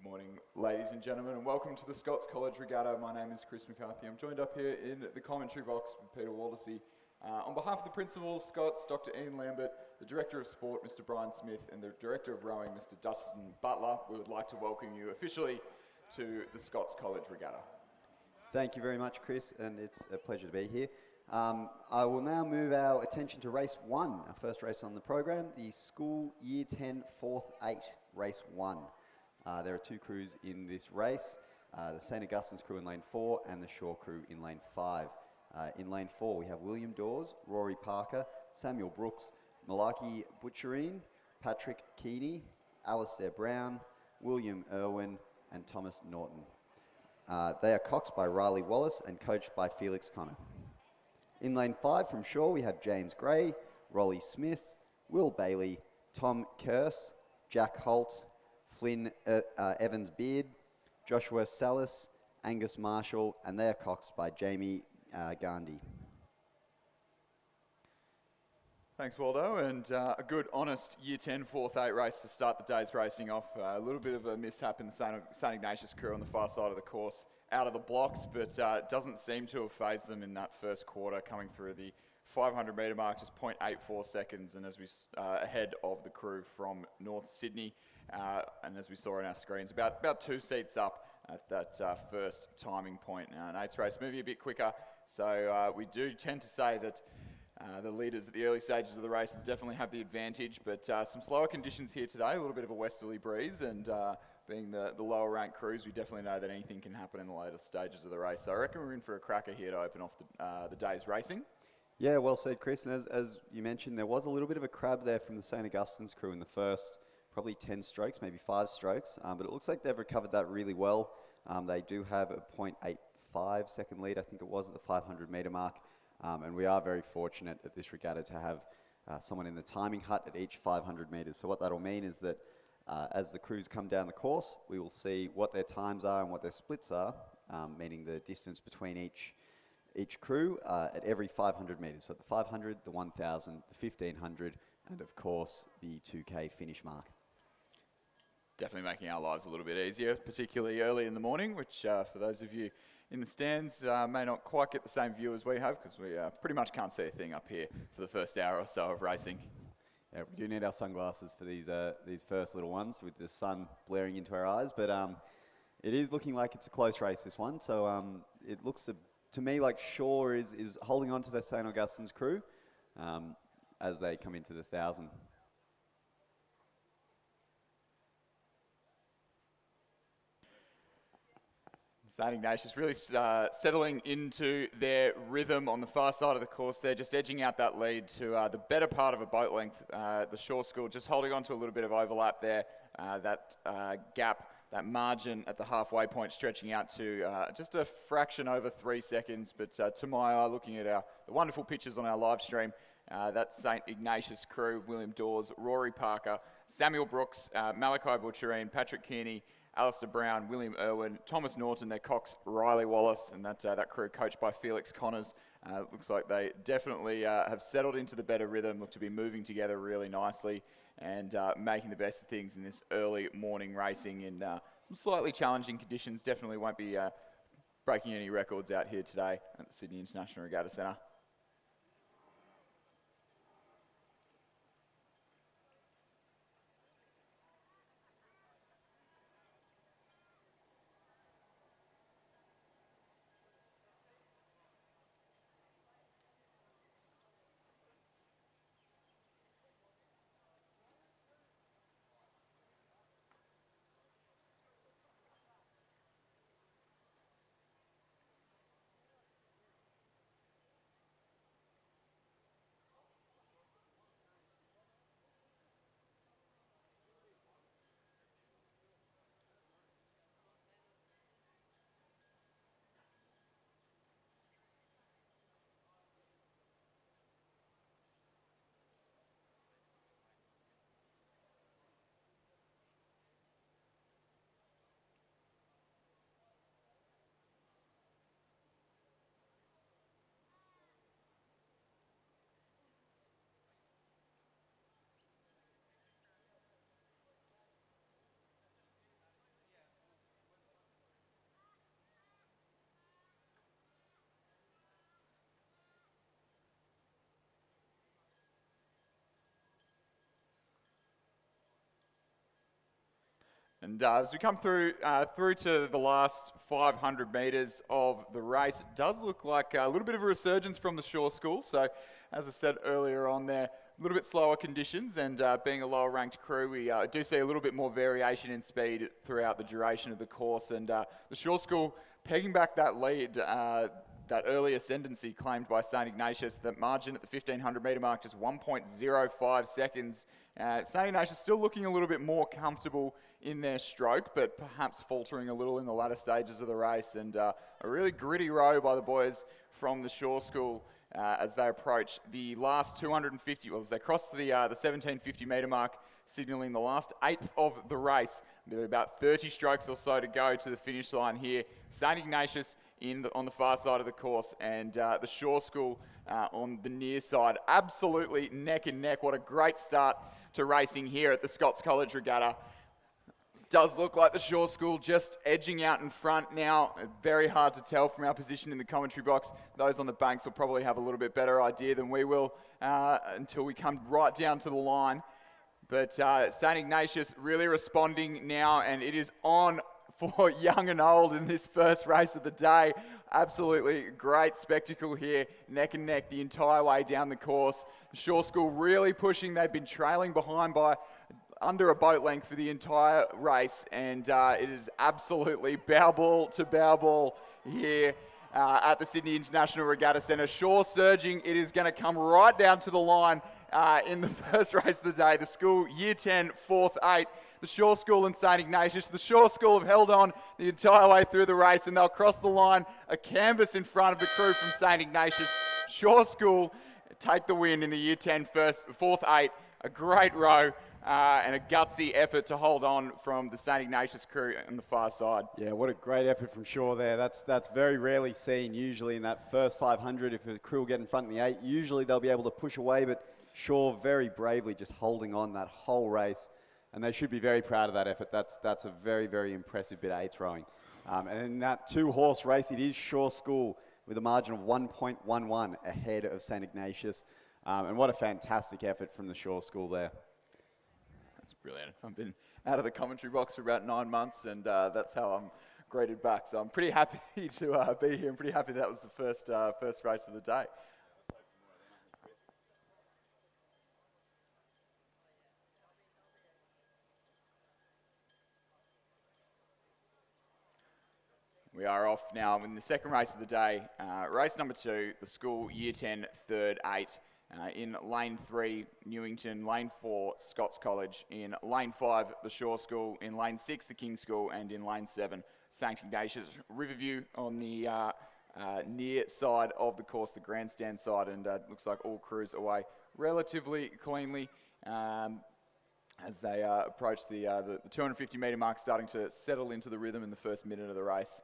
Good morning, ladies and gentlemen, and welcome to the Scots College Regatta. My name is Chris McCarthy. I'm joined up here in the commentary box with Peter Waldersey. On behalf of the Principal, Scots, Dr. Ian Lambert, the Director of Sport, Mr. Brian Smith, and the Director of Rowing, Mr. Dustin Butler, we would like to welcome you officially to the Scots College Regatta. Thank you very much, Chris, and it's a pleasure to be here. I will now move our attention to race 1, our first race on the program, the School Year 10 4th 8, race 1. There are two crews in this race, the St. Augustine's crew in lane 4 and the Shaw crew in lane 5. In lane 4 we have William Dawes, Rory Parker, Samuel Brooks, Malaki Butcherine, Patrick Keeney, Alistair Brown, William Irwin and Thomas Norton. They are coxed by Riley Wallace and coached by Felix Connor. In lane 5 from Shaw we have James Gray, Rolly Smith, Will Bailey, Tom Kerse, Jack Holt, Flynn Evans Beard, Joshua Salas, Angus Marshall, and they are coxed by Jamie Gandhi. Thanks, Waldo, and a good, honest Year 10 4th 8 race to start the day's racing off. A little bit of a mishap in the St. Ignatius crew on the far side of the course, out of the blocks, but doesn't seem to have phased them in that first quarter, coming through the 500 metre mark, just 0.84 seconds, and as we ahead of the crew from North Sydney, and as we saw on our screens, about 2 seats up at that first timing point. Now, an 8th race moving a bit quicker, so we do tend to say that the leaders at the early stages of the races definitely have the advantage, but some slower conditions here today, a little bit of a westerly breeze, and being the lower ranked crews, we definitely know that anything can happen in the later stages of the race. So I reckon we're in for a cracker here to open off the day's racing. Yeah, well said, Chris. And as you mentioned, there was a little bit of a crab there from the St. Augustine's crew in the first probably 10 strokes, maybe 5 strokes, but it looks like they've recovered that really well. They do have a 0.85 second lead, I think it was, at the 500 metre mark. And we are very fortunate at this regatta to have someone in the timing hut at each 500 metres. So what that'll mean is that as the crews come down the course, we will see what their times are and what their splits are, meaning the distance between each crew at every 500 metres. So the 500, the 1,000, the 1,500, and of course the 2K finish mark. Definitely making our lives a little bit easier, particularly early in the morning, which for those of you in the stands may not quite get the same view as we have, because we pretty much can't see a thing up here for the first hour or so of racing. Yeah, we do need our sunglasses for these first little ones with the sun blaring into our eyes, but it is looking like it's a close race, this one. So it looks to me like Shaw is holding on to the St. Augustine's crew as they come into the 1,000. St. Ignatius really settling into their rhythm on the far side of the course. They're just edging out that lead to the better part of a boat length. The Shaw School just holding on to a little bit of overlap there. That gap, that margin at the halfway point stretching out to just a fraction over 3 seconds. But to my eye, looking at the wonderful pictures on our live stream, that St. Ignatius crew, William Dawes, Rory Parker, Samuel Brooks, Malachi Butcherine, Patrick Keeney, Alistair Brown, William Irwin, Thomas Norton, their cox Riley Wallace, and that crew coached by Felix Connors. Looks like they definitely have settled into the better rhythm, look to be moving together really nicely and making the best of things in this early morning racing in some slightly challenging conditions. Definitely won't be breaking any records out here today at the Sydney International Regatta Centre. And as we come through to the last 500 metres of the race, it does look like a little bit of a resurgence from the Shore School. So, as I said earlier on there, a little bit slower conditions, and being a lower ranked crew, we do see a little bit more variation in speed throughout the duration of the course. And the Shore School pegging back that lead, that early ascendancy claimed by St Ignatius. That margin at the 1500 metre mark, just 1.05 seconds. St Ignatius still looking a little bit more comfortable in their stroke, but perhaps faltering a little in the latter stages of the race. And a really gritty row by the boys from the Shore School as they approach the last 250, well, as they cross the 1750 metre mark, signalling the last eighth of the race. With about 30 strokes or so to go to the finish line here. St Ignatius on the far side of the course, and the Shore School on the near side. Absolutely neck and neck. What a great start to racing here at the Scots College Regatta. Does look like the Shore School just edging out in front now. Very hard to tell from our position in the commentary box. Those on the banks will probably have a little bit better idea than we will until we come right down to the line. But St Ignatius really responding now, and it is on for young and old in this first race of the day. Absolutely great spectacle here, neck and neck the entire way down the course. The Shore School really pushing. They've been trailing behind by under a boat length for the entire race, and it is absolutely bow ball to bow ball here at the Sydney International Regatta Centre. Shore surging. It is going to come right down to the line in the first race of the day. The school, Year 10, 4th 8. The Shore School and St Ignatius. The Shore School have held on the entire way through the race, and they'll cross the line a canvas in front of the crew from St Ignatius. Shore School take the win in the Year 10, 4th 8. A great row. And a gutsy effort to hold on from the St Ignatius crew on the far side. Yeah, what a great effort from Shore there. That's very rarely seen. Usually in that first 500, if a crew will get in front in the 8, usually they'll be able to push away, but Shore very bravely just holding on that whole race, and they should be very proud of that effort. That's a very, very impressive bit of 8 throwing. And in that 2-horse race, it is Shore School with a margin of 1.11 ahead of St Ignatius. And what a fantastic effort from the Shore School there. That's brilliant. I've been out of the commentary box for about 9 months, and that's how I'm graded back. So I'm pretty happy to be here. I'm pretty happy that was the first race of the day. We are off now in the second race of the day. Race number 2, the school Year 10, 3rd 8. In lane 3, Newington, lane 4, Scots College, in lane 5, the Shore School, in lane 6, the King's School, and in lane 7, St Ignatius. Riverview on the near side of the course, the grandstand side, and looks like all crews away relatively cleanly as they approach the 250 metre mark, starting to settle into the rhythm in the first minute of the race.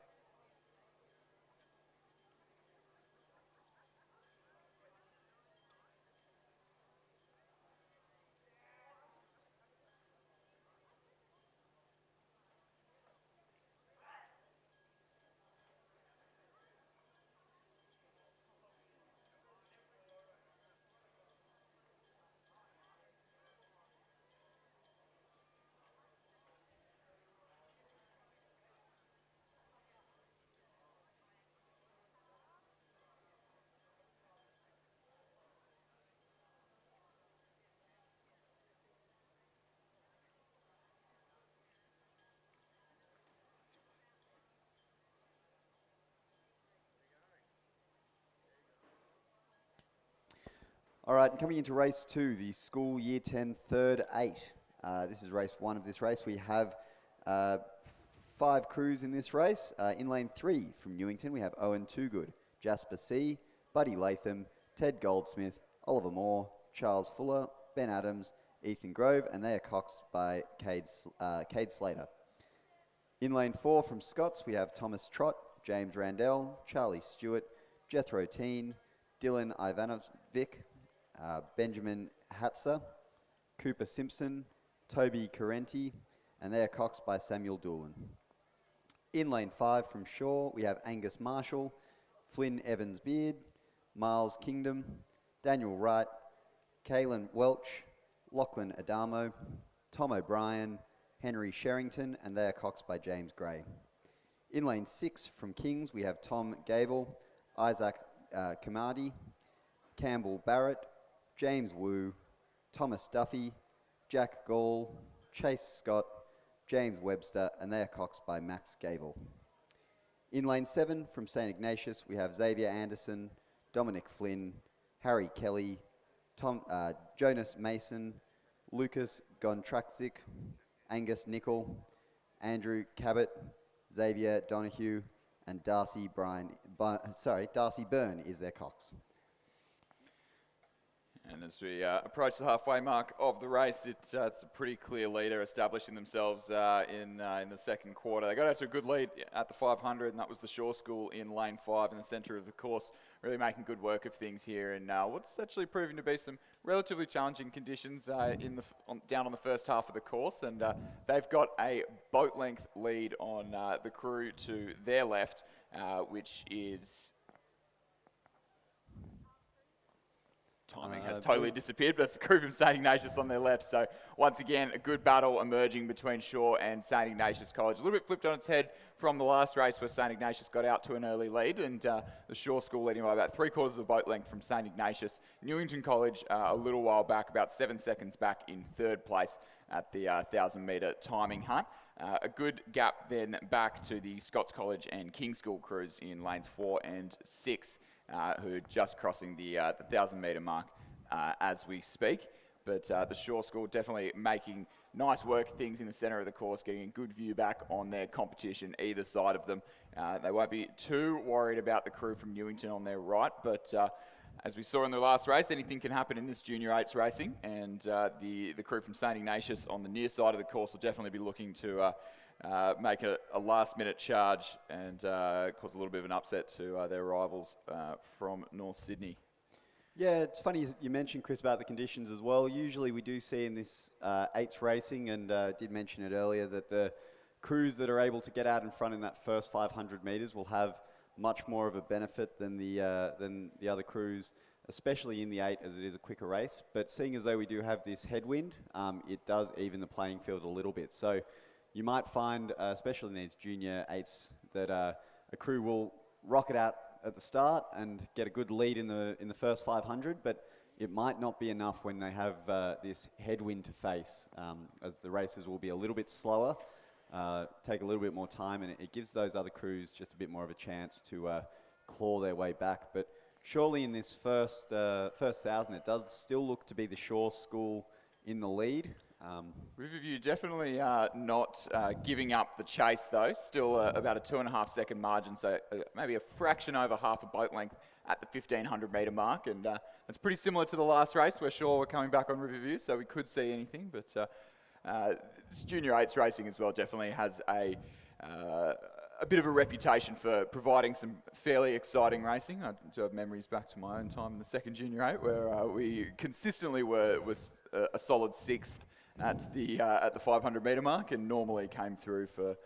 All right, and coming into race 2, the school Year 10, 3rd 8. This is race 1 of this race. We have 5 crews in this race. In lane 3 from Newington, we have Owen Toogood, Jasper C., Buddy Latham, Ted Goldsmith, Oliver Moore, Charles Fuller, Ben Adams, Ethan Grove, and they are coxed by Cade Slater. In lane 4 from Scots, we have Thomas Trott, James Randell, Charlie Stewart, Jethro Teen, Dylan Ivanovic, Benjamin Hatzer, Cooper Simpson, Toby Carenti, and they are coxed by Samuel Doolan. In lane 5 from Shore, we have Angus Marshall, Flynn Evans-Beard, Miles Kingdom, Daniel Wright, Kaylin Welch, Lachlan Adamo, Tom O'Brien, Henry Sherrington, and they are coxed by James Gray. In lane 6 from Kings, we have Tom Gable, Isaac Kamadi, Campbell Barrett, James Wu, Thomas Duffy, Jack Gall, Chase Scott, James Webster, and they are coxed by Max Gable. In lane 7 from St Ignatius, we have Xavier Anderson, Dominic Flynn, Harry Kelly, Jonas Mason, Lucas Gontraxic, Angus Nicol, Andrew Cabot, Xavier Donahue, and Darcy Byrne is their cox. And as we approach the halfway mark of the race, it's a pretty clear leader establishing themselves in the second quarter. They got out to a good lead at the 500, and that was the Shaw School in lane 5 in the centre of the course, really making good work of things here in what's actually proving to be some relatively challenging conditions down on the first half of the course. And they've got a boat length lead on the crew to their left, which is... Timing has totally disappeared, but it's the crew from St Ignatius on their left. So once again, a good battle emerging between Shaw and St Ignatius College. A little bit flipped on its head from the last race where St Ignatius got out to an early lead, and the Shaw School leading by about 3/4 of a boat length from St Ignatius. Newington College a little while back, about 7 seconds back in third place at the 1,000-metre timing hunt. A good gap then back to the Scots College and King's School crews in lanes 4 and 6. Who are just crossing the 1,000-metre mark as we speak. But the Shaw School definitely making nice work of things in the centre of the course, getting a good view back on their competition, either side of them. They won't be too worried about the crew from Newington on their right, but as we saw in the last race, anything can happen in this Junior 8s racing, and the crew from St Ignatius on the near side of the course will definitely be looking to make a last-minute charge and cause a little bit of an upset to their rivals from North Sydney. Yeah, it's funny you mentioned, Chris, about the conditions as well. Usually we do see in this 8s racing, and did mention it earlier, that the crews that are able to get out in front in that first 500 metres will have much more of a benefit than the other crews, especially in the 8 as it is a quicker race. But seeing as though we do have this headwind, it does even the playing field a little bit. So you might find, especially in these Junior 8s, that a crew will rocket out at the start and get a good lead in the first 500, but it might not be enough when they have this headwind to face, as the races will be a little bit slower, take a little bit more time, and it gives those other crews just a bit more of a chance to claw their way back. But surely in this first 1,000, it does still look to be the Shaw School in the lead. Riverview definitely not giving up the chase though, still about a 2.5 second margin, so maybe a fraction over half a boat length at the 1,500 metre mark, and that's pretty similar to the last race where Shaw were coming back on Riverview, so we could see anything, but this Junior 8s racing as well definitely has a bit of a reputation for providing some fairly exciting racing. I do have memories back to my own time in the second Junior 8 where we consistently was a solid 6th at the 500 metre mark, and normally came through for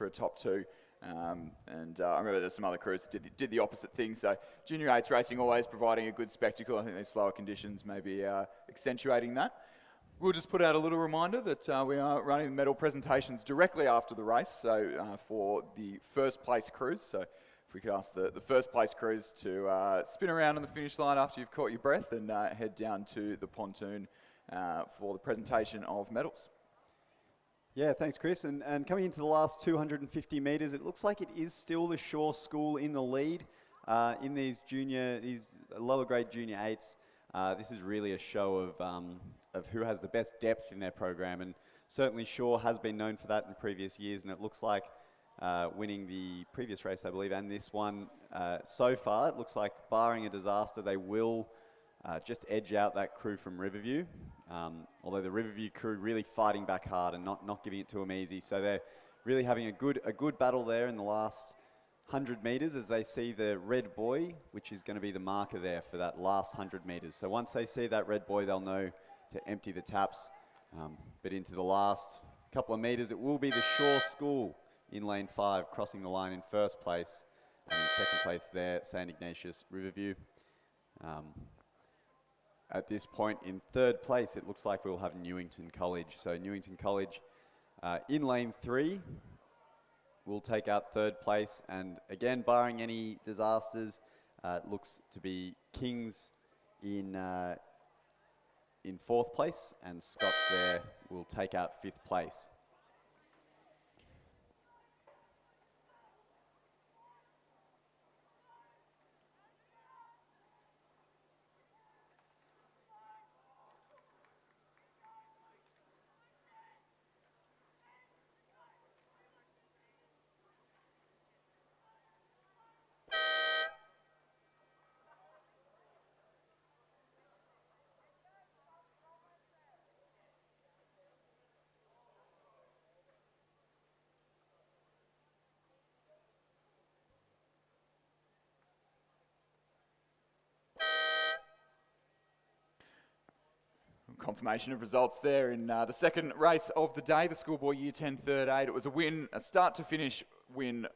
a top 2. And I remember there's some other crews that did the opposite thing. So Junior 8s racing always providing a good spectacle. I think these slower conditions may be accentuating that. We'll just put out a little reminder that we are running the medal presentations directly after the race, so for the first place crews. So if we could ask the first place crews to spin around on the finish line after you've caught your breath and head down to the pontoon for the presentation of medals. Yeah, thanks, Chris. And coming into the last 250 metres, it looks like it is still the Shaw School in the lead in these lower grade Junior 8s. This is really a show of who has the best depth in their program, and certainly Shaw has been known for that in previous years, and it looks like winning the previous race, I believe, and this one so far, it looks like, barring a disaster, they will just edge out that crew from Riverview, although the Riverview crew really fighting back hard and not giving it to them easy, so they're really having a good battle there in the last 100 metres as they see the red buoy, which is going to be the marker there for that last 100 metres. So once they see that red buoy, they'll know to empty the taps. But into the last couple of metres, it will be the Shaw School in lane 5, crossing the line in first place, and in second place there, St Ignatius Riverview. At this point, in third place, it looks like we'll have Newington College. So Newington College In lane 3, we'll take out 3rd place, and again, barring any disasters, it looks to be Kings in 4th place, and Scots there will take out 5th place. Confirmation of results there in the second race of the day, the schoolboy Year 10 third 8. It was a win, a start to finish win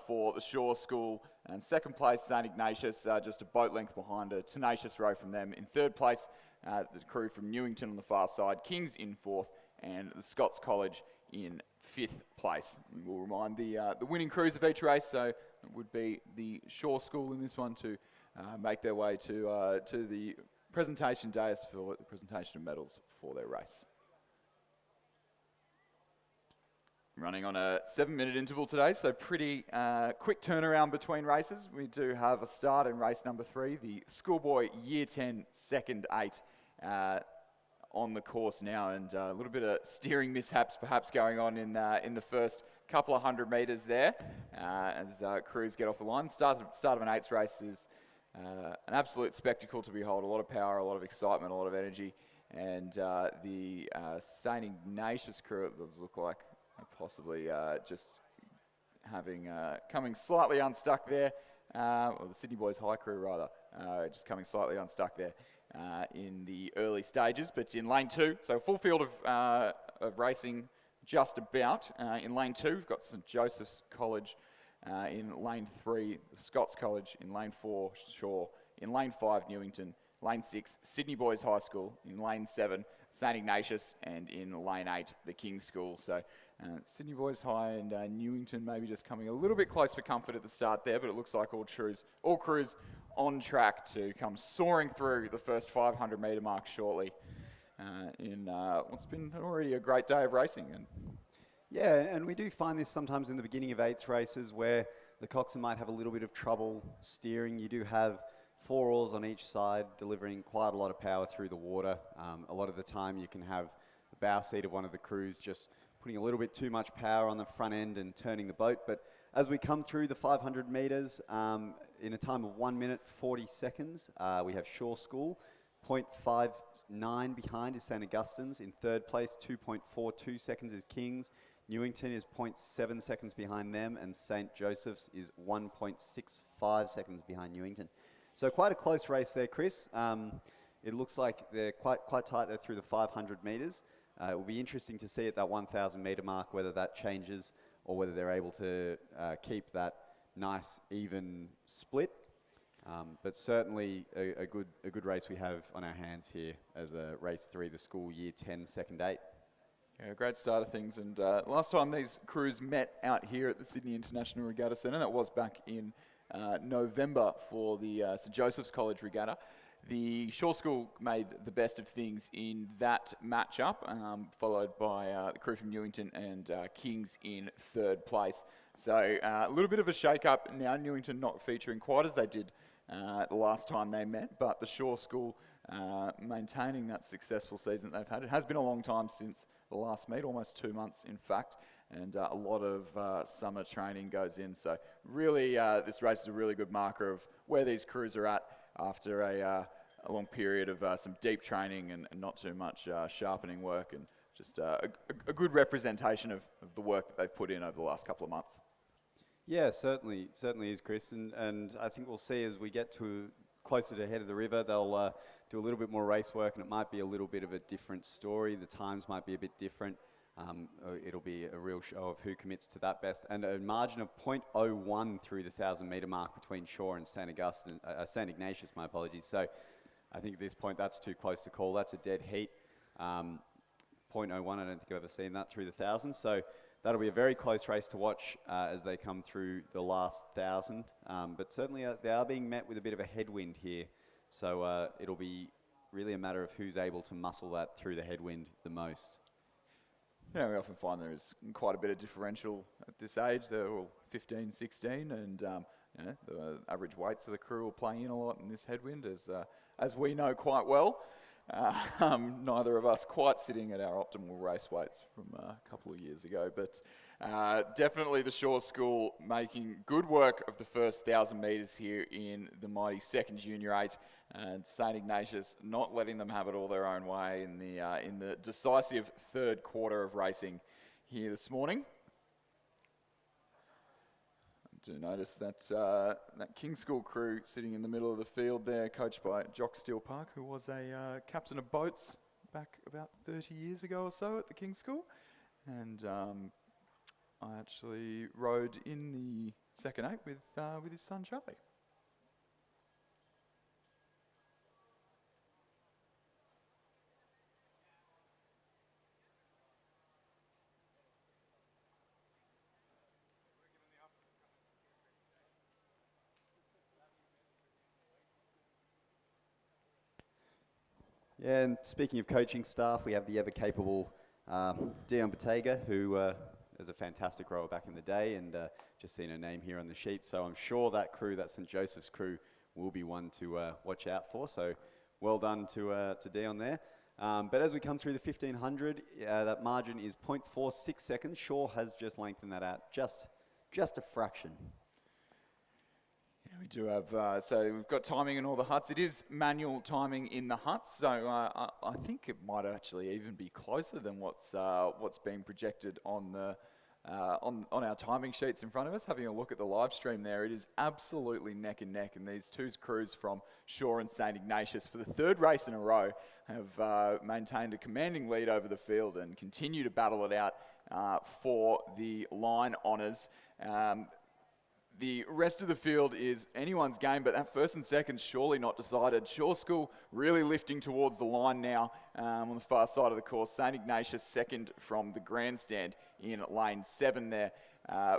for the Shaw School. And second place, St Ignatius, just a boat length behind, a tenacious row from them. In third place, the crew from Newington on the far side, Kings in 4th, and the Scots College in 5th place. And we'll remind the winning crews of each race, so it would be the Shaw School in this one to make their way to the presentation dais for the presentation of medals for their race. Running on a 7-minute interval today, so pretty quick turnaround between races. We do have a start in race number 3, the schoolboy Year 10 second 8 on the course now, and a little bit of steering mishaps perhaps going on in the first couple of 100 metres there as crews get off the line. Start of an 8th race is an absolute spectacle to behold. A lot of power, a lot of excitement, a lot of energy, and the St Ignatius crew, it does look like, possibly just having coming slightly unstuck there, or the Sydney Boys High crew rather, just coming slightly unstuck there in the early stages. But in lane 2, so a full field of racing just about. In lane 2, we've got St Joseph's College. In lane 3, the Scots College. In lane 4, Shaw. In lane 5, Newington. Lane 6, Sydney Boys High School. In lane 7, St Ignatius. And in lane 8, the King's School. So Sydney Boys High and Newington maybe just coming a little bit close for comfort at the start there, but it looks like all crews on track to come soaring through the first 500 metre mark shortly in what's been already a great day of racing. And yeah, and we do find this sometimes in the beginning of 8th races where the coxswain might have a little bit of trouble steering. You do have 4 oars on each side delivering quite a lot of power through the water. A lot of the time you can have the bow seat of one of the crews just putting a little bit too much power on the front end and turning the boat. But as we come through the 500 metres, in a time of 1 minute 40 seconds, we have Shaw School. 0.59 behind is St Augustine's. In 3rd place, 2.42 seconds is King's. Newington is 0.7 seconds behind them, and St Joseph's is 1.65 seconds behind Newington. So quite a close race there, Chris. It looks like they're quite tight there through the 500 metres. It will be interesting to see at that 1,000 metre mark whether that changes or whether they're able to keep that nice even split. But certainly a good race we have on our hands here as a race 3, the school Year 10 second 8. Yeah, great start of things. And last time these crews met out here at the Sydney International Regatta Centre, that was back in November for the St Joseph's College Regatta. The Shaw School made the best of things in that matchup, followed by the crew from Newington and Kings in 3rd place. So a little bit of a shake-up now, Newington not featuring quite as they did the last time they met, but the Shaw School maintaining that successful season they've had. It has been a long time since the last meet, almost 2 months in fact, and a lot of summer training goes in. So really this race is a really good marker of where these crews are at after a long period of some deep training and not too much sharpening work, and just a good representation of the work that they've put in over the last couple of months. Yeah, certainly is, Chris, and I think we'll see as we get to closer to head of the river, they'll do a little bit more race work, and it might be a little bit of a different story. The times might be a bit different. It'll be a real show of who commits to that best, and a margin of 0.01 through the 1,000 metre mark between Shaw and St Ignatius, my apologies. So I think at this point that's too close to call. That's a dead heat. .01. I don't think I've ever seen that through the 1,000. So that'll be a very close race to watch as they come through the last 1,000. But certainly they are being met with a bit of a headwind here. So it'll be really a matter of who's able to muscle that through the headwind the most. Yeah, we often find there is quite a bit of differential at this age. They're all 15, 16, and the average weights of the crew will play in a lot in this headwind, as we know quite well. Neither of us quite sitting at our optimal race weights from a couple of years ago, but definitely the Shore School making good work of the first 1,000 metres here in the mighty second Junior 8, and St Ignatius not letting them have it all their own way in the decisive third quarter of racing here this morning. I do notice that that King School crew sitting in the middle of the field there, coached by Jock Steele Park, who was a captain of boats back about 30 years ago or so at the King School. And I actually rode in the second 8 with his son Charlie. Yeah, and speaking of coaching staff, we have the ever-capable Dion Bottega, who is a fantastic rower back in the day, and just seen her name here on the sheet. So I'm sure that crew, that St Joseph's crew, will be one to watch out for. So well done to Dion there. But as we come through the 1,500, that margin is 0.46 seconds. Shaw has just lengthened that out just a fraction. Yeah, we do have, so we've got timing in all the huts. It is manual timing in the huts, so I think it might actually even be closer than what's being projected on the on our timing sheets in front of us. Having a look at the live stream there, it is absolutely neck and neck, and these two crews from Shaw and St Ignatius for the third race in a row have maintained a commanding lead over the field and continue to battle it out for the line honours. The rest of the field is anyone's game, but that first and second surely not decided. Shore School really lifting towards the line now on the far side of the course. St Ignatius second from the grandstand in lane 7 there.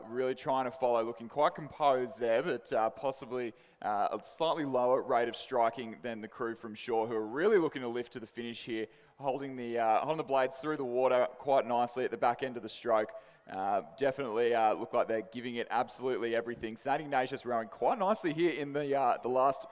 Really trying to follow, looking quite composed there, but possibly a slightly lower rate of striking than the crew from Shore, who are really looking to lift to the finish here, holding the blades through the water quite nicely at the back end of the stroke. Definitely look like they're giving it absolutely everything. St Ignatius rowing quite nicely here in the last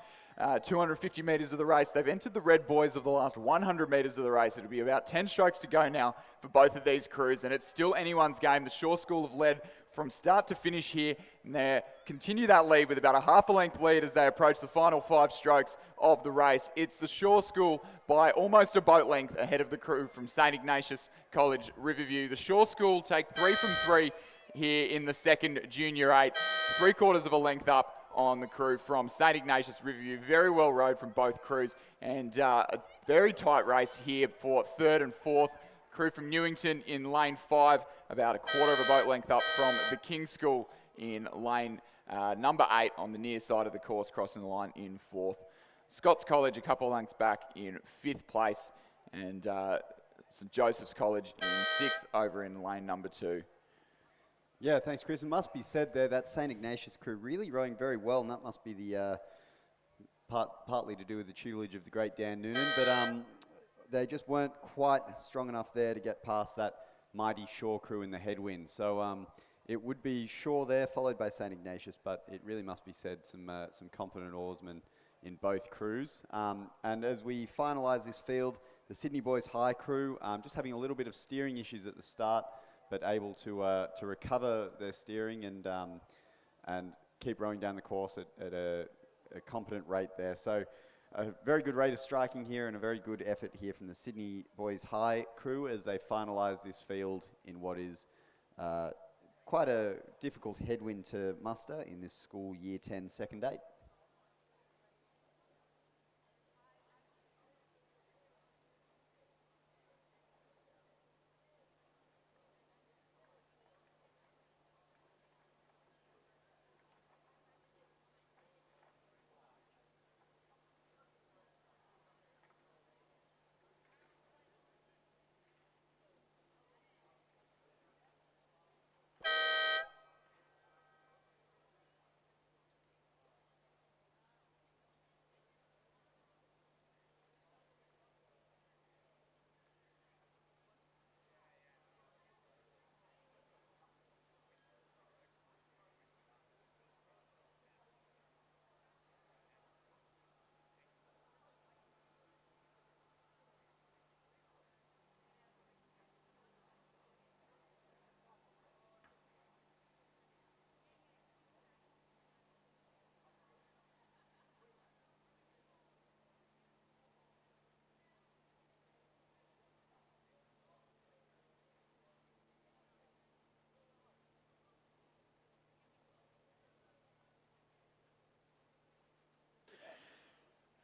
250 metres of the race. They've entered the red buoys of the last 100 metres of the race. It'll be about 10 strokes to go now for both of these crews, and it's still anyone's game. The Shore School have led from start to finish here, and they continue that lead with about a half a length lead as they approach the final 5 strokes of the race. It's the Shore School by almost a boat length ahead of the crew from St Ignatius College Riverview. The Shore School take 3 from 3 here in the second Junior 8, 3/4 of a length up on the crew from St Ignatius Riverview. Very well rowed from both crews, and a very tight race here for third and fourth. Crew from Newington in lane 5, about a quarter of a boat length up from the King School in lane number 8 on the near side of the course, crossing the line in 4th. Scots College a couple of lengths back in 5th place, and St Joseph's College in 6th over in lane number 2. Yeah, thanks, Chris. It must be said there that St Ignatius crew really rowing very well, and that must be the partly to do with the tutelage of the great Dan Noonan, but they just weren't quite strong enough there to get past that mighty Shore crew in the headwind. So it would be Shore there, followed by St Ignatius, but it really must be said some competent oarsmen in both crews. And as we finalise this field, the Sydney Boys High crew just having a little bit of steering issues at the start, but able to recover their steering and keep rowing down the course at a competent rate there. So a very good rate of striking here and a very good effort here from the Sydney Boys High crew as they finalise this field in what is quite a difficult headwind to muster in this school Year 10 second 8.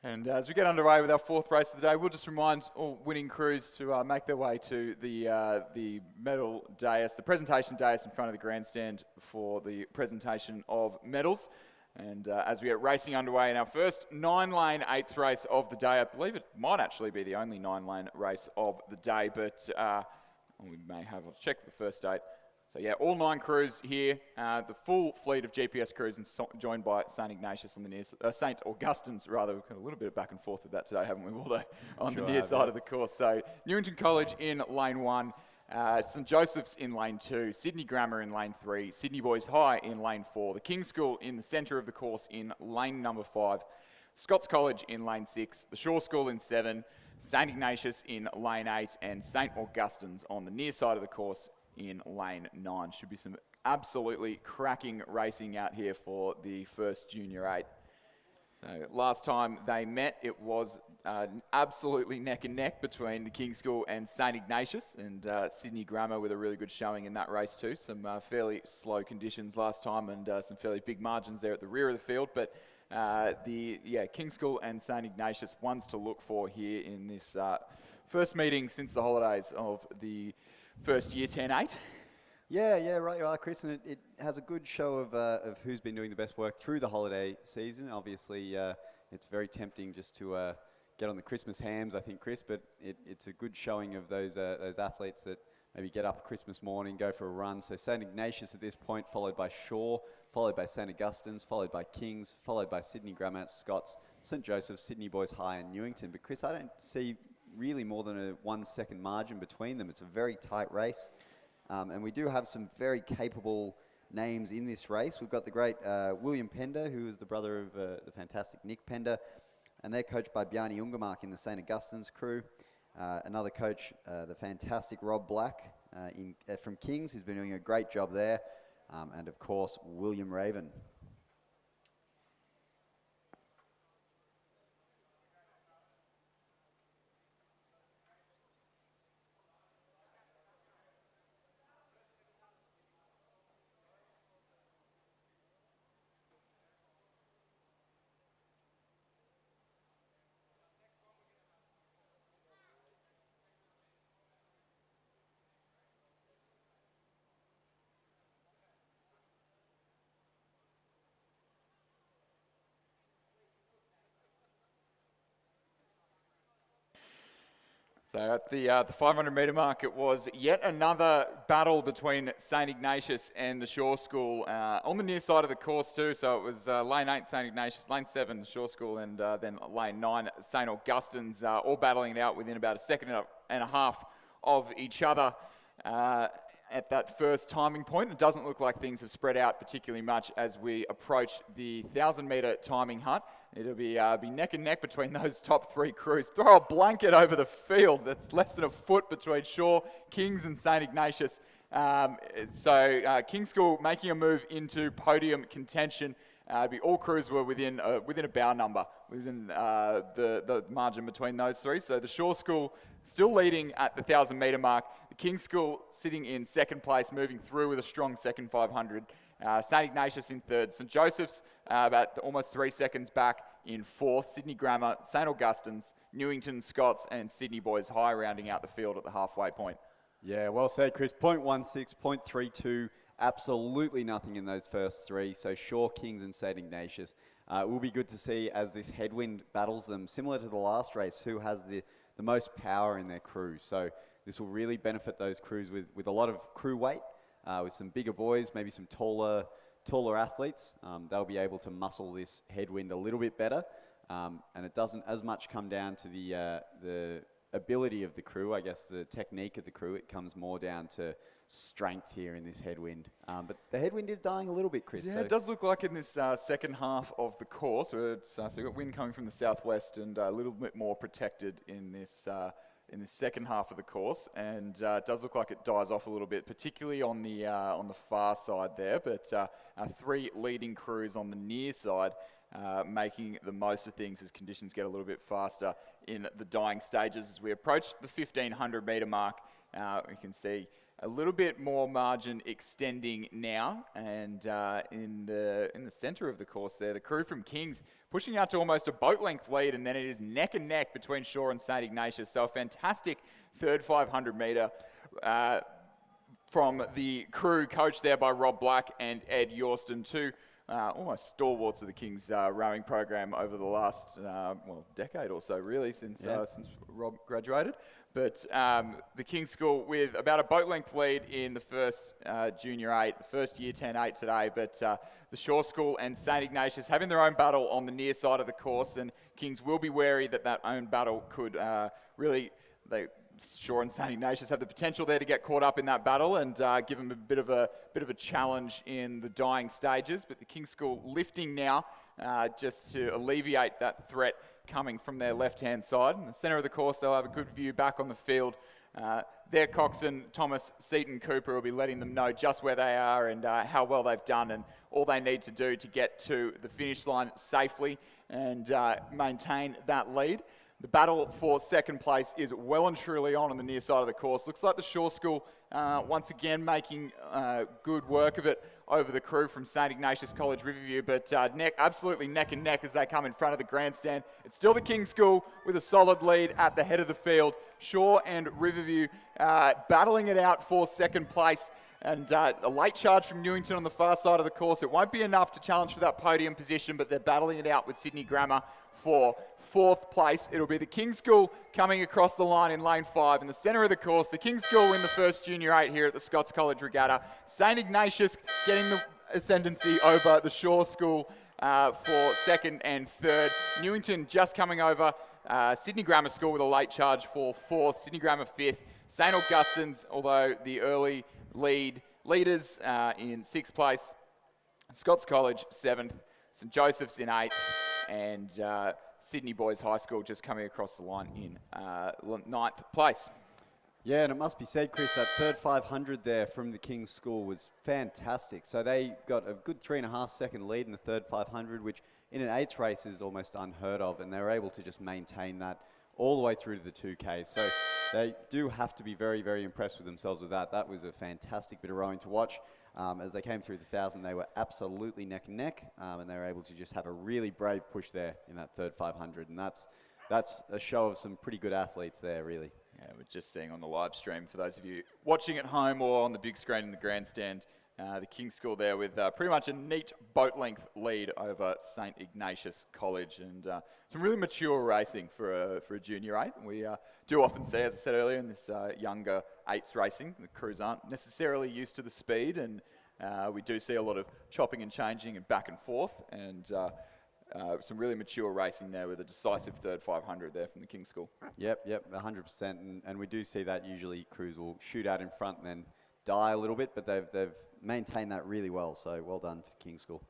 And as we get underway with our fourth race of the day, we'll just remind all winning crews to make their way to the medal dais, the presentation dais in front of the grandstand for the presentation of medals. And as we get racing underway in our first 9-lane 8th race of the day, I believe it might actually be the only 9-lane race of the day, but we may have, I'll check the first 8. So yeah, all 9 crews here, the full fleet of GPS crews, and joined by St Ignatius on the near, St Augustine's rather. We've got a little bit of back and forth with that today, haven't we, Waldo? On the near side of the course. So Newington College in lane 1, St Joseph's in lane 2, Sydney Grammar in lane 3, Sydney Boys High in lane 4, the King's School in the centre of the course in lane number 5, Scots College in lane 6, the Shaw School in 7, St Ignatius in lane 8, and St Augustine's on the near side of the course in lane 9. Should be some absolutely cracking racing out here for the first Junior 8. So last time they met, it was absolutely neck and neck between the King's School and St Ignatius, and Sydney Grammar with a really good showing in that race too. Some fairly slow conditions last time, and some fairly big margins there at the rear of the field, but King's School and St Ignatius, ones to look for here in this first meeting since the holidays of the first year 10-8. Yeah, right you are, Chris, and it has a good show of who's been doing the best work through the holiday season. Obviously, it's very tempting just to get on the Christmas hams, I think, Chris, but it's a good showing of those athletes that maybe get up Christmas morning, go for a run. So St Ignatius at this point, followed by Shaw, followed by St Augustine's, followed by King's, followed by Sydney Grammar, Scots, St Joseph's, Sydney Boys High and Newington. But Chris, I don't see really more than a 1 second margin between them. It's a very tight race. And we do have some very capable names in this race. We've got the great William Pender, who is the brother of the fantastic Nick Pender, and they're coached by Bjarni Ungermark in the St Augustine's crew. Another coach, the fantastic Rob Black from King's, who's been doing a great job there, and of course William Raven. So at the 500 metre mark, it was yet another battle between St Ignatius and the Shaw School on the near side of the course too. So it was lane 8 St Ignatius, lane 7 the Shaw School, and then lane 9 St Augustine's, all battling it out within about a second and a half of each other. At that first timing point, it doesn't look like things have spread out particularly much as we approach the 1,000 metre timing hut. It'll be neck and neck between those top 3 crews. Throw a blanket over the field. That's less than a foot between Shaw, King's and St Ignatius. King's School making a move into podium contention. All crews were within a bow number, within the margin between those 3. So the Shaw School still leading at the 1,000 metre mark. The King's School sitting in second place, moving through with a strong second 500. St Ignatius in third. St Joseph's about almost 3 seconds back in fourth. Sydney Grammar, St Augustine's, Newington, Scots and Sydney Boys High rounding out the field at the halfway point. Yeah, well said, Chris. 0.16, 0.32, absolutely nothing in those first 3. So Shaw, Kings and St Ignatius. It will be good to see as this headwind battles them, similar to the last race, who has the most power in their crew. So this will really benefit those crews with a lot of crew weight, with some bigger boys, maybe some taller athletes. They'll be able to muscle this headwind a little bit better, and it doesn't as much come down to the ability of the crew, I guess the technique of the crew. It comes more down to strength here in this headwind. But the headwind is dying a little bit, Chris. Yeah, so it does look like in this second half of the course, so you've got wind coming from the southwest and a little bit more protected in this second half of the course, and it does look like it dies off a little bit, particularly on the far side there. But our 3 leading crews on the near side making the most of things as conditions get a little bit faster in the dying stages. As we approach the 1,500 metre mark, we can see a little bit more margin extending now, and in the centre of the course there, the crew from Kings pushing out to almost a boat length lead, and then it is neck and neck between Shaw and St Ignatius. So a fantastic third 500 metre from the crew, coached there by Rob Black and Ed Yorston, two almost stalwarts of the Kings rowing program over the last decade or so, really, since Rob graduated. But the Kings School with about a boat length lead in the first Junior 8, the first Year 10 8 today. But the Shaw School and St Ignatius having their own battle on the near side of the course, and Kings will be wary that own battle could Shaw and St Ignatius have the potential there to get caught up in that battle and give them a bit of a challenge in the dying stages. But the Kings School lifting now just to alleviate that threat coming from their left-hand side. In the centre of the course, they'll have a good view back on the field. Their coxswain, Thomas Seaton Cooper, will be letting them know just where they are and how well they've done and all they need to do to get to the finish line safely and maintain that lead. The battle for second place is well and truly on the near side of the course. Looks like the Shaw School once again making good work of it over the crew from St Ignatius College Riverview, but absolutely neck and neck as they come in front of the grandstand. It's still the King's School with a solid lead at the head of the field. Shaw and Riverview battling it out for second place, and a late charge from Newington on the far side of the course. It won't be enough to challenge for that podium position, but they're battling it out with Sydney Grammar for fourth place. It'll be the King's School coming across the line in lane 5 in the centre of the course. The King's School win the first Junior 8 here at the Scots College Regatta. St Ignatius getting the ascendancy over the Shaw School for second and third. Newington just coming over. Sydney Grammar School with a late charge for fourth. Sydney Grammar fifth. St Augustine's, although the early leaders in sixth place. Scots College seventh. St Joseph's in eighth. And Sydney Boys High School just coming across the line in ninth place. Yeah, and it must be said, Chris, that third 500 there from the King's School was fantastic. So they got a good 3.5 second lead in the third 500, which in an 8th race is almost unheard of, and they were able to just maintain that all the way through to the 2K. So they do have to be very, very impressed with themselves with that. That was a fantastic bit of rowing to watch. As they came through the 1,000, they were absolutely neck and neck, and they were able to just have a really brave push there in that third 500, and that's a show of some pretty good athletes there, really. Yeah, we're just seeing on the live stream, for those of you watching at home or on the big screen in the grandstand, the King's School there with pretty much a neat boat length lead over St Ignatius College, and some really mature racing for a Junior 8. We do often see, as I said earlier, in this younger 8s racing, the crews aren't necessarily used to the speed, and we do see a lot of chopping and changing and back and forth, and some really mature racing there with a decisive third 500 there from the King's School. Yep, 100%, and we do see that usually crews will shoot out in front and then die a little bit, but they've maintained that really well, so well done for King's School.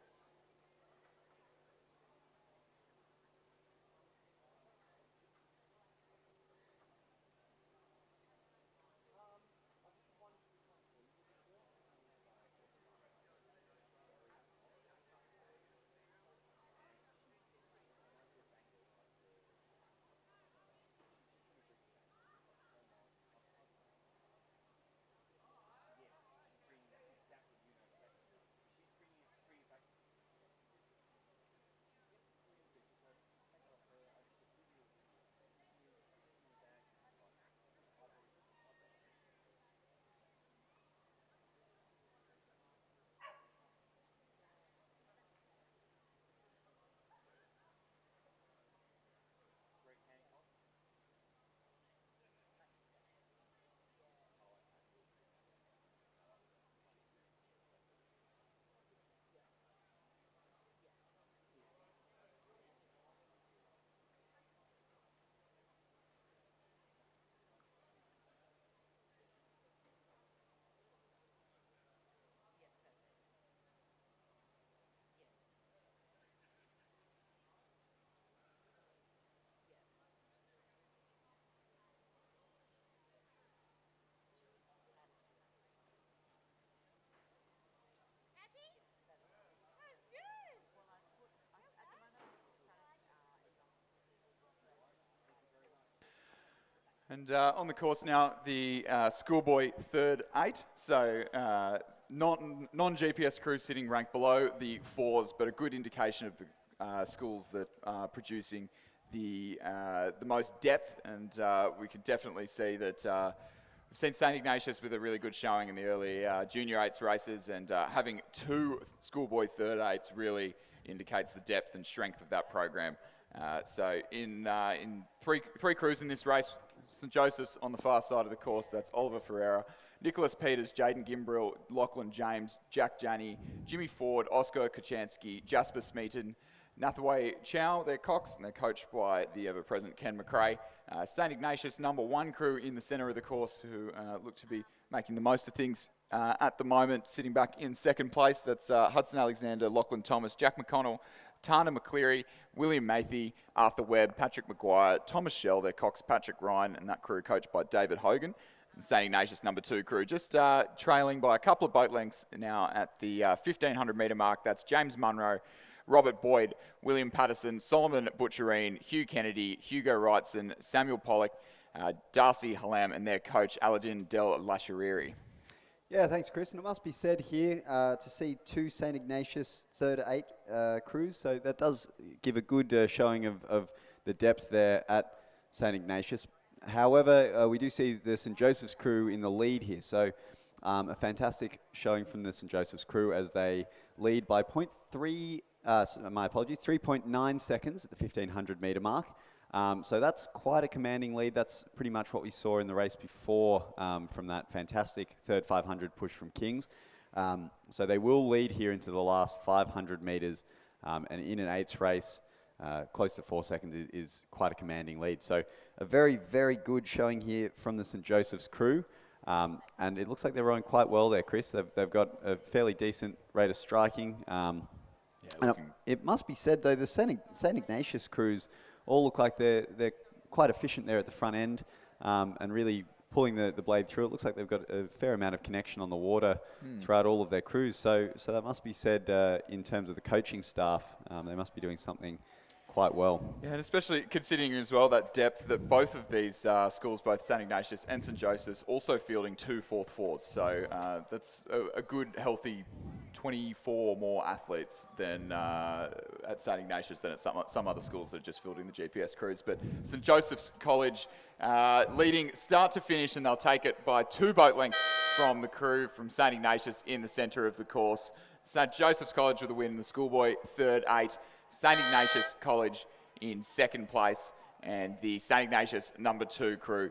And on the course now, the schoolboy third 8. So non-GPS crews sitting ranked below the 4s, but a good indication of the schools that are producing the most depth. And we can definitely see that we've seen St Ignatius with a really good showing in the early junior 8s races, and having 2 schoolboy third 8s really indicates the depth and strength of that program. So in three crews in this race, St Joseph's on the far side of the course, that's Oliver Ferreira, Nicholas Peters, Jaden Gimbrill, Lachlan James, Jack Janney, Jimmy Ford, Oscar Kachansky, Jasper Smeaton, Nathaway Chow, they're Cox, and they're coached by the ever-present Ken McRae. St Ignatius, number 1 crew in the centre of the course, who look to be making the most of things at the moment, sitting back in second place. That's Hudson Alexander, Lachlan Thomas, Jack McConnell, Tana McCleary, William Mathy, Arthur Webb, Patrick Maguire, Thomas Shell, their Cox, Patrick Ryan, and that crew coached by David Hogan. The St Ignatius number 2 crew just trailing by a couple of boat lengths now at the 1,500 metre mark. That's James Munro, Robert Boyd, William Patterson, Solomon Butcherine, Hugh Kennedy, Hugo Wrightson, Samuel Pollock, Darcy Halam, and their coach Aladin Del Lashariri. Yeah, thanks, Chris. And it must be said here to see 2 St Ignatius third 8 crews, so that does give a good showing of the depth there at St Ignatius. However, we do see the St Joseph's crew in the lead here, so a fantastic showing from the St Joseph's crew as they lead by 3.9 seconds at the 1,500 metre mark. So that's quite a commanding lead. That's pretty much what we saw in the race before from that fantastic third 500 push from Kings. So they will lead here into the last 500 metres, and in an 8s race, close to 4 seconds is quite a commanding lead. So a very, very good showing here from the St Joseph's crew. And it looks like they're rowing quite well there, Chris. They've got a fairly decent rate of striking. And it must be said, though, the St Ignatius crews all look like they're quite efficient there at the front end, and really pulling the blade through. It looks like they've got a fair amount of connection on the water throughout all of their crews. So that must be said in terms of the coaching staff. They must be doing something quite well. Yeah, and especially considering as well that depth that both of these schools, both St Ignatius and St Joseph's, also fielding 2 4th 4s. So that's a good, healthy 24 more athletes than at St Ignatius than at some other schools that are just fielding the GPS crews. But St Joseph's College leading start to finish, and they'll take it by 2 boat lengths from the crew from St Ignatius in the centre of the course. St Joseph's College with a win in the schoolboy third 8. St Ignatius College in second place, and the St Ignatius number 2 crew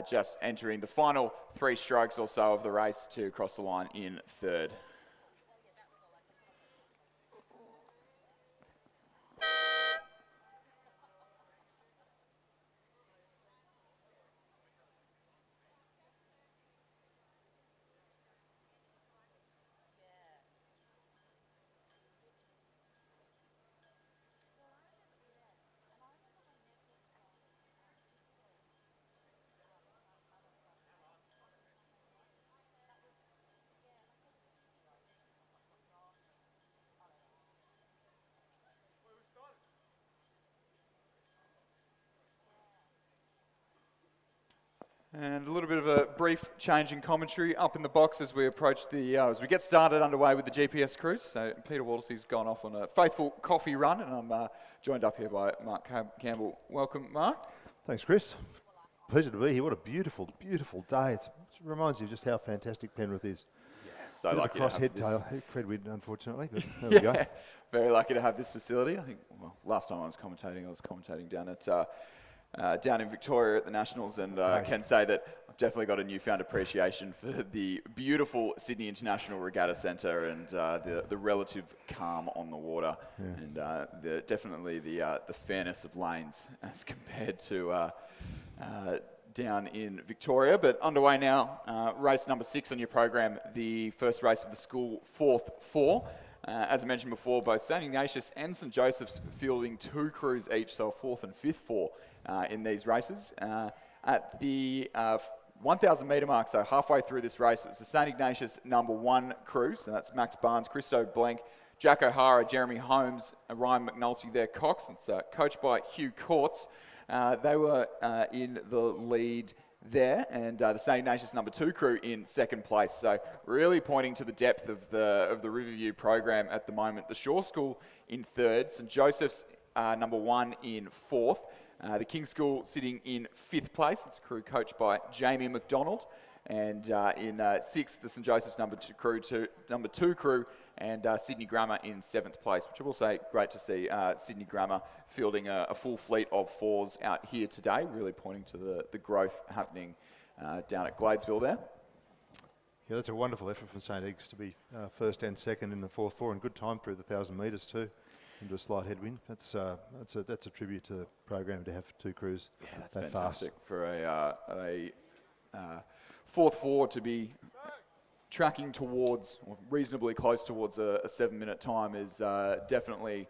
just entering the final 3 strokes or so of the race to cross the line in third. And a little bit of a brief change in commentary up in the box as we approach as we get started underway with the GPS cruise. So Peter Waldersey's gone off on a faithful coffee run, and I'm joined up here by Mark Campbell. Welcome, Mark. Thanks, Chris. Pleasure to be here. What a beautiful, beautiful day. It reminds you just how fantastic Penrith is. Yeah, so lucky across to have head tail. Fred, unfortunately, but there we go. Very lucky to have this facility. I think last time I was commentating down at down in Victoria at the Nationals, and can say that I've definitely got a newfound appreciation for the beautiful Sydney International Regatta Centre and the relative calm on the water, and definitely the fairness of lanes as compared to down in Victoria. But underway now, race number 6 on your program, the first race of the school 4th 4. As I mentioned before, both St Ignatius and St Joseph's fielding 2 crews each, so 4th and 5th 4 in these races. At the 1,000 metre mark, so halfway through this race, it was the St Ignatius number 1 crew, so that's Max Barnes, Christo Blank, Jack O'Hara, Jeremy Holmes, and Ryan McNulty, their Cox. It's coached by Hugh Courts. They were in the lead there, and the St. Ignatius number 2 crew in second place. So really pointing to the depth of the Riverview program at the moment. The Shore School in third, St. Joseph's number 1 in fourth. The King School sitting in fifth place. It's a crew coached by Jamie McDonald. And in sixth, the St. Joseph's number 2 crew, and Sydney Grammar in seventh place, which I will say, great to see Sydney Grammar fielding a full fleet of fours out here today, really pointing to the growth happening down at Gladesville there. Yeah, that's a wonderful effort from St. Eggs to be first and second in the 4th-4, and good time through the 1,000 metres too, into a slight headwind. That's a tribute to the program to have 2 crews That's that fantastic fast. for a 4th-4 to be tracking towards, or reasonably close towards a 7-minute time is definitely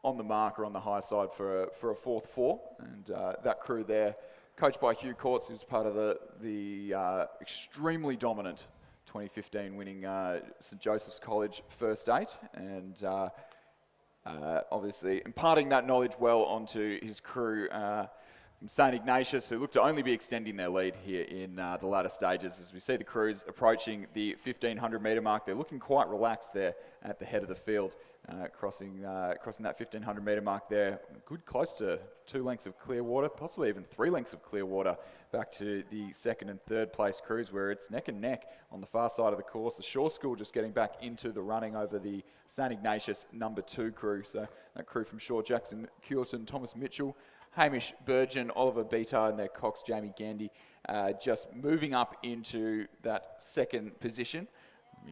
on the mark or on the high side for a 4th-4. And that crew there, coached by Hugh Courts, who's part of the extremely dominant 2015 winning St. Joseph's College First 8, and obviously imparting that knowledge well onto his crew from St. Ignatius, who look to only be extending their lead here in the latter stages. As we see the crews approaching the 1,500 metre mark, they're looking quite relaxed there at the head of the field, crossing that 1,500 metre mark there. Good close to 2 lengths of clear water, possibly even 3 lengths of clear water, back to the 2nd and 3rd place crews, where it's neck and neck on the far side of the course. The Shore School just getting back into the running over the St. Ignatius number 2 crew. So that crew from Shaw, Jackson, Curtin, Thomas Mitchell, Hamish Burgeon, Oliver Beatar, and their Cox, Jamie Gandy, just moving up into that 2nd position.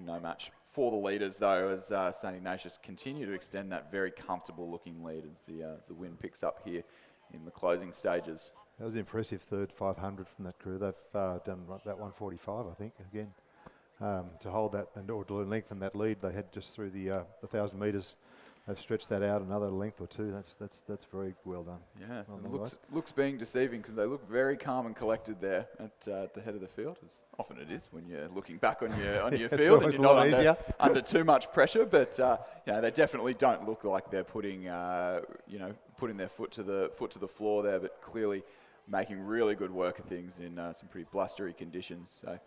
No match for the leaders, though, as St. Ignatius continue to extend that very comfortable looking lead as the wind picks up here in the closing stages. That was an impressive third 500 from that crew. They've done about 145, I think, again, to hold that or to lengthen that lead. They had just through the 1,000 metres. They've stretched that out another length or two. That's very well done. Yeah, it looks being deceiving because they look very calm and collected there at the head of the field, as often it is when you're looking back on your field and you're not under too much pressure. But they definitely don't look like they're putting their foot to the floor there, but clearly making really good work of things in some pretty blustery conditions. So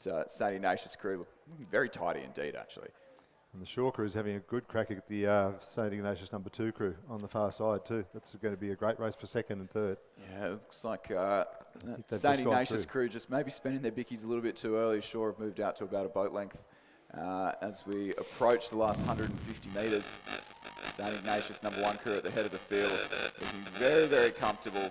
that St. Ignatius crew looking very tidy indeed, actually. And the Shore crew is having a good crack at the St. Ignatius number 2 crew on the far side too. That's going to be a great race for 2nd and 3rd. Yeah, it looks like St. Ignatius crew just maybe spending their bickies a little bit too early. Shore have moved out to about a boat length as we approach the last 150 metres. St. Ignatius number 1 crew at the head of the field, looking very, very comfortable.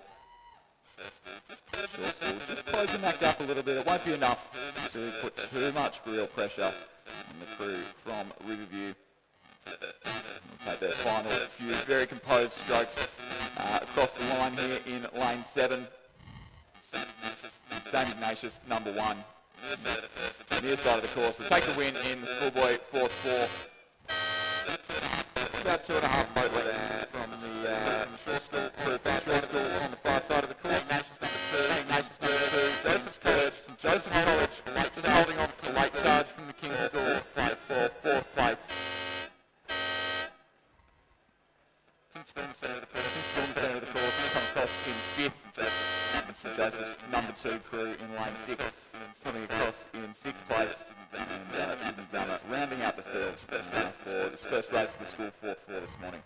Shore School just closing that gap a little bit. It won't be enough to put too much real pressure on the crew from Riverview. We'll take their final few very composed strokes across the line here in lane 7. St. Ignatius number 1. Near side of the course. We'll take the win in the schoolboy 4th-4. About 2.5 boat lengths from the Shore School crew. Shore School on the far side of the course. St. Ignatius number 2. Joseph's College. St. Joseph's College. Just holding off the late charge from the King's School for 4th place. King's School in the centre of the course. Come across in 5th. St. Joseph's number 2 crew in lane 6. Coming across in 6th place. And Sydney Grammar rounding out the field for this first race of the school 4th-4 this morning.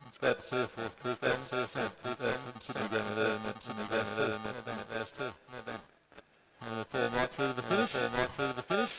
It's great to see a 4th crew. Great to see a 4th crew. Sydney Grammar there and then Sydney Grammar there and then race 2. Form right through to the finish.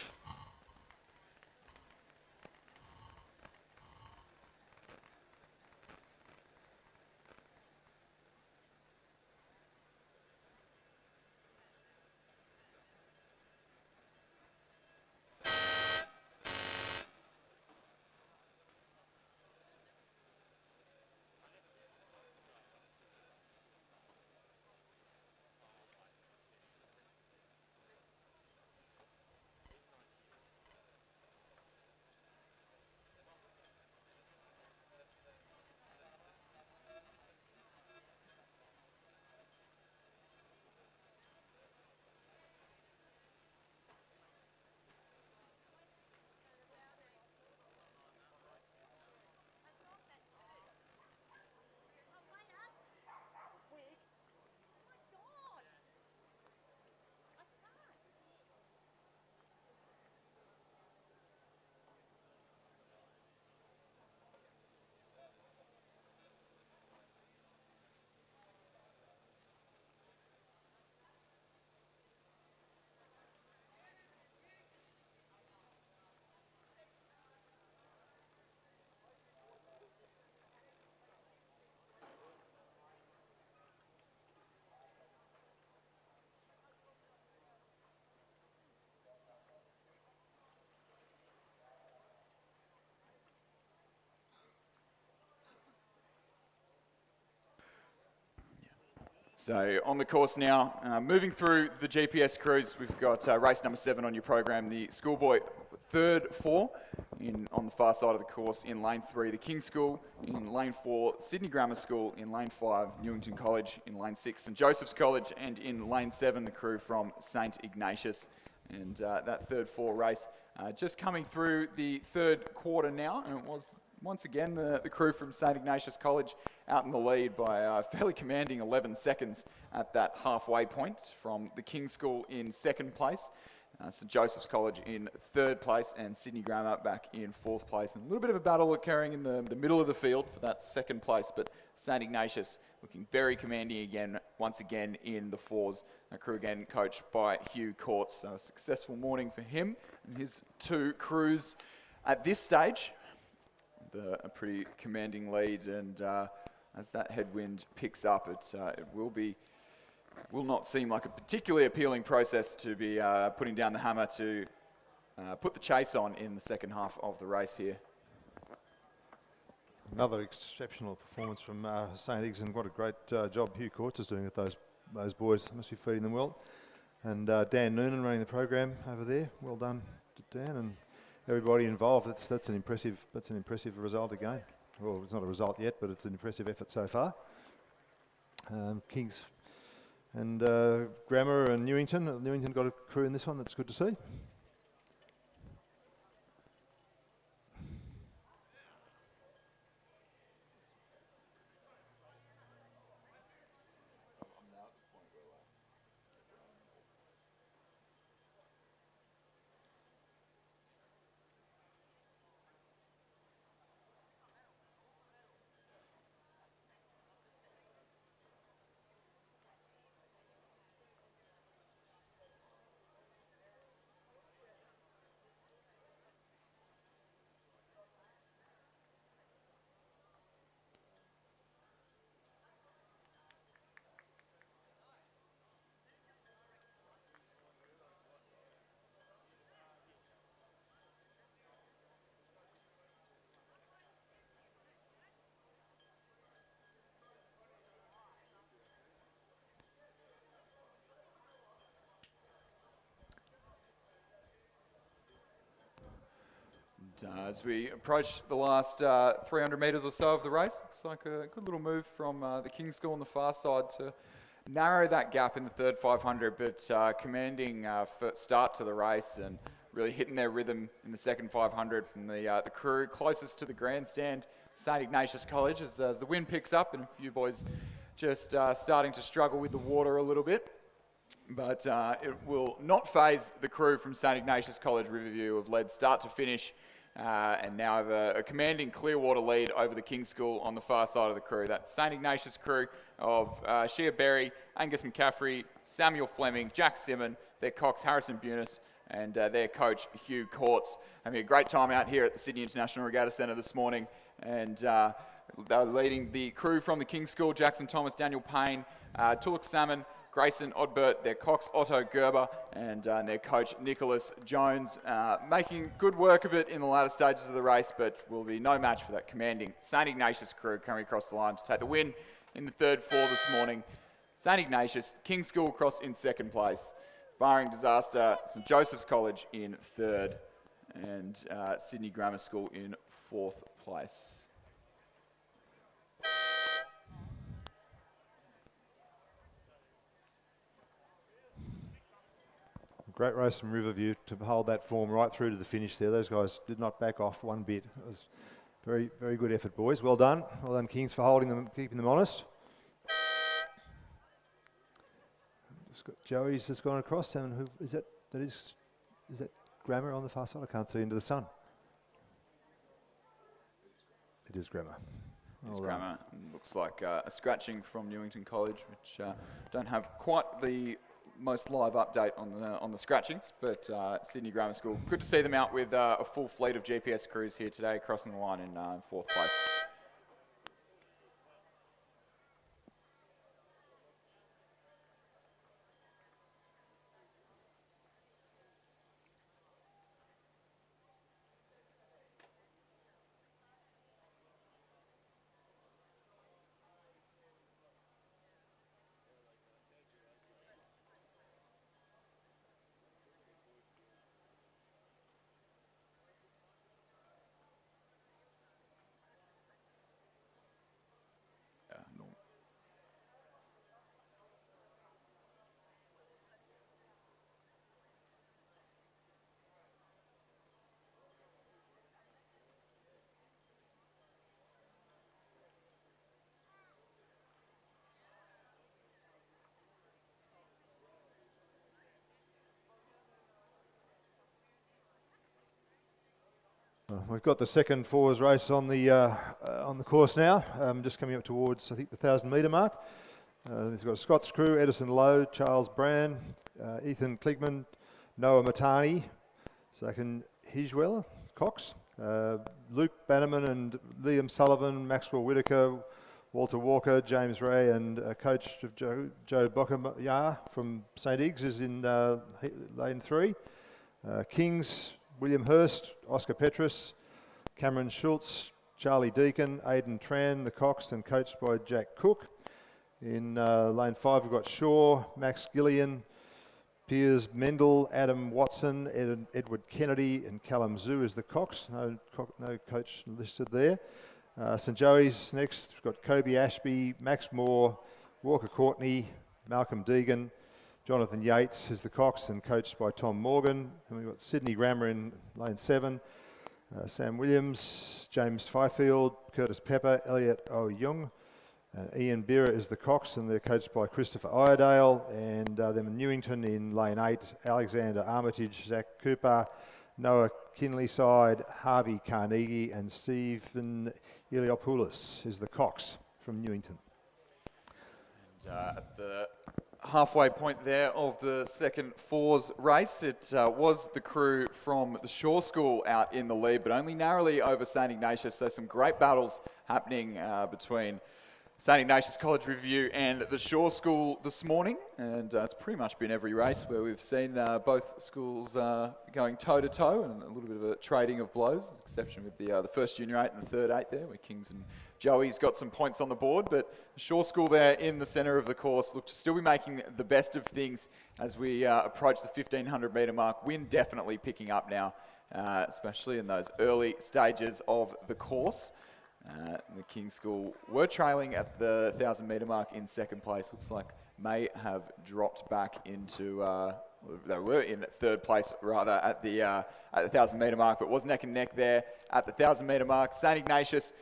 So on the course now, moving through the GPS crews, we've got race number 7 on your program, the Schoolboy third 4 on the far side of the course in lane 3, the King's School in lane 4, Sydney Grammar School in lane 5, Newington College in lane 6, St Joseph's College, and in lane 7, the crew from St Ignatius. And that third 4 race just coming through the third quarter now, and it was once again the crew from St Ignatius College out in the lead by a fairly commanding 11 seconds at that halfway point from the King's School in second place, St Joseph's College in third place, and Sydney Grammar back in fourth place. And a little bit of a battle occurring in the middle of the field for that second place, but St Ignatius looking very commanding again, once again in the 4s. A crew again coached by Hugh Courts. So a successful morning for him and his 2 crews at this stage. A pretty commanding lead, and as that headwind picks up, it will not seem like a particularly appealing process to be putting down the hammer to put the chase on in the second half of the race here. Another exceptional performance from St. Iggs, and what a great job Hugh Courts is doing with those boys. Must be feeding them well. And Dan Noonan running the program over there. Well done to Dan and everybody involved. That's an impressive result again. Well, it's not a result yet, but it's an impressive effort so far. Kings and Grammar and Newington. Newington got a crew in this one. That's good to see. As we approach the last 300 metres or so of the race, looks like a good little move from the King's School on the far side to narrow that gap in the third 500, but commanding start to the race and really hitting their rhythm in the second 500 from the crew closest to the grandstand, St Ignatius College, as the wind picks up and a few boys just starting to struggle with the water a little bit. But it will not faze the crew from St Ignatius College Riverview, have led start to finish and now have a commanding Clearwater lead over the King's School on the far side of the crew. That St Ignatius crew of Shea Berry, Angus McCaffrey, Samuel Fleming, Jack Simon, their Cox Harrison Bunis, and their coach Hugh Courts. Having a great time out here at the Sydney International Regatta Centre this morning, and they're leading the crew from the King's School: Jackson Thomas, Daniel Payne, Tulloch Salmon, Grayson Odbert, their Cox Otto Gerber, and their coach Nicholas Jones, making good work of it in the latter stages of the race, but will be no match for that commanding St Ignatius crew coming across the line to take the win in the third 4 this morning. St Ignatius, King's School cross in second place, barring disaster, St Joseph's College in third, and Sydney Grammar School in fourth place. Great race from Riverview to hold that form right through to the finish there. Those guys did not back off one bit. It was very, very good effort, boys. Well done. Well done, Kings, for holding them, keeping them honest. Just got Joey's just gone across. And who is that? Is that Grammar on the far side? I can't see into the sun. It is Grammar. It's Grammar. Looks like a scratching from Newington College, which don't have quite the most live update on the scratchings, but Sydney Grammar School, good to see them out with a full fleet of GPS crews here today, crossing the line in fourth place. We've got the second fours race on the course now, just coming up towards, I think, the 1,000 metre mark. He's got a Scots crew: Edison Lowe, Charles Brand, Ethan Kligman, Noah Matani, Sakin Hijwell, Cox, Luke Bannerman and Liam Sullivan, Maxwell Whitaker, Walter Walker, James Ray, and coach of Joe Bokamaya from St. Iggs is in lane 3. Kings, William Hurst, Oscar Petrus, Cameron Schultz, Charlie Deacon, Aidan Tran, the Cox, and coached by Jack Cook. In lane 5 we've got Shaw, Max Gillian, Piers Mendel, Adam Watson, Edward Kennedy, and Callum Zoo is the Cox. No coach listed there. St Joey's next. We've got Kobe Ashby, Max Moore, Walker Courtney, Malcolm Deegan, Jonathan Yates is the Cox and coached by Tom Morgan. And we've got Sydney Grammer in lane 7, Sam Williams, James Fifield, Curtis Pepper, Elliot O'Young, Ian Beera is the Cox and they're coached by Christopher Iredale. And then in Newington in lane 8, Alexander Armitage, Zach Cooper, Noah Kinleyside, Harvey Carnegie, and Stephen Iliopoulos is the Cox from Newington. And at the halfway point there of the second fours race, it was the crew from the Shaw School out in the lead, but only narrowly over St Ignatius. So some great battles happening between St Ignatius College Review and the Shaw School this morning, and it's pretty much been every race where we've seen both schools going toe-to-toe and a little bit of a trading of blows, exception with the first junior 8 and the third 8 there, where Kings and Joey's got some points on the board, but the Shaw School there in the centre of the course look to still be making the best of things as we approach the 1,500 metre mark. Wind definitely picking up now, especially in those early stages of the course. The King's School were trailing at the 1,000 metre mark in second place. Looks like may have dropped back into, they were in third place rather at the 1,000 metre mark, but was neck and neck there at the 1,000 metre mark. St Ignatius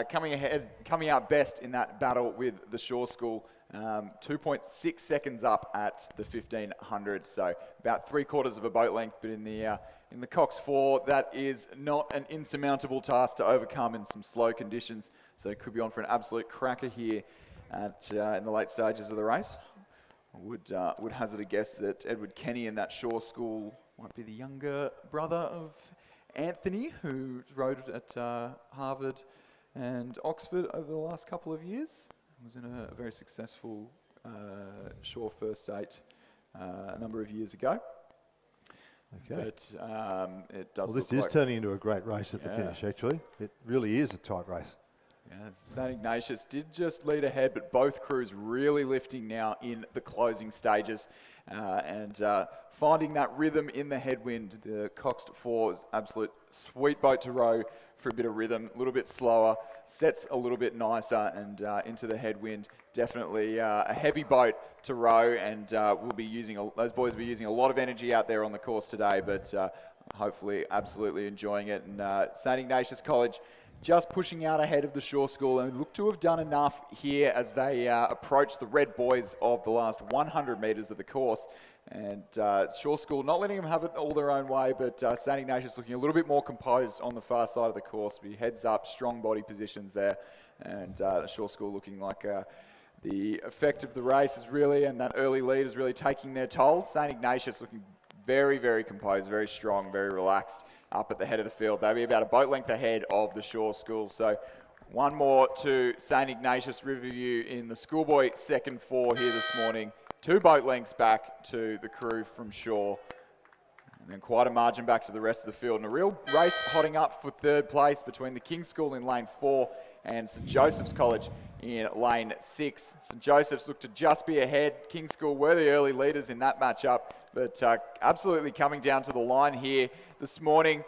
coming out best in that battle with the Shaw School. 2.6 seconds up at the 1,500, so about 3/4 of a boat length, but in the Cox 4, that is not an insurmountable task to overcome in some slow conditions, so it could be on for an absolute cracker here in the late stages of the race. I would hazard a guess that Edward Kenny in that Shaw School might be the younger brother of Anthony, who rode at Harvard and Oxford over the last couple of years. Was in a very successful Shaw First 8 a number of years ago. Okay. But it does Well, this look is like turning into a great race at the finish, actually. It really is a tight race. Yeah, St Ignatius did just lead ahead, but both crews really lifting now in the closing stages and finding that rhythm in the headwind. The Cox 4 is absolute sweet boat to row for a bit of rhythm, a little bit slower, sets a little bit nicer and into the headwind. Definitely a heavy boat to row, and we'll be using those boys will be using a lot of energy out there on the course today, but hopefully absolutely enjoying it. And St Ignatius College just pushing out ahead of the Shaw School and look to have done enough here as they approach the red boys of the last 100 metres of the course. And Shaw School not letting them have it all their own way, but St Ignatius looking a little bit more composed on the far side of the course. Be heads up, strong body positions there, and the Shaw School looking like the effect of the race is really, and that early lead is really taking their toll. St Ignatius looking very, very composed, very strong, very relaxed up at the head of the field. They'll be about a boat length ahead of the Shaw School. So one more to St Ignatius Riverview in the schoolboy second 4 here this morning. 2 boat lengths back to the crew from Shaw. And then quite a margin back to the rest of the field. And a real race hotting up for third place between the King's School in lane 4 and St Joseph's College in lane 6. St Joseph's looked to just be ahead. King's School were the early leaders in that matchup, but absolutely coming down to the line here this morning.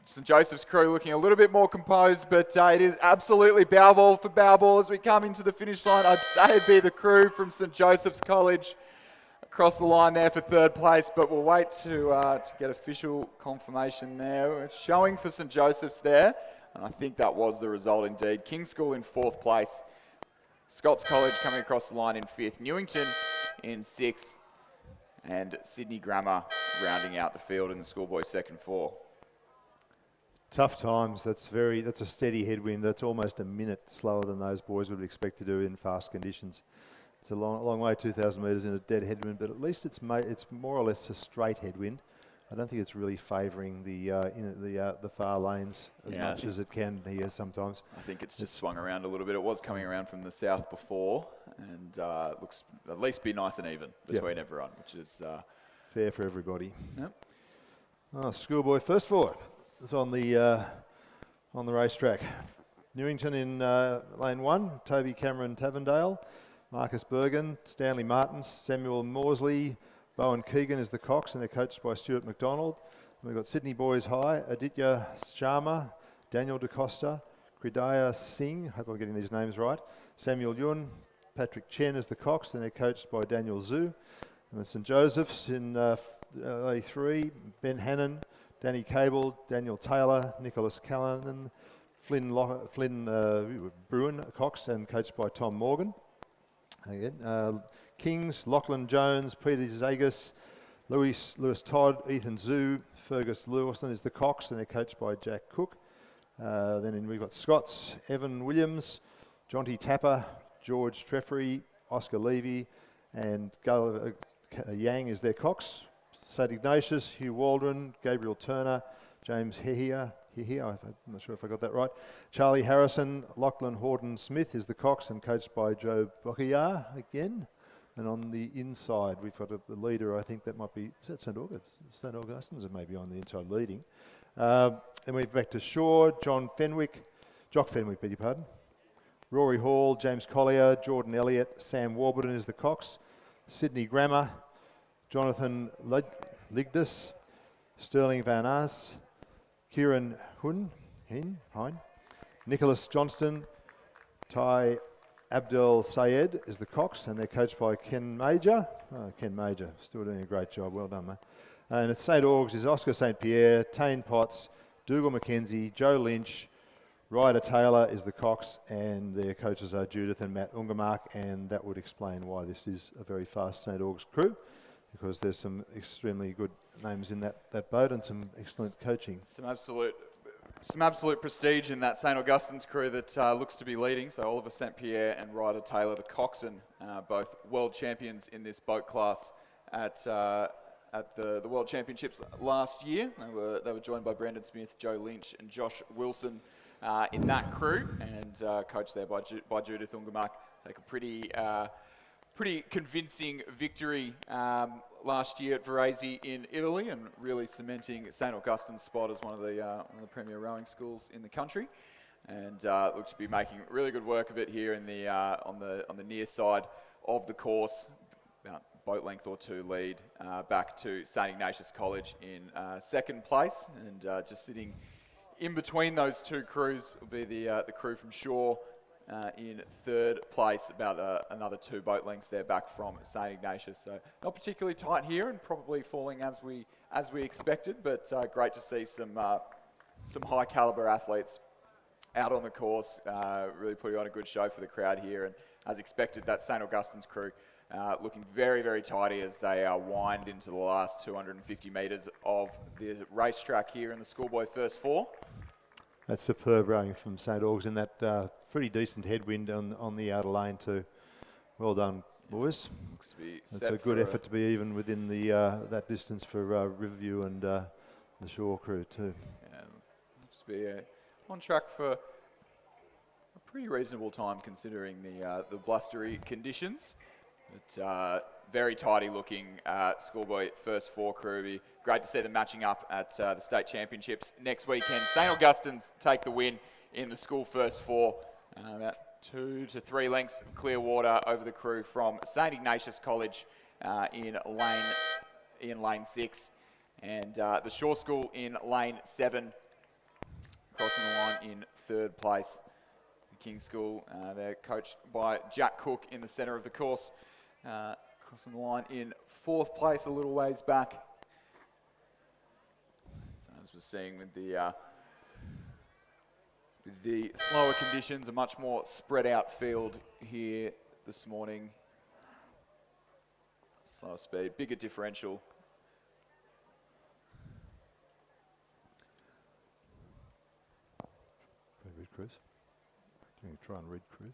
St Joseph's crew looking a little bit more composed, but it is absolutely bow ball for bow ball as we come into the finish line. I'd say it'd be the crew from St Joseph's College across the line there for third place, but we'll wait to get official confirmation there. It's showing for St Joseph's there, and I think that was the result indeed. King's School in 4th place, Scots College coming across the line in 5th, Newington in 6th, and Sydney Grammar rounding out the field in the schoolboys second 4. Tough times. That's a steady headwind. That's almost a minute slower than those boys would expect to do in fast conditions. It's a long way, 2,000 metres in a dead headwind, but at least it's more or less a straight headwind. I don't think it's really favouring the far lanes as much as it can here sometimes. I think it's just swung around a little bit. It was coming around from the south before, and looks at least be nice and even between everyone, which is fair for everybody. Yep. Schoolboy first forward is on the racetrack. Newington in lane 1, Toby Cameron Tavendale, Marcus Bergen, Stanley Martins, Samuel Morsley, Bowen Keegan is the Cox, and they're coached by Stuart McDonald. And we've got Sydney Boys High, Aditya Sharma, Daniel DeCosta, Kridaya Singh, hope I'm getting these names right, Samuel Yun, Patrick Chen is the Cox, and they're coached by Daniel Zhu. And St Joseph's in A3, Ben Hannon, Danny Cable, Daniel Taylor, Nicholas Callanan, Flynn Bruin, Cox, and coached by Tom Morgan. Again, Kings, Lachlan Jones, Peter Zagas, Lewis Todd, Ethan Zhu, Fergus Lewison is the Cox, and they're coached by Jack Cook. Then we've got Scots, Evan Williams, Jonty Tapper, George Treffery, Oscar Levy, and Yang is their Cox. St Ignatius, Hugh Waldron, Gabriel Turner, James Hehia, I'm not sure if I got that right. Charlie Harrison, Lachlan Horton-Smith is the Cox and coached by Joe Bocchia again. And on the inside, we've got the leader, I think that might be, is that St Augustine's are maybe on the inside leading. Then we're back to Shaw, Jock Fenwick, beg your pardon. Rory Hall, James Collier, Jordan Elliott, Sam Warburton is the Cox. Sydney Grammer, Jonathan Ligdus, Sterling Van Aas, Kieran Hein, Nicholas Johnston, Ty Abdel Sayed is the Cox, and they're coached by Ken Major. Ken Major, still doing a great job. Well done, mate. And at St Augs is Oscar St Pierre, Tane Potts, Dougal McKenzie, Joe Lynch, Ryder Taylor is the Cox, and their coaches are Judith and Matt Ungermark, and that would explain why this is a very fast St Augs crew, because there's some extremely good names in that boat and some excellent coaching. Some absolute prestige in that St Augustine's crew that looks to be leading. So Oliver St Pierre and Ryder Taylor, the coxswain, both world champions in this boat class at the World Championships last year. They were joined by Brendan Smith, Joe Lynch, and Josh Wilson in that crew, and coached there by Judith Ungermark. Take a pretty convincing victory last year at Varese in Italy, and really cementing St Augustine's spot as one of the premier rowing schools in the country. And looks to be making really good work of it here in the on the near side of the course, about boat length or two lead back to St Ignatius College in second place, and just sitting in between those two crews will be the crew from Shaw in third place, about another 2 boat lengths there back from St Ignatius. So not particularly tight here, and probably falling as we expected, but great to see some high caliber athletes out on the course, really putting on a good show for the crowd here. And as expected, that St Augustine's crew looking very, very tidy as they wind into the last 250 metres of the racetrack here in the schoolboy first 4. That's superb rowing from St Augs in that pretty decent headwind on the outer lane too. Well done, boys. Looks to be It's a good effort to be even within the that distance for Riverview and the Shaw crew too. Yeah, looks to be on track for a pretty reasonable time considering the blustery conditions. But very tidy looking schoolboy first 4 crew. Be great to see them matching up at the state championships next weekend. St Augustine's take the win in the school first 4. About 2 to 3 lengths of clear water over the crew from St Ignatius College in lane 6, and the Shaw School in lane 7, crossing the line in third place. The King School, they're coached by Jack Cook in the centre of the course, crossing the line in 4th place, a little ways back. So as we're seeing with the slower conditions, a much more spread out field here this morning. Slower speed, bigger differential. Chris. Can you try and read Chris?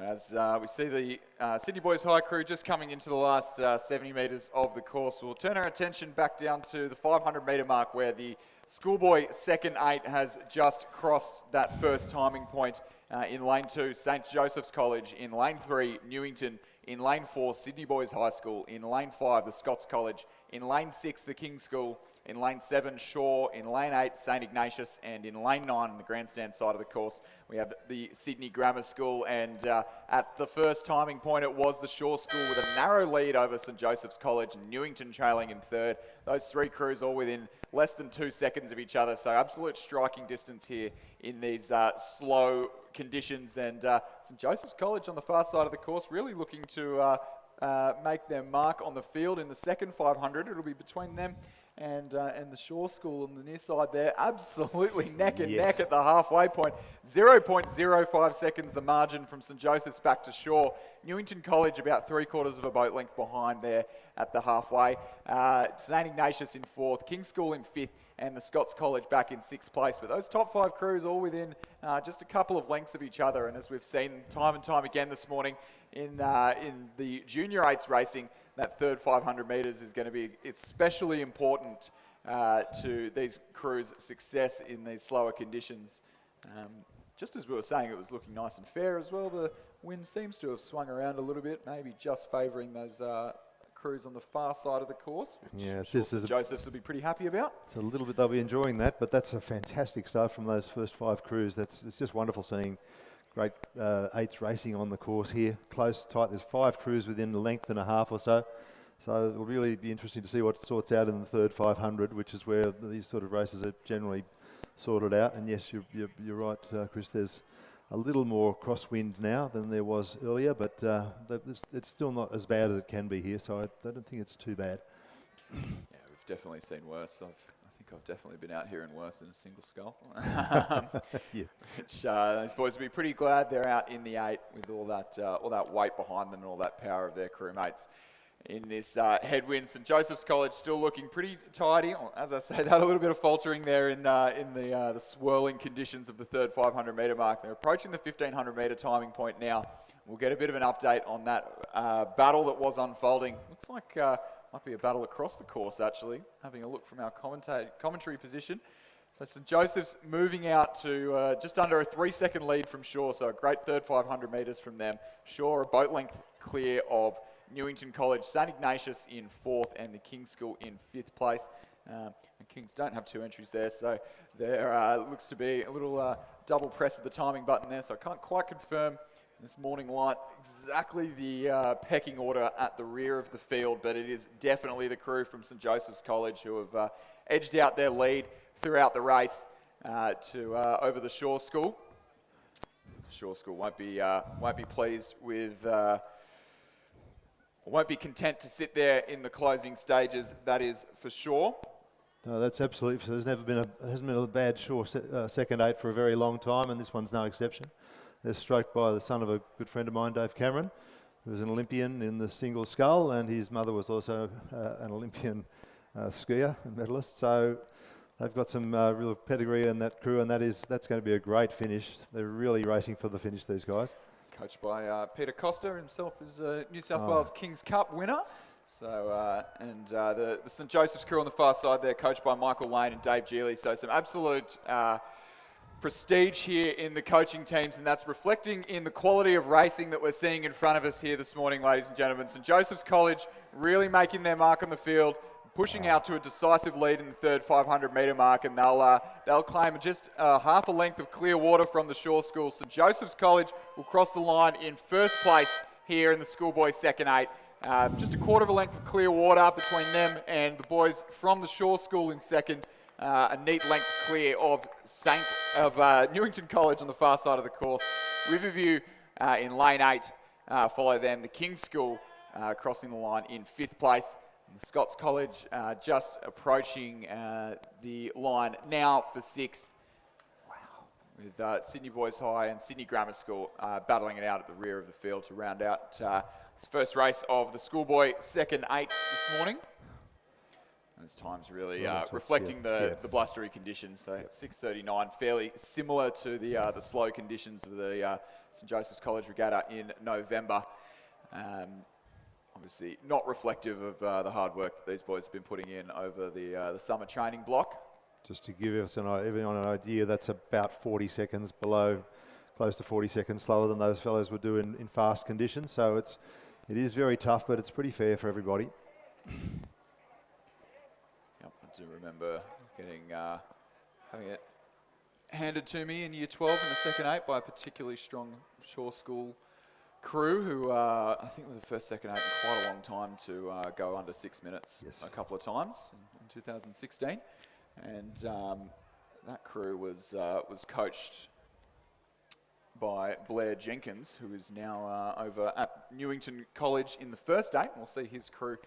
As we see the Sydney Boys High crew just coming into the last 70 metres of the course, we'll turn our attention back down to the 500 metre mark where the schoolboy second 8 has just crossed that first timing point in lane 2, St Joseph's College, in lane 3, Newington, in lane 4, Sydney Boys High School, in lane 5, the Scots College, in lane 6, the King's School, in lane 7, Shaw, in lane 8, St Ignatius, and in lane 9, on the grandstand side of the course, we have the Sydney Grammar School. And at the first timing point, it was the Shaw School with a narrow lead over St Joseph's College, and Newington trailing in third. Those three crews all within less than 2 seconds of each other, so absolute striking distance here in these slow conditions. And St Joseph's College on the far side of the course really looking to make their mark on the field in the second 500. It'll be between them and the Shaw School on the near side there, absolutely neck and neck at the halfway point. 0.05 seconds the margin from St Joseph's back to Shaw. Newington College about 3/4 of a boat length behind there at the halfway. St Ignatius in 4th, King's School in 5th, and the Scots College back in 6th place. But those top 5 crews all within just a couple of lengths of each other. And as we've seen time and time again this morning in the junior 8s racing, that third 500 metres is going to be especially important to these crews' success in these slower conditions. Just as we were saying, it was looking nice and fair as well. The wind seems to have swung around a little bit, maybe just favouring those crews on the far side of the course. Yeah, Sure St Joseph's will be pretty happy about. It's a little bit, they'll be enjoying that, but that's a fantastic start from those first 5 crews. It's just wonderful seeing great 8s racing on the course here. Close, tight. There's 5 crews within a length and a half or so. So it will really be interesting to see what sorts out in the third 500, which is where these sort of races are generally sorted out. And yes, you're right, Chris. There's a little more crosswind now than there was earlier, but it's still not as bad as it can be here. So I don't think it's too bad. Yeah, we've definitely seen worse. I think I've definitely been out here in worse than a single skull. Yeah. Which those boys will be pretty glad they're out in the 8 with all that weight behind them and all that power of their crewmates. In this headwind, St Joseph's College still looking pretty tidy. As I say, they had a little bit of faltering there in the swirling conditions of the third 500 metre mark. They're approaching the 1500 metre timing point now. We'll get a bit of an update on that battle that was unfolding. Looks like might be a battle across the course, actually, having a look from our commentary position. So St Joseph's moving out to just under a 3-second lead from Shaw, so a great third 500 metres from them. Shaw a boat length clear of Newington College, St Ignatius in 4th, and the King's School in 5th place. And Kings don't have 2 entries there, so there looks to be a little double press of the timing button there, so I can't quite confirm this morning light exactly the pecking order at the rear of the field, but it is definitely the crew from St Joseph's College who have edged out their lead throughout the race to over the Shaw School. Shaw School won't be pleased with. Won't be content to sit there in the closing stages, that is for sure. No, that's absolutely. So hasn't been a bad Shaw second 8 for a very long time, and this one's no exception. They're stroked by the son of a good friend of mine, Dave Cameron, who was an Olympian in the single scull, and his mother was also an Olympian skier and medalist. So they've got some real pedigree in that crew, and that's going to be a great finish. They're really racing for the finish, these guys. Coached by Peter Costa, himself is a New South Wales Kings Cup winner. So, the St Joseph's crew on the far side there, coached by Michael Lane and Dave Geely. So some absolute prestige here in the coaching teams, and that's reflecting in the quality of racing that we're seeing in front of us here this morning, ladies and gentlemen. St Joseph's College really making their mark on the field, pushing out to a decisive lead in the third 500 metre mark, and they'll claim just half a length of clear water from the Shore School. St Joseph's College will cross the line in first place here in the schoolboys second 8. Just a quarter of a length of clear water between them and the boys from the Shore School in second. A neat length clear of Newington College on the far side of the course. Riverview in lane 8 follow them. The King's School crossing the line in 5th place. And the Scots College just approaching the line now for 6th. With Sydney Boys High and Sydney Grammar School battling it out at the rear of the field to round out this first race of the schoolboy second 8 this morning. Those times really reflecting the blustery conditions. So 6:39, fairly similar to the slow conditions of the St Joseph's College Regatta in November. Obviously not reflective of the hard work that these boys have been putting in over the summer training block. Just to give us everyone an idea, that's about 40 seconds below, close to 40 seconds slower than those fellows would do in fast conditions. So it is very tough, but it's pretty fair for everybody. I do remember having it handed to me in Year 12 in the second 8 by a particularly strong Shore School crew who I think were the first second 8 in quite a long time to go under 6 minutes a couple of times in 2016. And that crew was coached by Blair Jenkins, who is now over at Newington College in the first 8. We'll see his crew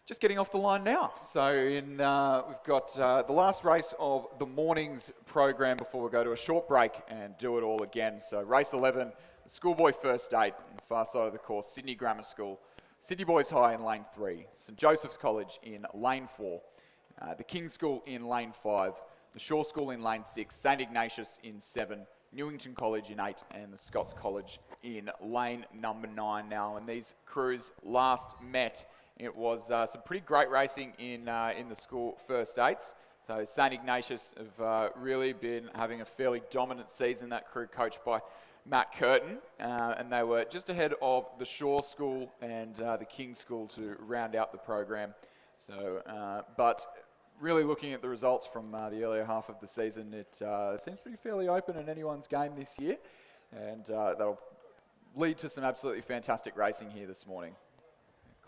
just getting off the line now. So we've got the last race of the morning's program before we go to a short break and do it all again. So race 11, the schoolboy first 8, on the far side of the course, Sydney Grammar School, Sydney Boys High in lane 3, St Joseph's College in lane 4, the King's School in lane 5, the Shore School in lane 6, St Ignatius in 7, Newington College in 8, and the Scots College in lane number 9. Now, when these crews last met, it was some pretty great racing in the school first 8s. So St Ignatius have really been having a fairly dominant season. That crew coached by Matt Curtin, and they were just ahead of the Shore School and the King's School to round out the program. So, but really looking at the results from the earlier half of the season, it seems to be fairly open in anyone's game this year, and that'll lead to some absolutely fantastic racing here this morning.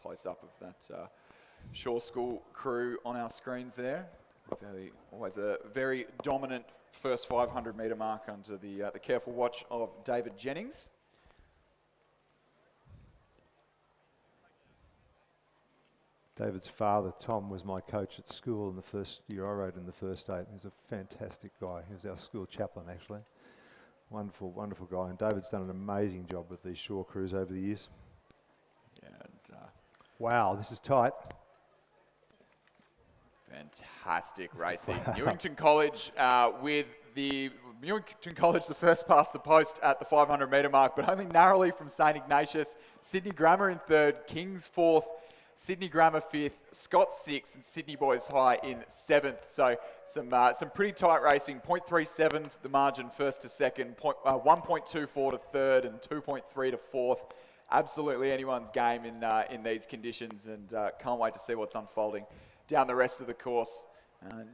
Close up of that Shore School crew on our screens there. Always a very dominant first 500 metre mark under the careful watch of David Jennings. David's father, Tom, was my coach at school in the first year I rode in the first 8. He's a fantastic guy. He was our school chaplain, actually. Wonderful, wonderful guy. And David's done an amazing job with these Shore crews over the years. Yeah, and wow, this is tight. fantastic racing. Newington College the first past the post at the 500 metre mark, but only narrowly from St Ignatius. Sydney Grammar in 3rd, King's 4th, Sydney Grammar 5th, Scots 6th, and Sydney Boys High in 7th. So some pretty tight racing. 0.37 the margin first to second, 1.24 to 3rd, and 2.3 to 4th. Absolutely anyone's game in these conditions, and can't wait to see what's unfolding down the rest of the course.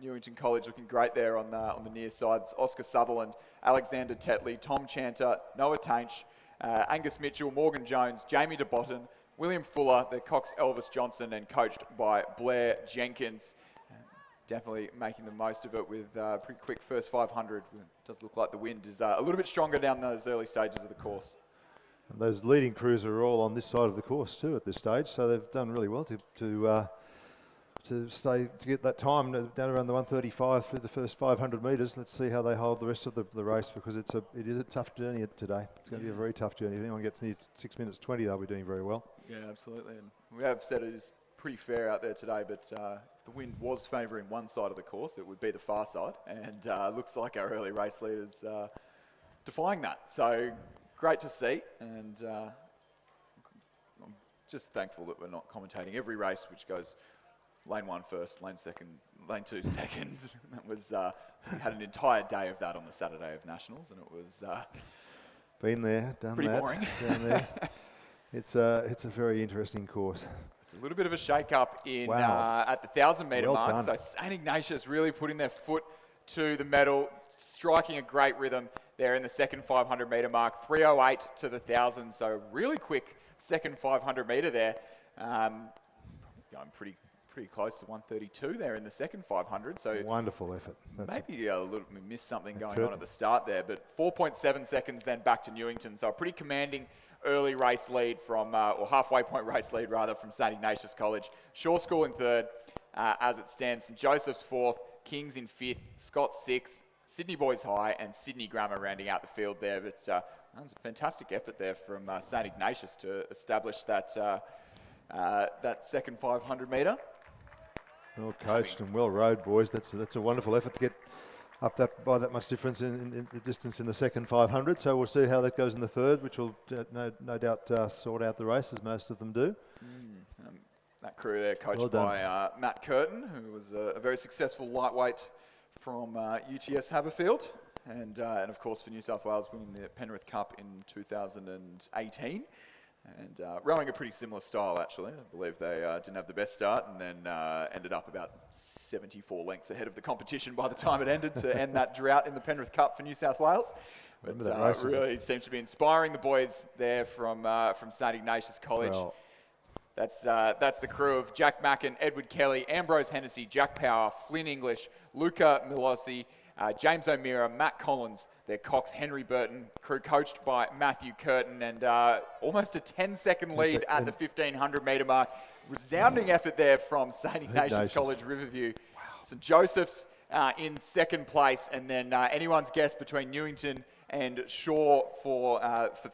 Newington College looking great there on the near sides. Oscar Sutherland, Alexander Tetley, Tom Chanter, Noah Tainch, Angus Mitchell, Morgan Jones, Jamie de Botton, William Fuller, the Cox Elvis Johnson, and coached by Blair Jenkins. Definitely making the most of it with pretty quick first 500. It does look like the wind is a little bit stronger down those early stages of the course. And those leading crews are all on this side of the course too at this stage, so they've done really well to get that time down around the 1:35 through the first 500 metres. Let's see how they hold the rest of the race, because it is a tough journey today. It's going to be a very tough journey. If anyone gets near 6 minutes 20, they'll be doing very well. Yeah, absolutely. And we have said it is pretty fair out there today, but if the wind was favouring one side of the course, it would be the far side. And looks like our early race leaders defying that. So great to see. And I'm just thankful that we're not commentating every race, which goes lane 1 first, lane 2nd, lane 2 second. That was, we had an entire day of that on the Saturday of Nationals, and it was Been there, done pretty that. boring. Down there. It's a very interesting course. It's a little bit of a shake-up in Wow. at the 1,000-metre Well mark. done. So St Ignatius really putting their foot to the metal, striking a great rhythm there in the second 500-metre mark. 3:08 to the 1,000, so really quick second 500-metre there. Going pretty close to 1:32 there in the second 500. So Wonderful effort. maybe we missed something going could. on at the start there, but 4.7 seconds then back to Newington. So a pretty commanding early race lead from, or halfway point race lead rather, from St Ignatius College. Shaw School in third as it stands. St Joseph's fourth, Kings in fifth, Scots sixth, Sydney Boys High and Sydney Grammar rounding out the field there. But that was a fantastic effort there from St Ignatius to establish that, that second 500 metre. Well coached and well rowed, boys. That's a wonderful effort to get up that by that much difference in the distance in the second 500. So we'll see how that goes in the third, which will no doubt sort out the race, as most of them do. That crew there coached Well done. by Matt Curtin, who was a very successful lightweight from UTS Haberfield. And of course for New South Wales winning the Penrith Cup in 2018. And rowing a pretty similar style, actually. I believe they didn't have the best start and then ended up about 74 lengths ahead of the competition by the time it ended to end that drought in the Penrith Cup for New South Wales. But Remember that race, really seems to be inspiring the boys there from St Ignatius College. Well, That's the crew of Jack Mackin, Edward Kelly, Ambrose Hennessy, Jack Power, Flynn English, Luca Milosi, James O'Meara, Matt Collins, their Cox, Henry Burton, crew coached by Matthew Curtin, and almost a 10-second lead at the 1,500 metre mark. Resounding effort there from St Ignatius College Riverview. Wow. St Joseph's in second place, and then anyone's guess between Newington and Shaw for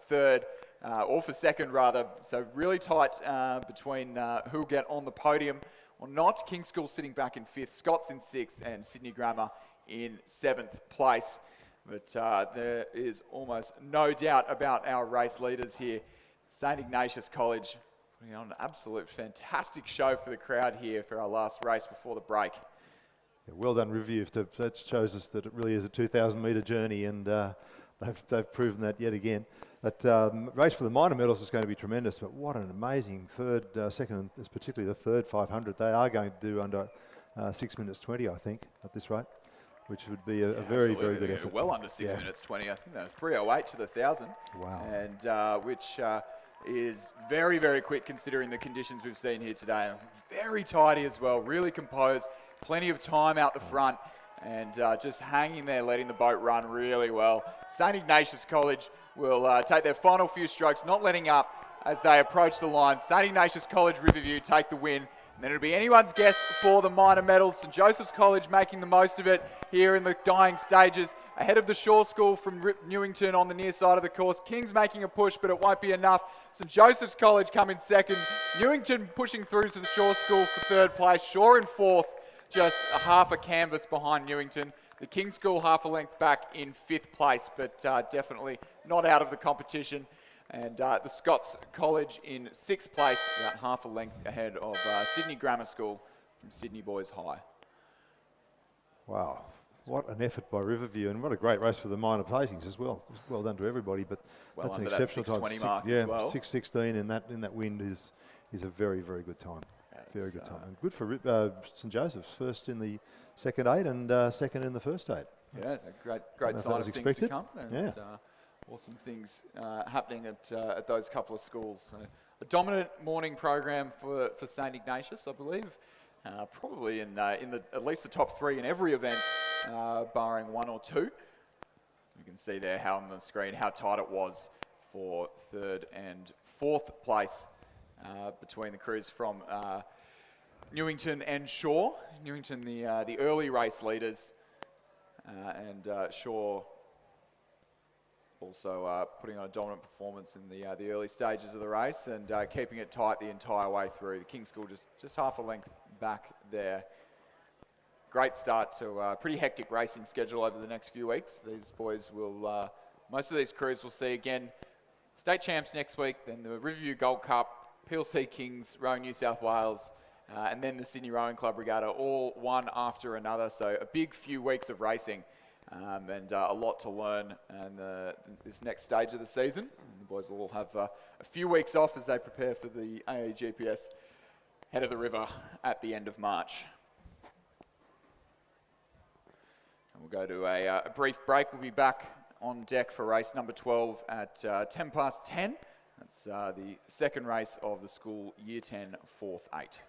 third, or for second rather. So really tight between who'll get on the podium or not. King's School sitting back in fifth, Scots in sixth, and Sydney Grammar in seventh place. But there is almost no doubt about our race leaders here. St Ignatius College putting on an absolute fantastic show for the crowd here for our last race before the break. yeah, well done, Review. That shows us that it really is a 2,000 metre journey, and they've proven that yet again. That race for the minor medals is going to be tremendous, but what an amazing third, second, and particularly the third 500. They are going to do under 6 minutes 20, I think, at this rate, which would be a very, very good effort. Well under 6 minutes 20. I think they're 3:08 to the 1,000. Wow. And which is very, very quick considering the conditions we've seen here today. Very tidy as well, really composed, plenty of time out the front, and just hanging there, letting the boat run really well. St Ignatius College will take their final few strokes, not letting up as they approach the line. St Ignatius College Riverview take the win. And then it'll be anyone's guess for the minor medals. St Joseph's College making the most of it here in the dying stages. Ahead of the Shaw School from Newington on the near side of the course. Kings making a push, but it won't be enough. St Joseph's College come in second. Newington pushing through to the Shaw School for third place. Shaw in fourth, just a half a canvas behind Newington. The King's School half a length back in fifth place, but definitely not out of the competition. And the Scots College in sixth place, about half a length ahead of Sydney Grammar School from Sydney Boys High. Wow, what an effort by Riverview, and what a great race for the minor placings as well. Well done to everybody, but Well that's an under that exceptional time. 6:20 mark yeah, as well. 6:16 in that wind is a very, very good time. Very good time, and good for St Joseph's, first in the second 8 and second in the first 8. Yeah, it's a great know if sign that of was things expected. to come. And, Yeah. awesome things happening at those couple of schools. So a dominant morning program for St Ignatius, I believe. Probably in the at least the top three in every event, barring one or two. You can see there how on the screen how tight it was for third and fourth place between the crews from Newington and Shaw. Newington, the early race leaders, and Shaw also putting on a dominant performance in the early stages of the race and keeping it tight the entire way through. The King's School just half a length back there. Great start to a pretty hectic racing schedule over the next few weeks. These boys most of these crews will see again state champs next week, then the Riverview Gold Cup, PLC Kings, Rowing New South Wales, and then the Sydney Rowing Club Regatta, all one after another. So a big few weeks of racing and a lot to learn in this next stage of the season. And the boys will all have a few weeks off as they prepare for the AEGPS Head of the River at the end of March. And we'll go to a brief break. We'll be back on deck for race number 12 at 10 past 10. That's the second race of the school Year 10 4th 8.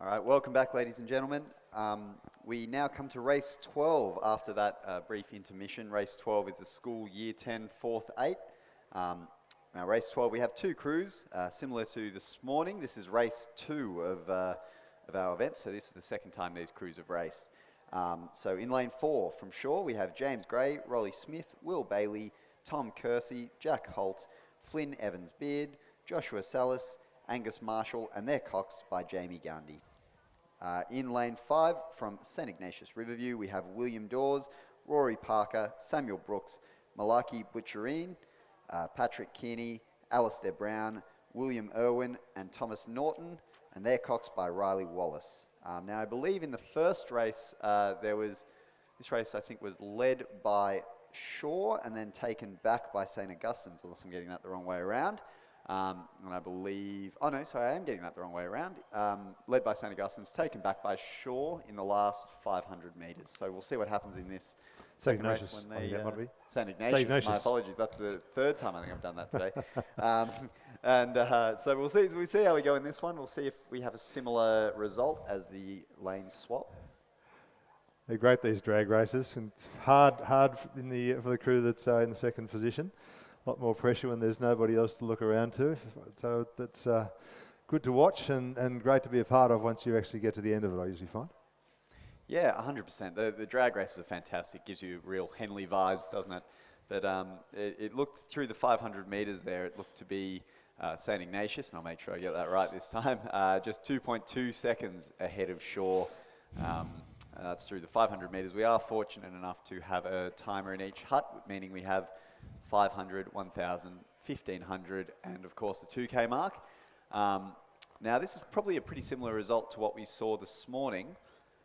All right, welcome back, ladies and gentlemen. We now come to race 12 after that brief intermission. Race 12 is the school year 10, 4th 8. Now, race 12, we have two crews, similar to this morning. This is race 2 of our event, so this is the second time these crews have raced. So in lane 4 from Shaw, we have James Gray, Rolly Smith, Will Bailey, Tom Kersey, Jack Holt, Flynn Evans-Beard, Joshua Salas, Angus Marshall, and they're coxed by Jamie Gundy. In lane 5 from St Ignatius Riverview, we have William Dawes, Rory Parker, Samuel Brooks, Malaki Butcherine, Patrick Kearney, Alistair Brown, William Irwin, and Thomas Norton, and they're coxed by Riley Wallace. Now, I believe in the first race, this race I think was led by Shaw and then taken back by St Augustine's, unless I'm getting that the wrong way around. And I believe, I am getting that the wrong way around. Led by St Augustine's, taken back by Shaw in the last 500 metres. So we'll see what happens in this second race when they... St Ignatius, my apologies, that's the third time I think I've done that today. So we'll see how we go in this one. We'll see if we have a similar result as the lanes swap. They're great, these drag races, and hard for the crew that's in the second position. A lot more pressure when there's nobody else to look around to. So that's good to watch and great to be a part of once you actually get to the end of it, I usually find. Yeah, 100%. The drag races are fantastic. Gives you real Henley vibes, doesn't it? But it looked through the 500 metres there, it looked to be St Ignatius, and I'll make sure I get that right this time, just 2.2 seconds ahead of Shaw. That's through the 500 metres. We are fortunate enough to have a timer in each hut, meaning we have 500, 1,000, 1,500, and of course the 2K mark. Now this is probably a pretty similar result to what we saw this morning,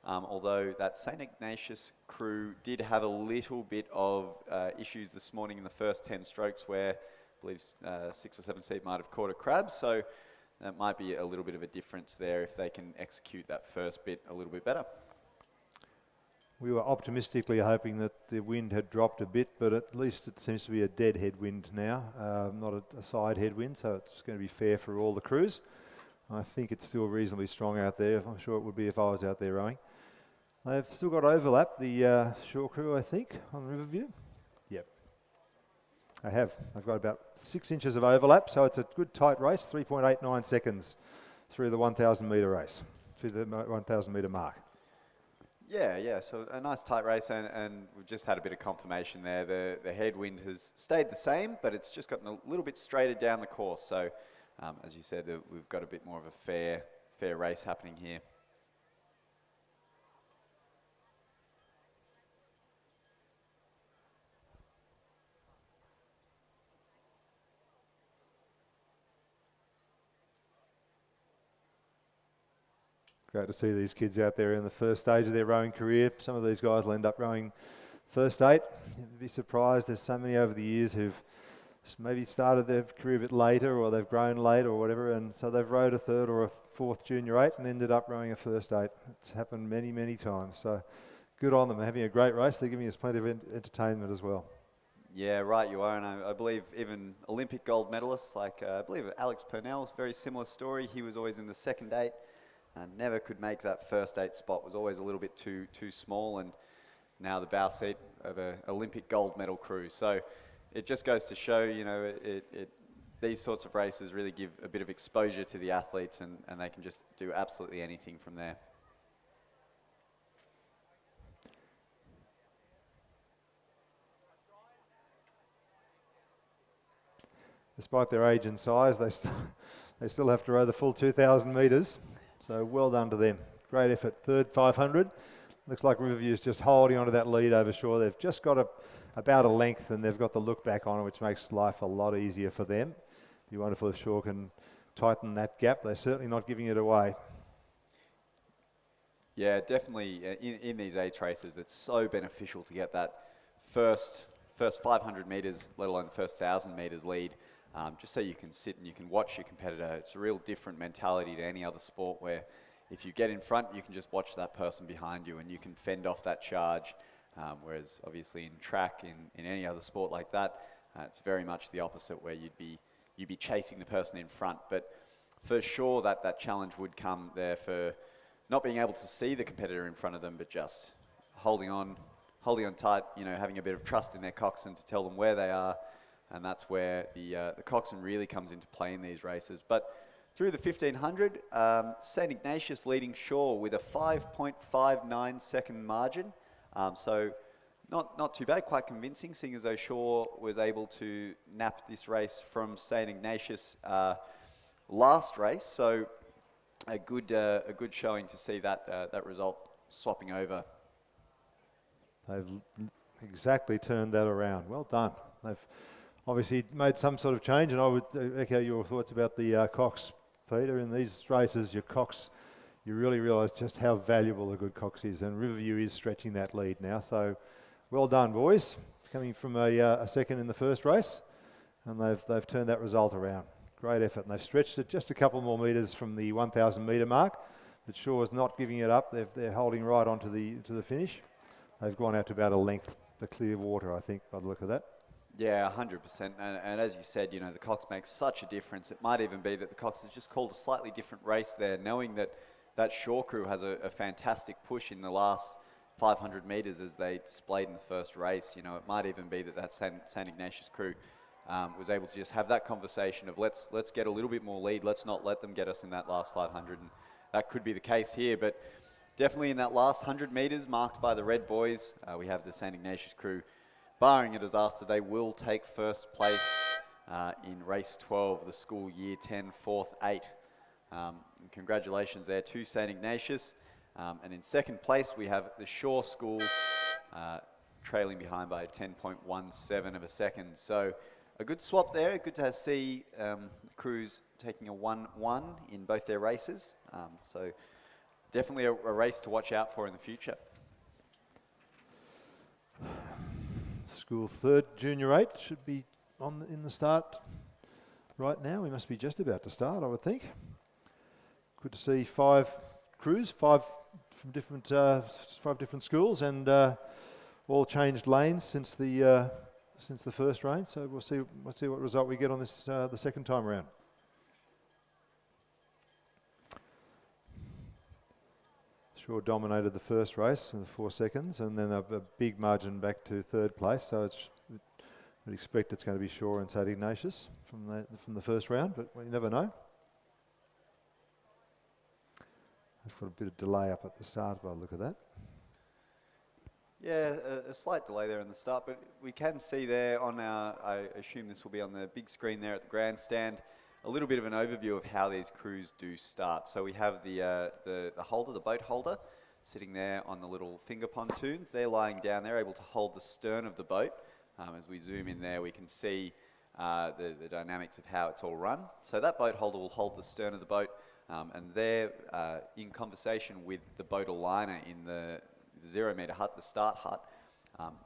although that St Ignatius crew did have a little bit of issues this morning in the first 10 strokes where I believe 6 or 7 seed might have caught a crab, so that might be a little bit of a difference there if they can execute that first bit a little bit better. We were optimistically hoping that the wind had dropped a bit, but at least it seems to be a dead headwind now, not a side headwind, so it's going to be fair for all the crews. I think it's still reasonably strong out there. I'm sure it would be if I was out there rowing. They've still got overlap, the Shore crew, I think, on Riverview. Yep. They have. They've got about 6 inches of overlap, so it's a good tight race, 3.89 seconds through the 1,000 metre race, through the 1,000 metre mark. Yeah, so a nice tight race, and we've just had a bit of confirmation there. The headwind has stayed the same, but it's just gotten a little bit straighter down the course. So, as you said, we've got a bit more of a fair race happening here. Great to see these kids out there in the first stage of their rowing career. Some of these guys will end up rowing first 8. You'd be surprised, there's so many over the years who've maybe started their career a bit later, or they've grown late or whatever, and so they've rowed a 3rd or a 4th junior 8 and ended up rowing a first 8. It's happened many, many times, so good on them. They're having a great race. They're giving us plenty of entertainment as well. Yeah, right you are, and I believe even Olympic gold medalists, like I believe Alex Purnell's very similar story. He was always in the second 8. Never could make that first 8 spot, was always a little bit too small, and now the bow seat of an Olympic gold medal crew. So it just goes to show, you know, these sorts of races really give a bit of exposure to the athletes, and they can just do absolutely anything from there. Despite their age and size, they still have to row the full 2,000 metres. So well done to them. Great effort. 3rd 500. Looks like Riverview's just holding onto that lead over Shore. They've just got about a length, and they've got the look back on it, which makes life a lot easier for them. It'd be wonderful if Shore can tighten that gap. They're certainly not giving it away. Yeah, definitely. In these age races, it's so beneficial to get that first 500 metres, let alone the first 1,000 metres lead. Just so you can sit and you can watch your competitor. It's a real different mentality to any other sport where if you get in front, you can just watch that person behind you and you can fend off that charge. Whereas obviously in track, in any other sport like that, it's very much the opposite, where you'd be chasing the person in front. But for sure that challenge would come there for not being able to see the competitor in front of them, but just holding on tight, having a bit of trust in their coxswain to tell them where they are. And that's where the coxswain really comes into play in these races. But through the 1500, St. Ignatius leading Shaw with a 5.59 second margin. So not too bad, quite convincing, seeing as though Shaw was able to nap this race from St. Ignatius last race. So a good showing to see that result swapping over. They've exactly turned that around. Well done. They've obviously made some sort of change, and I would echo your thoughts about the cox, Peter. In these races, your cox, you really realise just how valuable a good cox is, and Riverview is stretching that lead now. So, well done, boys. Coming from a second in the first race, and they've turned that result around. Great effort, and they've stretched it just a couple more metres from the 1,000 metre mark. But Shaw is not giving it up. They're holding right on to the finish. They've gone out to about a length, the clear water, I think, by the look of that. Yeah, 100%. And as you said, the cox makes such a difference. It might even be that the cox has just called a slightly different race there, knowing that Shaw crew has a fantastic push in the last 500 metres as they displayed in the first race. It might even be that St. Ignatius crew was able to just have that conversation of let's get a little bit more lead. Let's not let them get us in that last 500. And that could be the case here, but definitely in that last 100 metres marked by the red boys, we have the St. Ignatius crew. Barring a disaster, they will take first place in race 12, the school year 10, 4th 8. And congratulations there to St. Ignatius. And in second place, we have the Shaw School trailing behind by 10.17 of a second. So a good swap there. Good to see crews taking a 1-1 in both their races. So definitely a race to watch out for in the future. School third, junior 8 should be in the start right now. We must be just about to start, I would think. Good to see 5 crews, 5 from different 5 different schools, and all changed lanes since the first race. So we'll see what result we get on this the second time around. Shaw dominated the first race in the 4 seconds, and then a big margin back to third place. So I'd expect it's going to be Shaw and St. Ignatius from the first round, but you never know. I've got a bit of delay up at the start by the look of that. Yeah, a slight delay there in the start, but we can see there on I assume this will be on the big screen there at the grandstand, a little bit of an overview of how these crews do start. So we have the holder, the boat holder, sitting there on the little finger pontoons. They're lying down there, able to hold the stern of the boat. As we zoom in there, we can see the dynamics of how it's all run. So that boat holder will hold the stern of the boat, and they're in conversation with the boat aligner in the 0 metre hut, the start hut.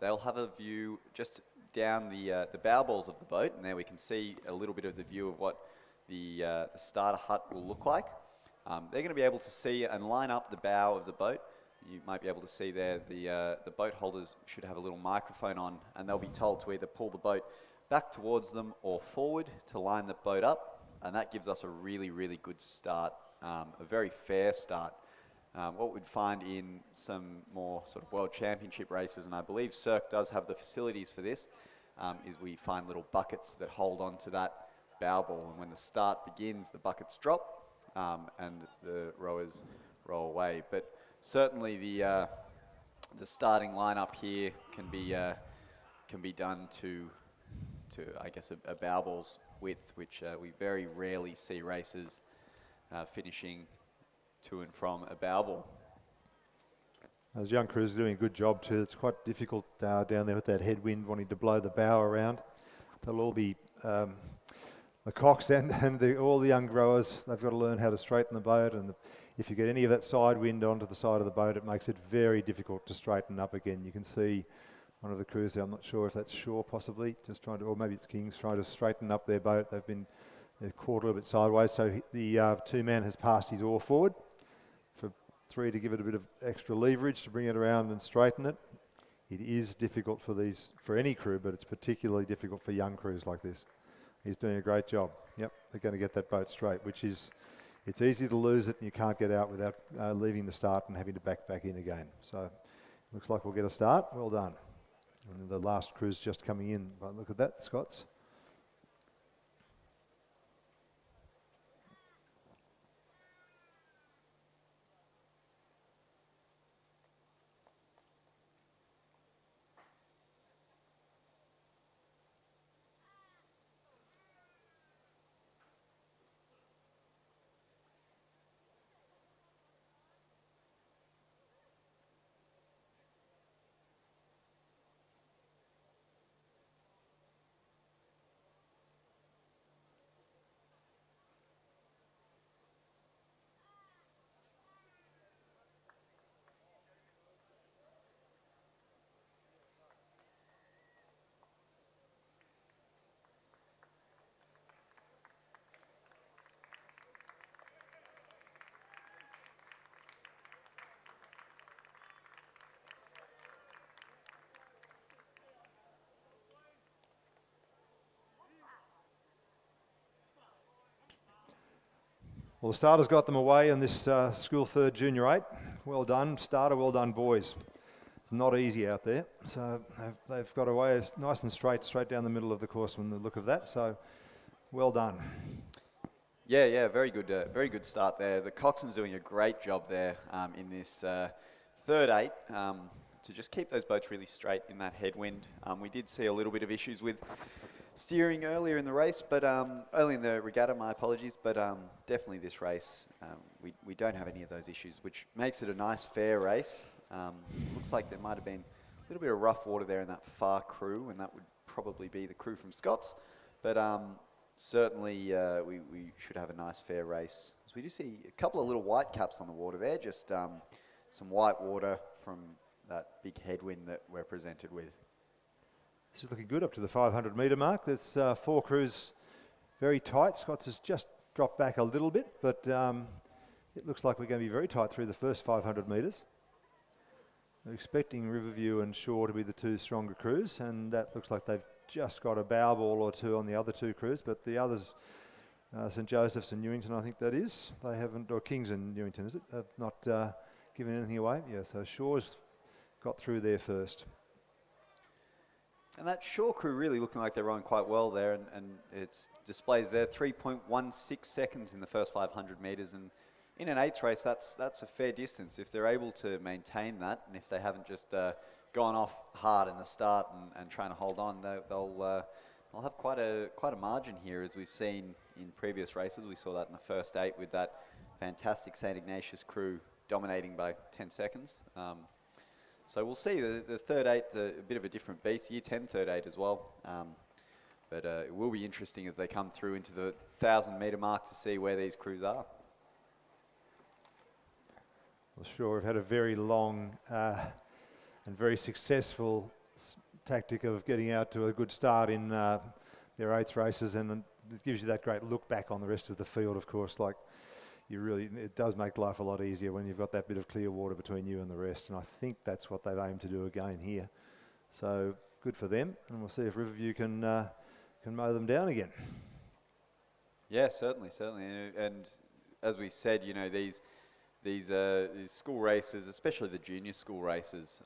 They'll have a view just down the bow balls of the boat, and there we can see a little bit of the view of what the starter hut will look like. They're going to be able to see and line up the bow of the boat. You might be able to see there the boat holders should have a little microphone on, and they'll be told to either pull the boat back towards them or forward to line the boat up, and that gives us a really, really good start, a very fair start. What we'd find in some more sort of World Championship races, and I believe Cirque does have the facilities for this, is we find little buckets that hold on to that bow ball, and when the start begins, the buckets drop and the rowers row away. But certainly the starting lineup here can be done to I guess a bow ball's width, which we very rarely see races finishing to and from a bow ball. Those young crews are doing a good job too. It's quite difficult down there with that headwind wanting to blow the bow around. They'll all be the cocks and all the young rowers. They've got to learn how to straighten the boat, and if you get any of that side wind onto the side of the boat, it makes it very difficult to straighten up again. You can see one of the crews there, I'm not sure if that's Shaw possibly, just trying to, or maybe it's Kings, trying to straighten up their boat. They're caught a little bit sideways, so the 2-man has passed his oar forward for 3 to give it a bit of extra leverage to bring it around and straighten it. It is difficult for any crew, but it's particularly difficult for young crews like this. He's doing a great job. Yep, they're going to get that boat straight, which is it's easy to lose it and you can't get out without leaving the start and having to back in again. So looks like we'll get a start. Well done. And the last crew's just coming in. But look at that, Scots. Well, the starters got them away in this school third junior 8. Well done, starter, well done, boys. It's not easy out there. So they've got away nice and straight down the middle of the course from the look of that. So well done. Yeah, very good start there. The Coxswain's doing a great job there in this third 8 to just keep those boats really straight in that headwind. We did see a little bit of issues with steering earlier in the race, but early in the regatta, my apologies, but definitely this race, we don't have any of those issues, which makes it a nice, fair race. Looks like there might have been a little bit of rough water there in that far crew, and that would probably be the crew from Scots, but certainly we should have a nice, fair race. So we do see a couple of little white caps on the water there, just some white water from that big headwind that we're presented with. This is looking good up to the 500 metre mark. There's 4 crews very tight. Scots has just dropped back a little bit, but it looks like we're going to be very tight through the first 500 metres. We're expecting Riverview and Shore to be the 2 stronger crews, and that looks like they've just got a bow ball or 2 on the other 2 crews, but the others, St Joseph's and Newington, I think that is, they haven't, or Kings and Newington, is it? Have not given anything away. Yeah, so Shore's got through there first. And that Shore crew really looking like they're rowing quite well there, and it displays there 3.16 seconds in the first 500 metres, and in an 8th race, that's a fair distance. If they're able to maintain that, and if they haven't just gone off hard in the start and trying to hold on, they'll have quite a margin here, as we've seen in previous races. We saw that in the first 8 with that fantastic St Ignatius crew dominating by 10 seconds. So we'll see. The third 8's a bit of a different beast. Year 10 third 8 as well. But it will be interesting as they come through into the 1,000 metre mark to see where these crews are. Well, sure, we've had a very long and very successful tactic of getting out to a good start in their 8th races, and it gives you that great look back on the rest of the field, of course. Like, it does make life a lot easier when you've got that bit of clear water between you and the rest, and I think that's what they've aimed to do again here. So good for them, and we'll see if Riverview can mow them down again. Yeah, certainly, and as we said, you know, these school races, especially the junior school races,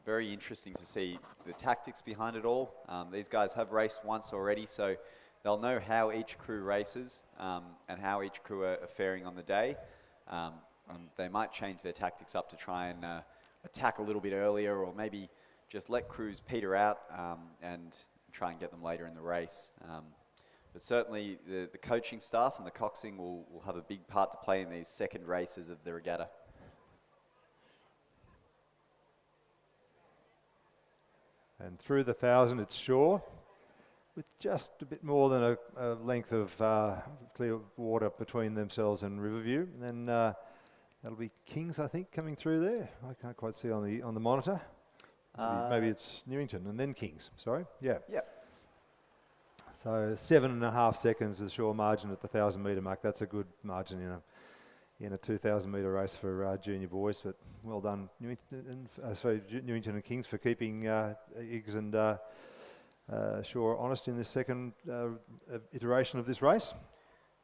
very interesting to see the tactics behind it all. These guys have raced once already, so they'll know how each crew races and how each crew are faring on the day. And they might change their tactics up to try and attack a little bit earlier, or maybe just let crews peter out and try and get them later in the race. But certainly the coaching staff and the coxing will have a big part to play in these second races of the regatta. And through the 1,000, it's Shore, with just a bit more than a length of clear water between themselves and Riverview. And then that'll be Kings, I think, coming through there. I can't quite see on the monitor. Maybe it's Newington and then Kings. Sorry, yeah. Yeah. So 7.5 seconds is the Shore margin at the 1,000 metre mark. That's a good margin in a 2,000 metre race for junior boys. But well done, Newington and Kings, for keeping Iggs and Shore honest in this second iteration of this race.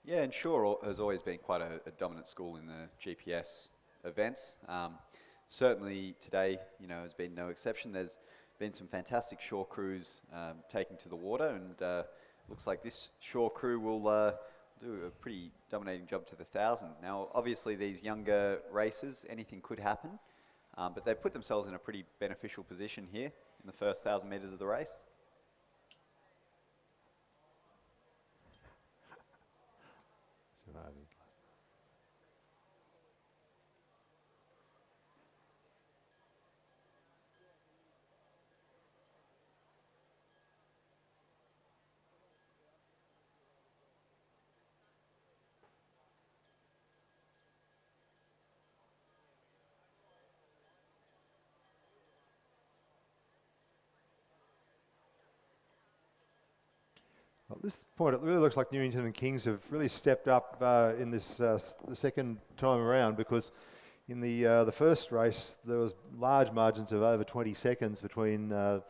Yeah, and has always been quite a dominant school in the GPS events. Certainly today, has been no exception. There's been some fantastic shore crews taking to the water, and looks like this shore crew will do a pretty dominating job to the 1,000. Now, obviously, these younger races, anything could happen, but they've put themselves in a pretty beneficial position here in the first 1,000 metres of the race. Well, at this point, it really looks like Newington and Kings have really stepped up in this the second time around, because in the first race there was large margins of over 20 seconds between the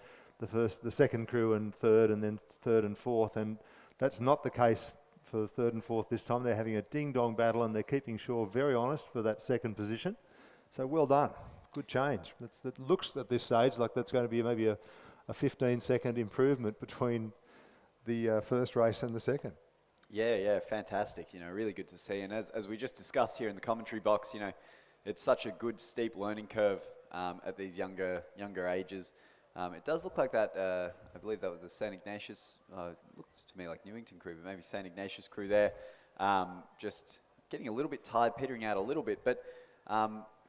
second crew and third, and then third and fourth, and that's not the case for third and fourth this time. They're having a ding-dong battle, and they're keeping Shaw very honest for that second position. So well done, good change. It looks at this stage like that's going to be maybe a 15-second improvement between the first race and the second. Yeah, fantastic. Really good to see. And as we just discussed here in the commentary box, it's such a good steep learning curve at these younger ages. It does look like that. I believe that was the St. Ignatius. Looks to me like Newington crew, but maybe St. Ignatius crew there. Just getting a little bit tired, petering out a little bit. But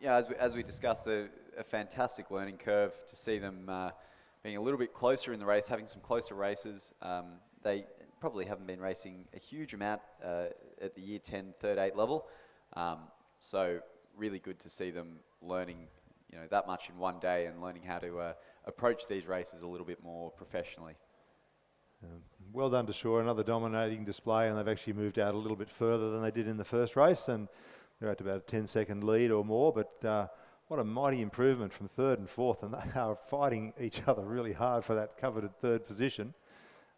as we discussed, a fantastic learning curve to see them being a little bit closer in the race, having some closer races. They probably haven't been racing a huge amount at the year 10, third 8 level. So really good to see them learning, that much in one day, and learning how to approach these races a little bit more professionally. Well done to Shaw, another dominating display, and they've actually moved out a little bit further than they did in the first race, and they're at about a 10-second lead or more, but what a mighty improvement from third and fourth, and they are fighting each other really hard for that coveted third position.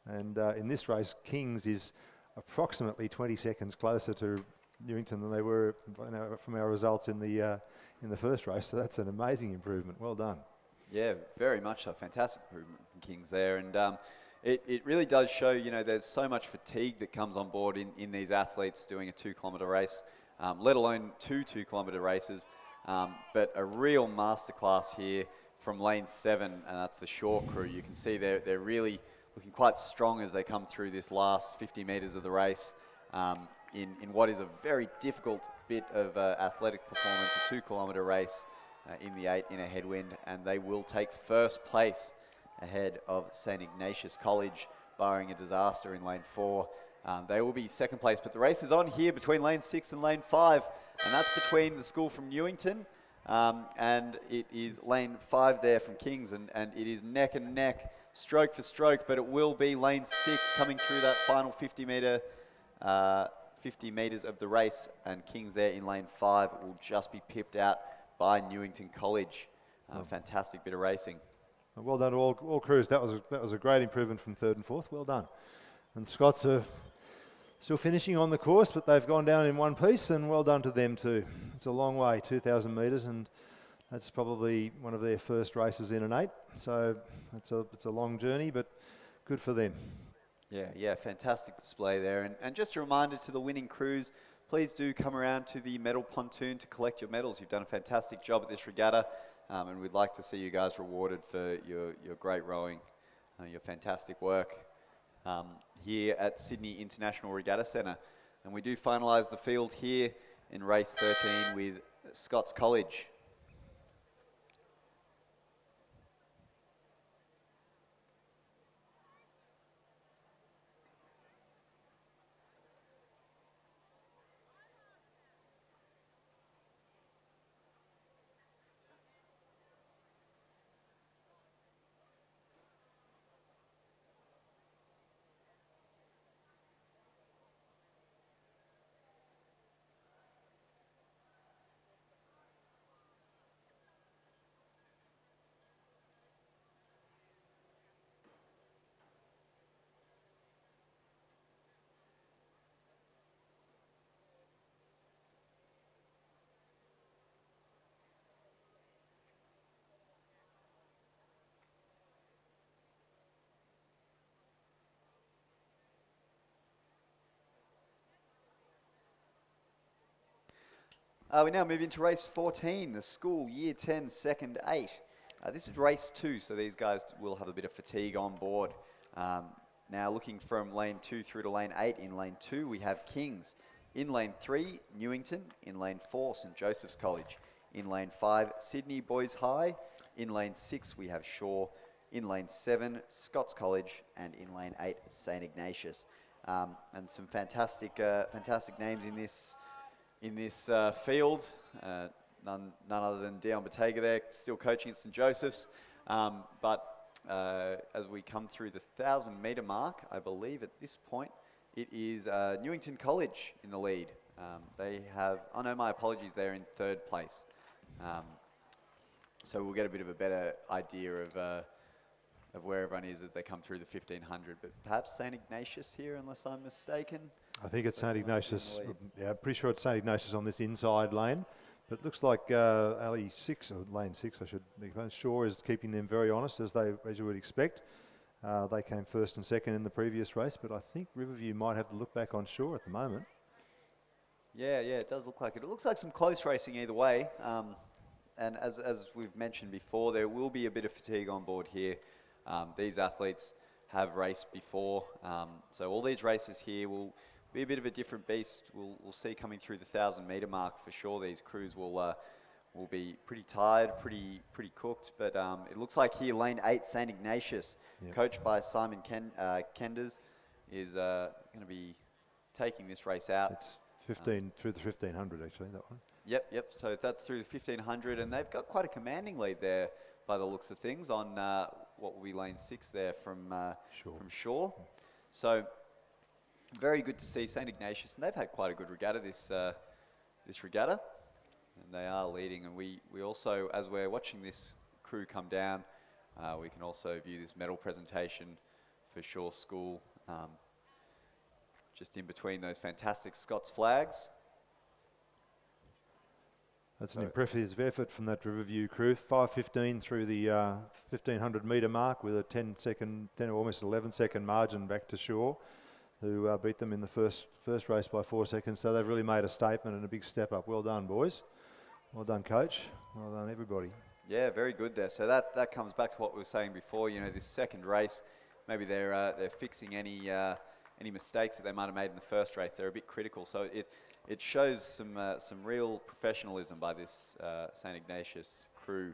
And in this race, Kings is approximately 20 seconds closer to Newington than they were from our results in the first race. So that's an amazing improvement. Well done. Yeah, very much a fantastic improvement from Kings there. And it really does show, there's so much fatigue that comes on board in these athletes doing a 2-kilometre race, let alone two 2-kilometre races. But a real masterclass here from lane 7, and that's the Shaw crew. You can see they're really looking quite strong as they come through this last 50 metres of the race in what is a very difficult bit of athletic performance, a 2-kilometre race in the 8 in a headwind, and they will take first place ahead of St. Ignatius College, barring a disaster in lane 4. They will be second place, but the race is on here between lane 6 and lane 5, and that's between the school from Newington, and it is lane 5 there from Kings, and it is neck and neck, stroke for stroke, but it will be lane 6 coming through that final 50 metres of the race, and Kings there in lane 5 will just be pipped out by Newington College. Fantastic bit of racing. Well done to all crews. That was a great improvement from third and fourth. Well done. And Scots are still finishing on the course, but they've gone down in one piece, and well done to them too. It's a long way, 2,000 metres, and that's probably one of their first races in an 8. So it's a long journey, but good for them. Yeah, fantastic display there. And just a reminder to the winning crews, please do come around to the medal pontoon to collect your medals. You've done a fantastic job at this regatta, and we'd like to see you guys rewarded for your great rowing, your fantastic work here at Sydney International Regatta Centre. And we do finalise the field here in race 13 with Scots College. We now move into race 14, the school year 10 second 8. This is race 2, so these guys will have a bit of fatigue on board. Now looking from lane 2 through to lane 8, in lane 2 we have Kings. In lane 3, Newington. In lane 4, St Joseph's College. In lane 5, Sydney Boys High. In lane 6 we have Shaw. In lane 7, Scots College. And in lane 8, St Ignatius. And some fantastic names in this field. None other than Dion Bottega there, still coaching at St Joseph's. But as we come through the 1,000-metre mark, I believe at this point, it is Newington College in the lead. They have, oh no, my apologies, they're in 3rd place. So we'll get a bit of a better idea of where everyone is as they come through the 1,500. But perhaps St Ignatius here, unless I'm mistaken. I think it's St Ignatius. Yeah, pretty sure it's St Ignatius on this inside lane. But it looks like alley 6, or lane 6, I should be. Shaw is keeping them very honest, as you would expect. They came 1st and 2nd in the previous race, but I think Riverview might have to look back on Shaw at the moment. Yeah, it does look like it. It looks like some close racing either way. And as we've mentioned before, there will be a bit of fatigue on board here. These athletes have raced before, so all these races here will be a bit of a different beast. We'll see coming through the 1,000-metre mark for sure. These crews will be pretty tired, pretty cooked. But it looks like here lane 8, St Ignatius, coached by Simon Kenders, is going to be taking this race out. It's 15 through the 1,500 actually, that one. Yep. So that's through the 1,500, and they've got quite a commanding lead there by the looks of things on what will be lane 6 there from Shaw. So very good to see St Ignatius, and they've had quite a good regatta this regatta, and they are leading. And we also, as we're watching this crew come down, we can also view this medal presentation for Shaw School, just in between those fantastic Scots flags. That's an impressive effort from that Riverview crew. 5:15 through the 1,500 metre mark with a 10 almost 11-second margin back to Shaw, who beat them in the first race by 4 seconds. So they've really made a statement and a big step up. Well done, boys. Well done, coach. Well done, everybody. Yeah, very good there. So that comes back to what we were saying before. You know, this second race, maybe they're fixing any mistakes that they might have made in the first race. They're a bit critical. So it shows some real professionalism by this St Ignatius crew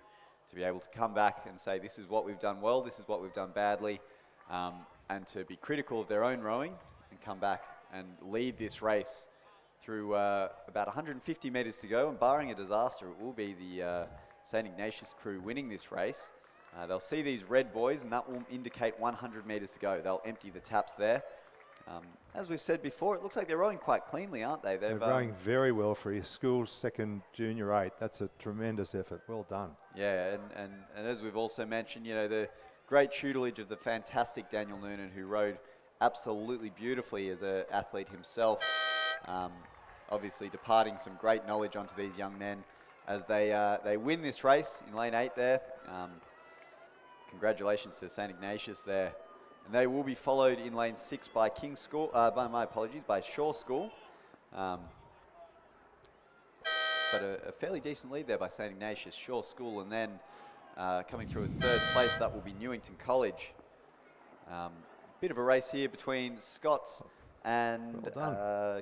to be able to come back and say, this is what we've done well, this is what we've done badly, and to be critical of their own rowing and come back and lead this race through about 150 metres to go. And barring a disaster, it will be the St Ignatius crew winning this race. They'll see these red buoys, and that will indicate 100 metres to go. They'll empty the taps there. As we've said before, it looks like they're rowing quite cleanly, aren't they? They're rowing very well for a school second junior 8. That's a tremendous effort. Well done. Yeah, and as we've also mentioned, you know, the great tutelage of the fantastic Daniel Noonan, who rowed absolutely beautifully as an athlete himself. Obviously departing some great knowledge onto these young men as they win this race in lane 8 there. Congratulations to St Ignatius there. And they will be followed in lane 6 by King's School, by Shaw School. But a fairly decent lead there by St Ignatius, Shaw School, and then coming through in 3rd place, that will be Newington College. Bit of a race here between Scots and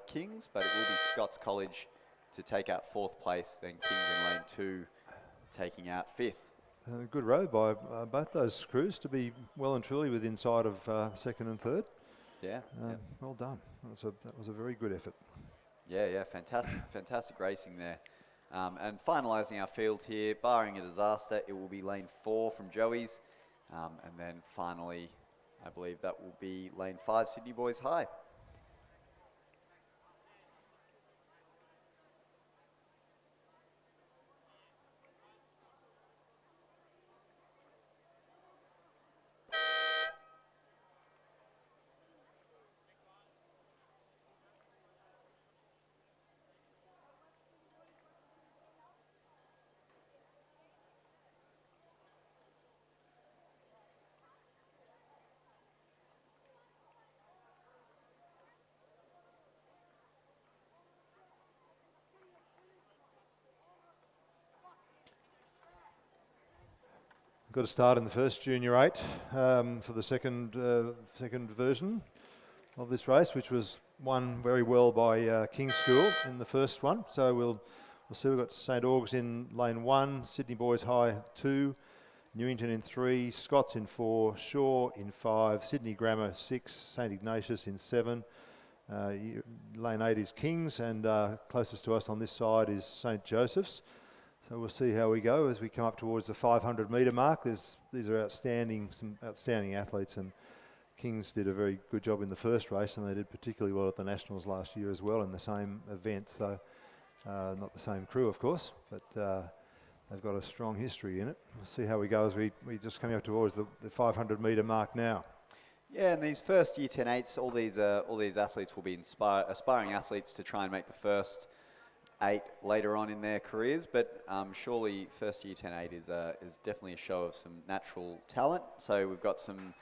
Kings, but it will be Scots College to take out 4th place, then Kings in lane 2 taking out 5th. Good row by both those crews to be well and truly within inside of 2nd and 3rd. Yeah. Well done. That was a very good effort. Yeah, fantastic racing there. And finalising our field here, barring a disaster, it will be lane 4 from Joey's. And then finally, I believe that will be lane 5, Sydney Boys High. got a start in the first Junior 8 for the second version of this race, which was won very well by King's School in the first one. So we'll see. We've got St Augs in lane 1, Sydney Boys High 2, Newington in 3, Scots in 4, Shaw in 5, Sydney Grammar 6, St Ignatius in 7. Lane 8 is King's, and closest to us on this side is St Joseph's. So we'll see how we go as we come up towards the 500 metre mark. These are some outstanding athletes, and Kings did a very good job in the first race, and they did particularly well at the Nationals last year as well in the same event. So not the same crew, of course, but they've got a strong history in it. We'll see how we go as we just coming up towards the 500 metre mark now. Yeah, and these first Year 10-8s, all these athletes will be aspiring athletes to try and make the first 8 later on in their careers, but surely first Year 10-8 is definitely a show of some natural talent. So we've got some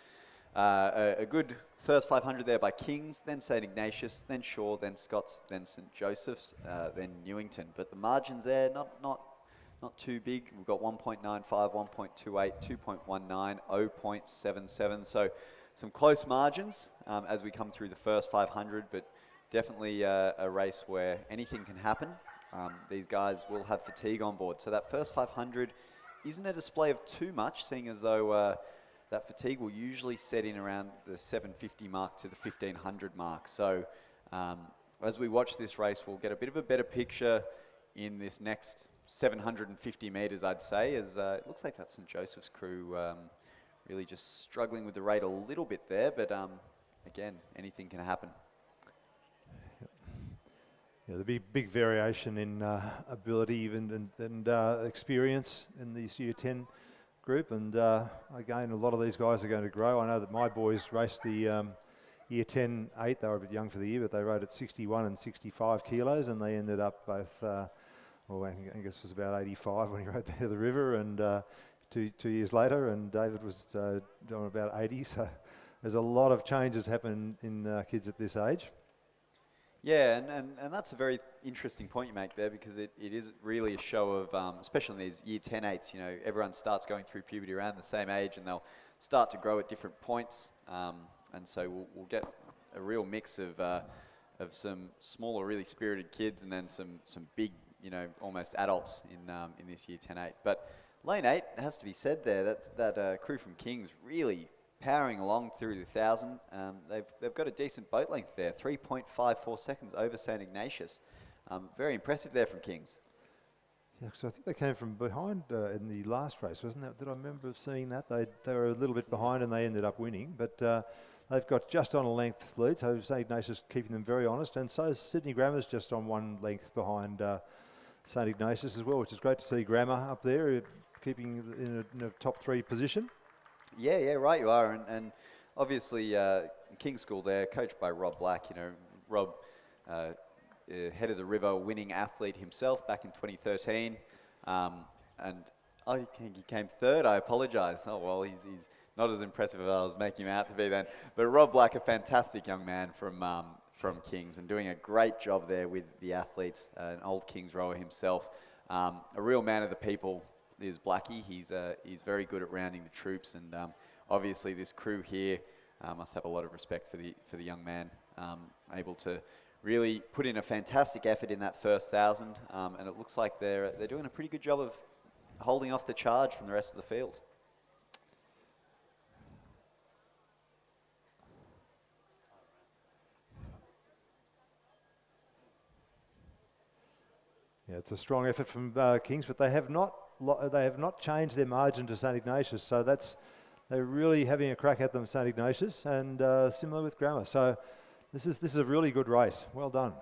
a good first 500 there by Kings, then St Ignatius, then Shaw, then Scots, then St Joseph's, then Newington. But the margins there not too big. We've got 1.95, 1.28, 2.19, 0.77. So some close margins as we come through the first 500, but definitely a race where anything can happen. These guys will have fatigue on board. So that first 500 isn't a display of too much, seeing as though that fatigue will usually set in around the 750 mark to the 1500 mark. So as we watch this race, we'll get a bit of a better picture in this next 750 metres, I'd say, as it looks like that St Joseph's crew really just struggling with the rate a little bit there, but again, anything can happen. Yeah, there'll be big variation in ability and experience in this Year 10 group, and again, a lot of these guys are going to grow. I know that my boys raced the Year 10 8. They were a bit young for the year, but they rode at 61 and 65 kilos, and they ended up both, I guess it was about 85 when he rode there the river, and 2 years later, and David was on about 80. So there's a lot of changes happen in kids at this age. Yeah, and that's a very interesting point you make there, because it is really a show of, especially in these Year 10-8s, you know, everyone starts going through puberty around the same age, and they'll start to grow at different points, and so we'll get a real mix of some smaller, really spirited kids, and then some big, you know, almost adults in this Year 10-8. But lane 8, it has to be said there, that crew from Kings really powering along through the 1,000. They've got a decent boat length there, 3.54 seconds over St Ignatius. Very impressive there from Kings. Yeah, because I think they came from behind in the last race, wasn't that? Did I remember seeing that? They were a little bit behind and they ended up winning, but they've got just on a length lead, so St Ignatius keeping them very honest, and so is Sydney Grammar's just on one length behind St Ignatius as well, which is great to see Grammar up there, keeping in a top 3 position. Yeah, right you are, and obviously King's School there, coached by Rob Black. You know, Rob, head of the river, winning athlete himself back in 2013, and I think he came 3rd. I apologise. Oh well, he's not as impressive as I was making him out to be then. But Rob Black, a fantastic young man from Kings, and doing a great job there with the athletes. An old Kings rower himself, a real man of the people. Is Blackie. He's very good at rounding the troops, and obviously this crew here must have a lot of respect for the young man, able to really put in a fantastic effort in that first 1,000, and it looks like they're doing a pretty good job of holding off the charge from the rest of the field. Yeah, it's a strong effort from Kings, but they have not changed their margin to St Ignatius, so they're really having a crack at them, St Ignatius, and similar with Grammar. So this is a really good race. Well done.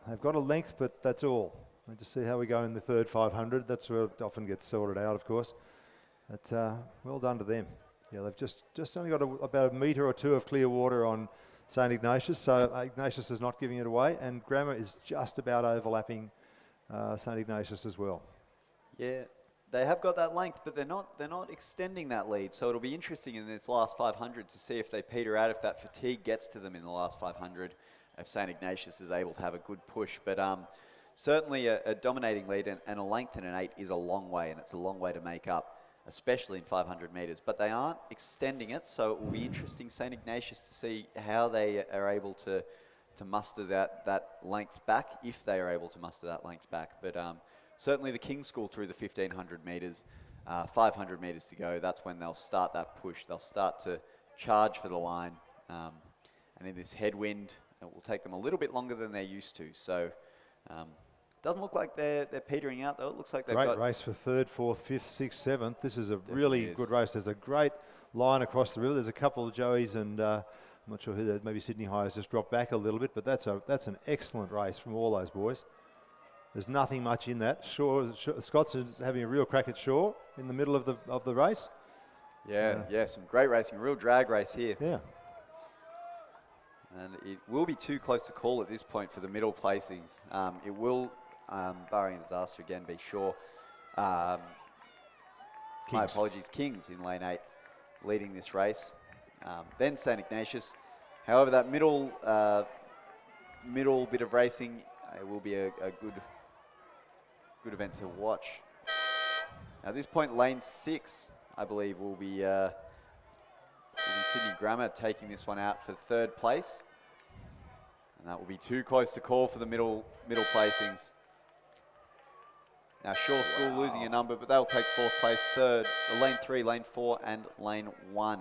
They've got a length, but that's all. We'll just see how we go in the third 500. That's where it often gets sorted out, of course. But well done to them. Yeah, they've just only got about a metre or 2 of clear water on St Ignatius, so Ignatius is not giving it away, and Grammar is just about overlapping St Ignatius as well. Yeah, they have got that length, but they're not extending that lead. So it'll be interesting in this last 500 to see if they peter out, if that fatigue gets to them in the last 500, if St Ignatius is able to have a good push. But certainly a dominating lead and a length in an 8 is a long way, and it's a long way to make up. especially in 500 metres. But they aren't extending it, so it will be interesting, St Ignatius, to see how they are able to muster that length back, if they are able to muster that length back. But certainly the King's School through the 1500 metres, 500 metres to go, that's when they'll start that push. They'll start to charge for the line. And in this headwind, it will take them a little bit longer than they're used to. So doesn't look like they're petering out, though. It looks like they've got... Great race for third, fourth, fifth, sixth, seventh. This is a Definitely really is. good race. There's a great line across the river. There's a couple of Joeys and I'm not sure who that, maybe Sydney High has just dropped back a little bit, but that's an excellent race from all those boys. There's nothing much in that. Scots is having a real crack at Shaw in the middle of the race. Yeah, some great racing, a real drag race here. Yeah. And it will be too close to call at this point for the middle placings. It will, barring a disaster again, be Shaw. My apologies, Kings in lane 8 leading this race. Then St Ignatius. However, that middle bit of racing, it will be a good event to watch. Now at this point, lane 6, I believe, will be Sydney Grammar taking this one out for third place. And that will be too close to call for the middle placings. Now Shaw School losing a number, but they'll take fourth place, third, lane 3, lane 4, and lane 1.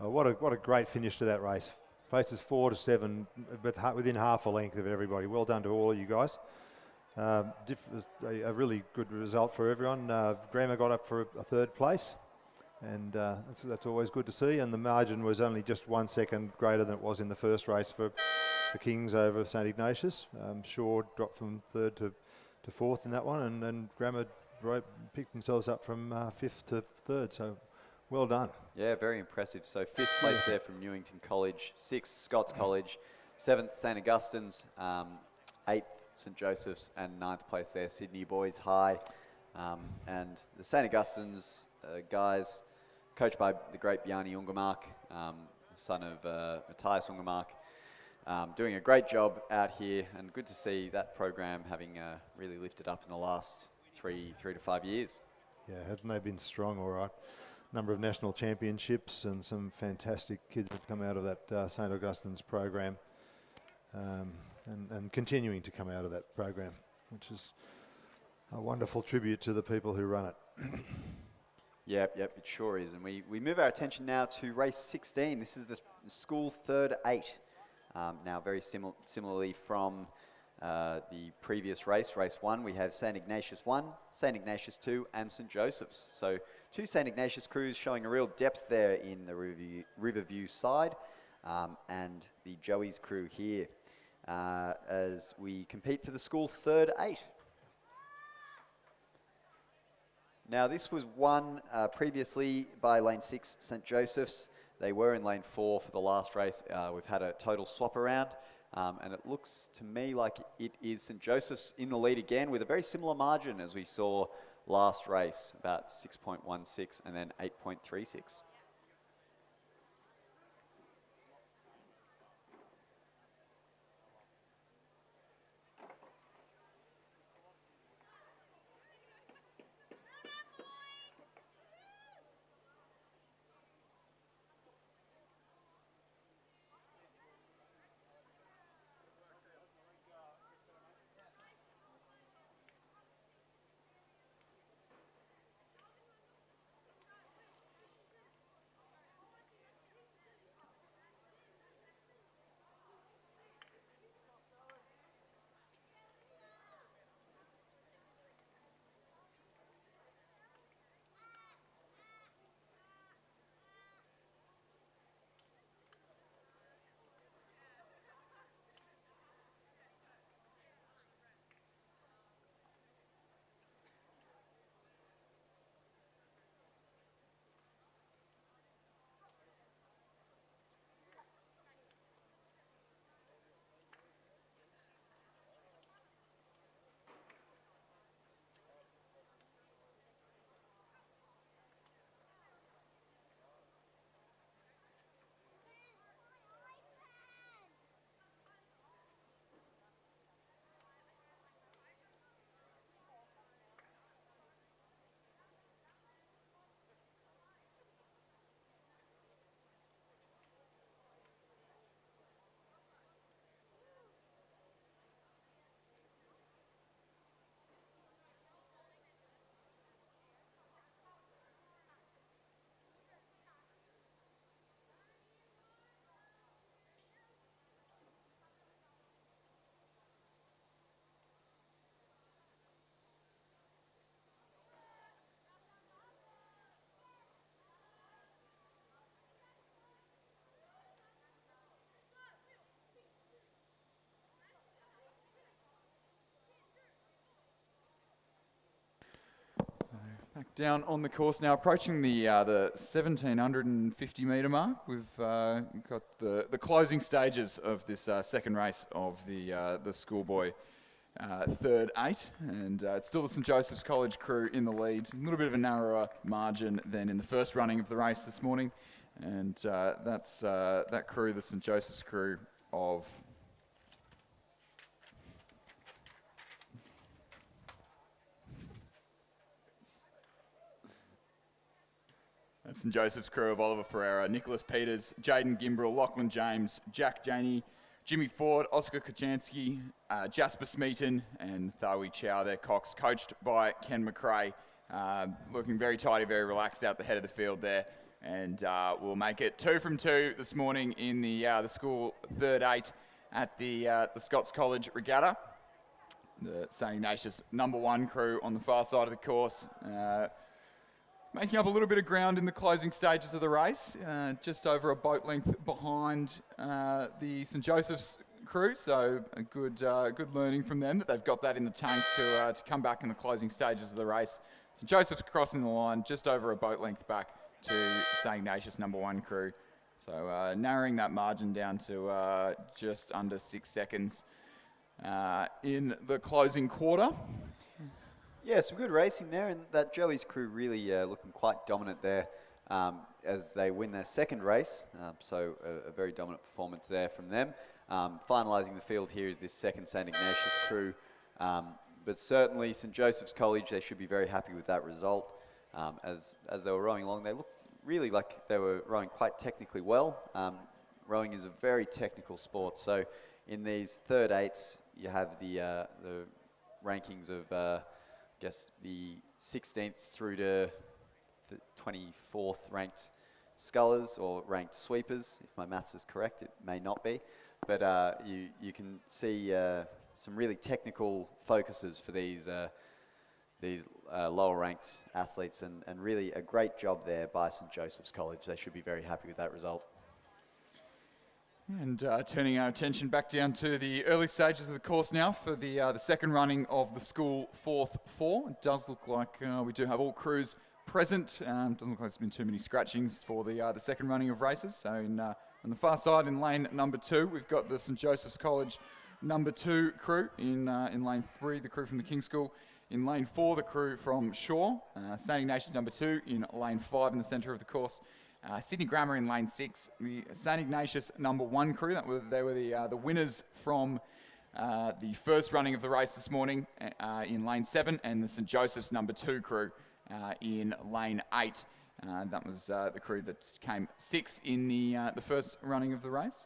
Oh, what a great finish to that race. Places 4 to 7, but within half a length of everybody. Well done to all of you guys. A really good result for everyone. Grammar got up for a third place, and that's always good to see. And the margin was only just 1 second greater than it was in the first race for Kings over St Ignatius. Shaw dropped from third to fourth in that one, and Grammar picked themselves up from fifth to third. So well done. Yeah, very impressive. So 5th place there from Newington College, 6th Scots College, 7th St Augustine's, 8th St Joseph's, and 9th place there Sydney Boys High. And the St Augustine's guys, coached by the great Bjarni Ungermark, son of Matthias Ungermark, doing a great job out here, and good to see that program having really lifted up in the last three to 5 years. Yeah, haven't they been strong? All right. Number of national championships and some fantastic kids have come out of that St Augustine's program, and continuing to come out of that program, which is a wonderful tribute to the people who run it. Yep, it sure is. And we move our attention now to race 16. This is the school third 8. Now very similarly from the previous race 1, we have St Ignatius 1, St Ignatius 2, and St Joseph's. So 2 St Ignatius crews showing a real depth there in the Riverview side, and the Joey's crew here as we compete for the school third 8. Now this was won previously by lane 6 St Joseph's. They were in lane 4 for the last race. We've had a total swap around. And it looks to me like it is St Joseph's in the lead again with a very similar margin as we saw last race, about 6.16 and then 8.36. Back down on the course now, approaching the 1750 metre mark. We've got the closing stages of this second race of the schoolboy third 8, and it's still the St Joseph's College crew in the lead. A little bit of a narrower margin than in the first running of the race this morning, and that's that crew, the St Joseph's crew of That's St Joseph's crew of Oliver Ferreira, Nicholas Peters, Jaden Gimbrell, Lachlan James, Jack Janey, Jimmy Ford, Oscar Kachansky, Jasper Smeaton and Thawi Chow. They're Cox, coached by Ken McRae. Looking very tidy, very relaxed out the head of the field there. And we'll make it 2 from 2 this morning in the school third 8 at the Scots College Regatta. The St Ignatius #1 crew on the far side of the course. Making up a little bit of ground in the closing stages of the race, just over a boat length behind the St Joseph's crew, so a good learning from them that they've got that in the tank to come back in the closing stages of the race. St Joseph's crossing the line just over a boat length back to St Ignatius #1 crew, so narrowing that margin down to just under 6 seconds in the closing quarter. Yeah, some good racing there, and that Joey's crew really looking quite dominant there as they win their second race. So a very dominant performance there from them. Finalising the field here is this second St Ignatius crew, but certainly St Joseph's College, they should be very happy with that result. As they were rowing along, they looked really like they were rowing quite technically well. Rowing is a very technical sport, so in these third 8s, you have the rankings of I guess the 16th through to the 24th ranked scullers or ranked sweepers. If my maths is correct, it may not be, but you can see some really technical focuses for these lower ranked athletes, and really a great job there by St Joseph's College. They should be very happy with that result. And turning our attention back down to the early stages of the course now for the second running of the school fourth 4. It does look like we do have all crews present. Doesn't look like there's been too many scratchings for the second running of races. So on the far side in lane #2, we've got the St Joseph's College #2 crew. In lane 3, the crew from the King's School. In lane 4, the crew from Shaw. St Ignatius #2 in lane 5 in the centre of the course. Sydney Grammar in lane 6, the St Ignatius #1 crew. They were the winners from the first running of the race this morning in lane 7, and the St Joseph's #2 crew in lane 8. That was the crew that came 6th in the first running of the race.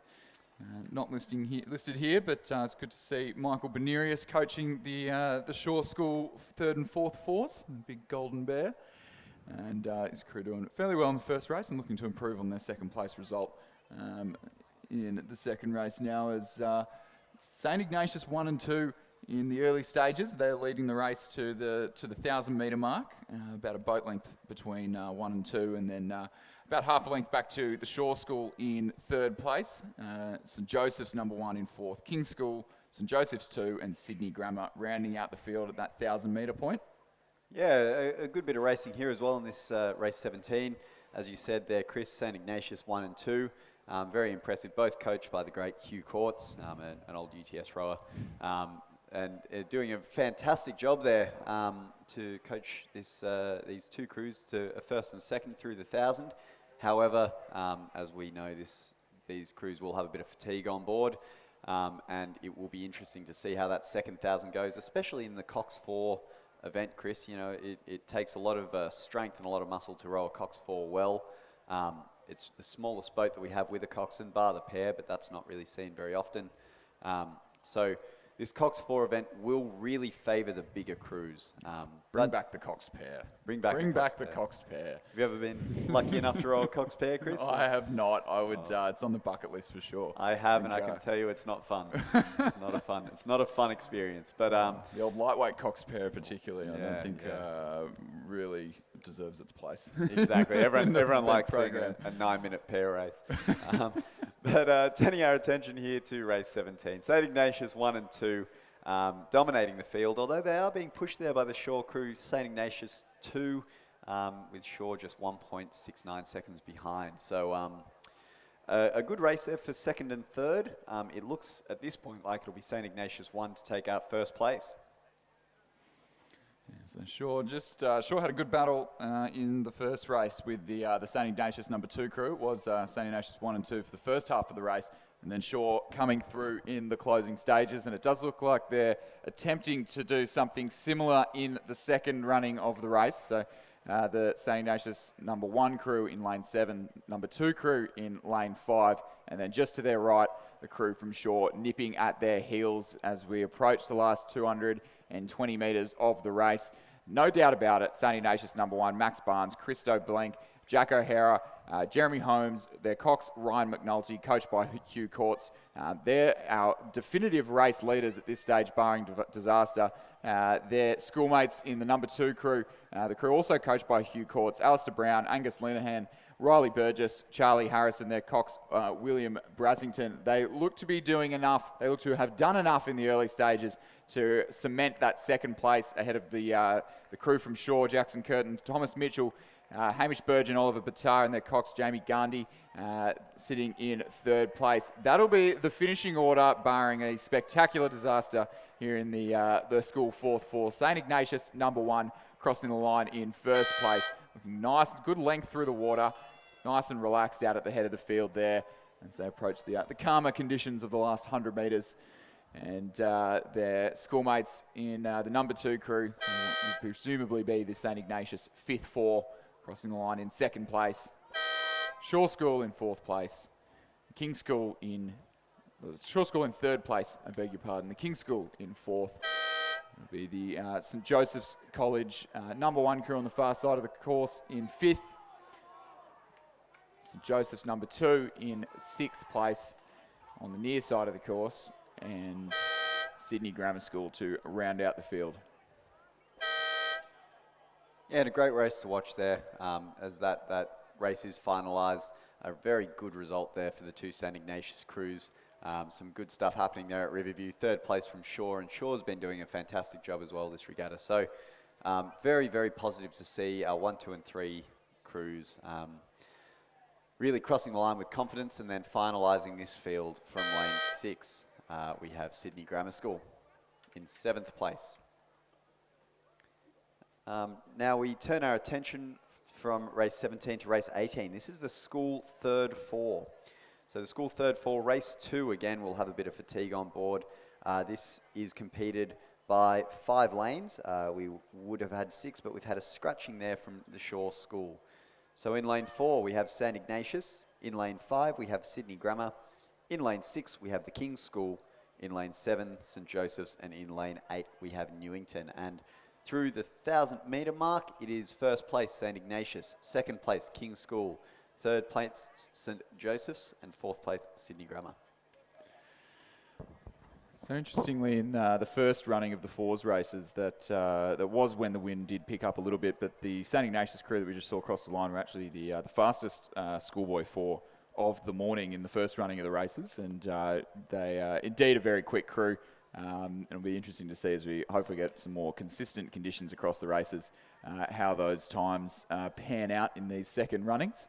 Not listed here, but it's good to see Michael Benerius coaching the Shaw School 3rd and 4th 4s, the big golden bear. And his crew doing fairly well in the first race and looking to improve on their second place result in the second race now as St Ignatius 1 and 2 in the early stages. They're leading the race to the 1,000 metre mark, about a boat length between 1 and 2, and then about half a length back to the Shaw School in 3rd place, St Joseph's #1 in 4th, King's School, St Joseph's 2 and Sydney Grammar rounding out the field at that 1,000 metre point. Yeah, a good bit of racing here as well in this race 17. As you said there, Chris, St Ignatius 1 and 2. Very impressive, both coached by the great Hugh Courts, an old UTS rower, and doing a fantastic job there to coach these two crews to a 1st and 2nd through the 1,000. However, as we know, these crews will have a bit of fatigue on board, and it will be interesting to see how that second 1,000 goes, especially in the Cox 4 event, Chris. You know, it takes a lot of strength and a lot of muscle to row a Cox 4 well. It's the smallest boat that we have with a coxswain, bar the pair, but that's not really seen very often. So this Cox 4 event will really favour the bigger crews. Bring back the Cox pair. Bring back the Cox pair. Have you ever been lucky enough to row a Cox pair, Chris? I have not. I would. It's on the bucket list for sure. I have, and I can tell you it's not fun. It's not a fun experience. But the old lightweight Cox pair, particularly, I don't think really deserves its place. Exactly. Everyone likes seeing a 9-minute pair race. But turning our attention here to race 17, St Ignatius 1 and 2 dominating the field, although they are being pushed there by the Shaw crew. St Ignatius 2 with Shaw just 1.69 seconds behind. So a good race there for second and third. It looks at this point like it'll be St. Ignatius 1 to take out first place. So Shaw had a good battle in the first race with the St. Ignatius number 2 crew. It was St. Ignatius 1 and 2 for the first half of the race, and then Shaw coming through in the closing stages, and it does look like they're attempting to do something similar in the second running of the race. So the St. Ignatius number 1 crew in lane 7, number 2 crew in lane 5, and then just to their right, the crew from Shaw nipping at their heels as we approach the last 220 metres of the race. No doubt about it, St. Ignatius number 1, Max Barnes, Christo Blank, Jack O'Hara, Jeremy Holmes, their Cox, Ryan McNulty, coached by Hugh Courts. They're our definitive race leaders at this stage, barring disaster. Their schoolmates in the number 2 crew, the crew also coached by Hugh Courts, Alistair Brown, Angus Linehan, Riley Burgess, Charlie Harrison, their Cox, William Brasington. They look to be doing enough. They look to have done enough in the early stages to cement that second place ahead of the crew from Shaw, Jackson Curtin, Thomas Mitchell, Hamish Burge and Oliver Batar, and their Cox, Jamie Gandhi, sitting in third place. That'll be the finishing order, barring a spectacular disaster here in the school fourth for St. Ignatius, number 1, crossing the line in first place. Looking nice, good length through the water, nice and relaxed out at the head of the field there as they approach the calmer conditions of the last 100 metres. And their schoolmates in the number 2 crew will presumably be the St. Ignatius 5th 4, crossing the line in second place. Shaw School in 4th place. Shaw School in 3rd place, I beg your pardon. The King's School in 4th. It'll be the St. Joseph's College number 1 crew on the far side of the course in 5th. St. Joseph's number 2 in 6th place on the near side of the course. And Sydney Grammar School to round out the field. Yeah, and a great race to watch there as that race is finalised. A very good result there for the 2 St. Ignatius crews. Some good stuff happening there at Riverview. 3rd place from Shaw, and Shaw's been doing a fantastic job as well this regatta. So very, very positive to see our 1, 2 and 3 crews really crossing the line with confidence and then finalising this field from lane 6. We have Sydney Grammar School in 7th place. Now we turn our attention from race 17 to race 18. This is the school 3rd 4. So the school 3rd 4, race 2, again, will have a bit of fatigue on board. This is competed by 5 lanes. We would have had 6, but we've had a scratching there from the Shaw School. So in lane 4, we have St. Ignatius. In lane 5, we have Sydney Grammar. In lane 6, we have the King's School. In lane 7, St. Joseph's. And in lane 8, we have Newington. And through the 1,000 metre mark, it is 1st place St. Ignatius, 2nd place King's School, 3rd place St. Joseph's, and 4th place Sydney Grammar. So interestingly, in the first running of the 4s races, that was when the wind did pick up a little bit, but the St. Ignatius crew that we just saw across the line were actually the fastest schoolboy 4 of the morning in the first running of the races, and they indeed a very quick crew. It'll be interesting to see as we hopefully get some more consistent conditions across the races, how those times pan out in these second runnings.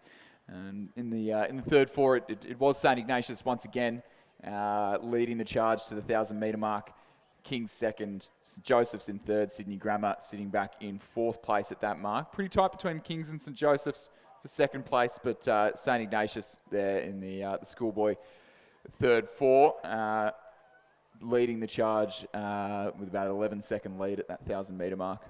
And in the 3rd 4, it was St. Ignatius once again leading the charge to the 1,000 metre mark. King's 2nd, St. Joseph's in 3rd, Sydney Grammar sitting back in 4th place at that mark. Pretty tight between King's and St. Joseph's for 2nd place, but St. Ignatius there in the schoolboy 3rd 4. Leading the charge with about an 11-second lead at that 1,000 metre mark.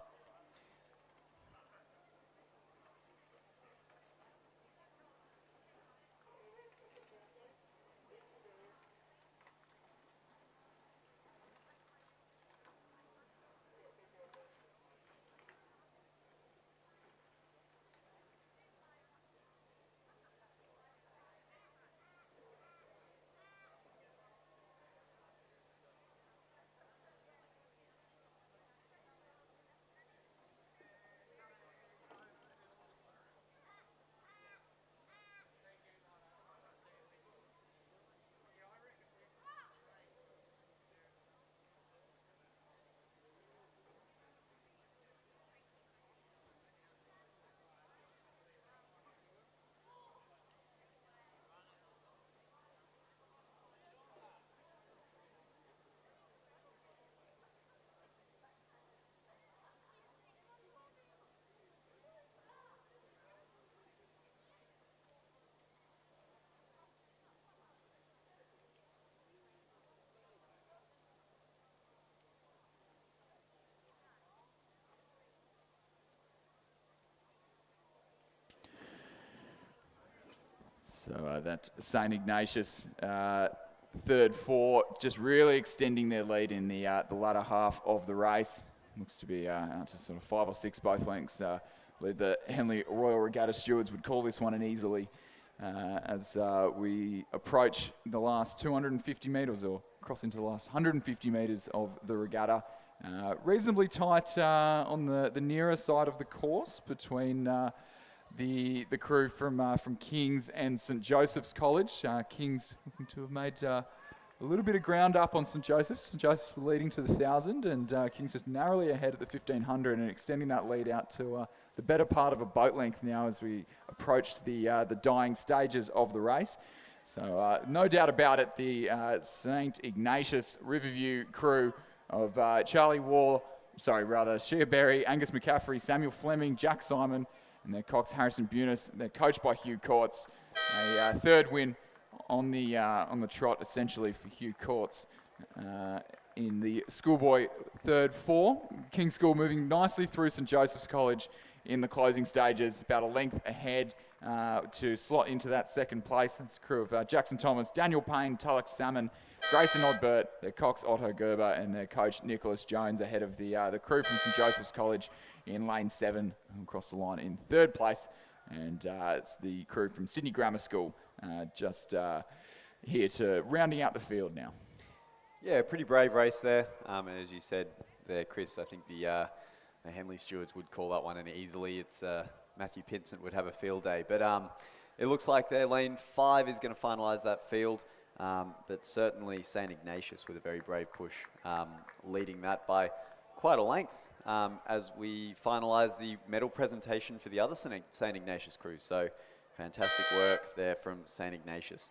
So that St. Ignatius third four just really extending their lead in the latter half of the race. Looks to be out to sort of 5 or 6 both lengths. The Henley Royal Regatta stewards would call this one an easily as we approach the last 250 metres or cross into the last 150 metres of the regatta. Reasonably tight on the nearer side of the course between the crew from King's and St Joseph's College. King's looking to have made a little bit of ground up on St Joseph's. St Joseph's were leading to the 1,000 and King's just narrowly ahead at the 1,500 and extending that lead out to the better part of a boat length now as we approach the dying stages of the race. So no doubt about it, the St Ignatius Riverview crew of Shea Berry, Angus McCaffrey, Samuel Fleming, Jack Simon, and their Cox Harrison Bunis. They're coached by Hugh Courts. A third win on the trot, essentially, for Hugh Courts in the schoolboy third four. King's School moving nicely through St Joseph's College in the closing stages, about a length ahead to slot into that second place. It's a crew of Jackson Thomas, Daniel Payne, Tulloch Salmon, Grayson Odbert, their Cox Otto Gerber, and their coach Nicholas Jones ahead of the crew from St Joseph's College in lane 7, across the line in third place. And it's the crew from Sydney Grammar School just here to rounding out the field now. Yeah, pretty brave race there. And as you said there, Chris, I think the Henley stewards would call that one an easily. It's Matthew Pinsent would have a field day. But it looks like their lane 5 is going to finalise that field. But certainly St Ignatius with a very brave push, leading that by quite a length as we finalise the medal presentation for the other St Ignatius crew. So fantastic work there from St Ignatius.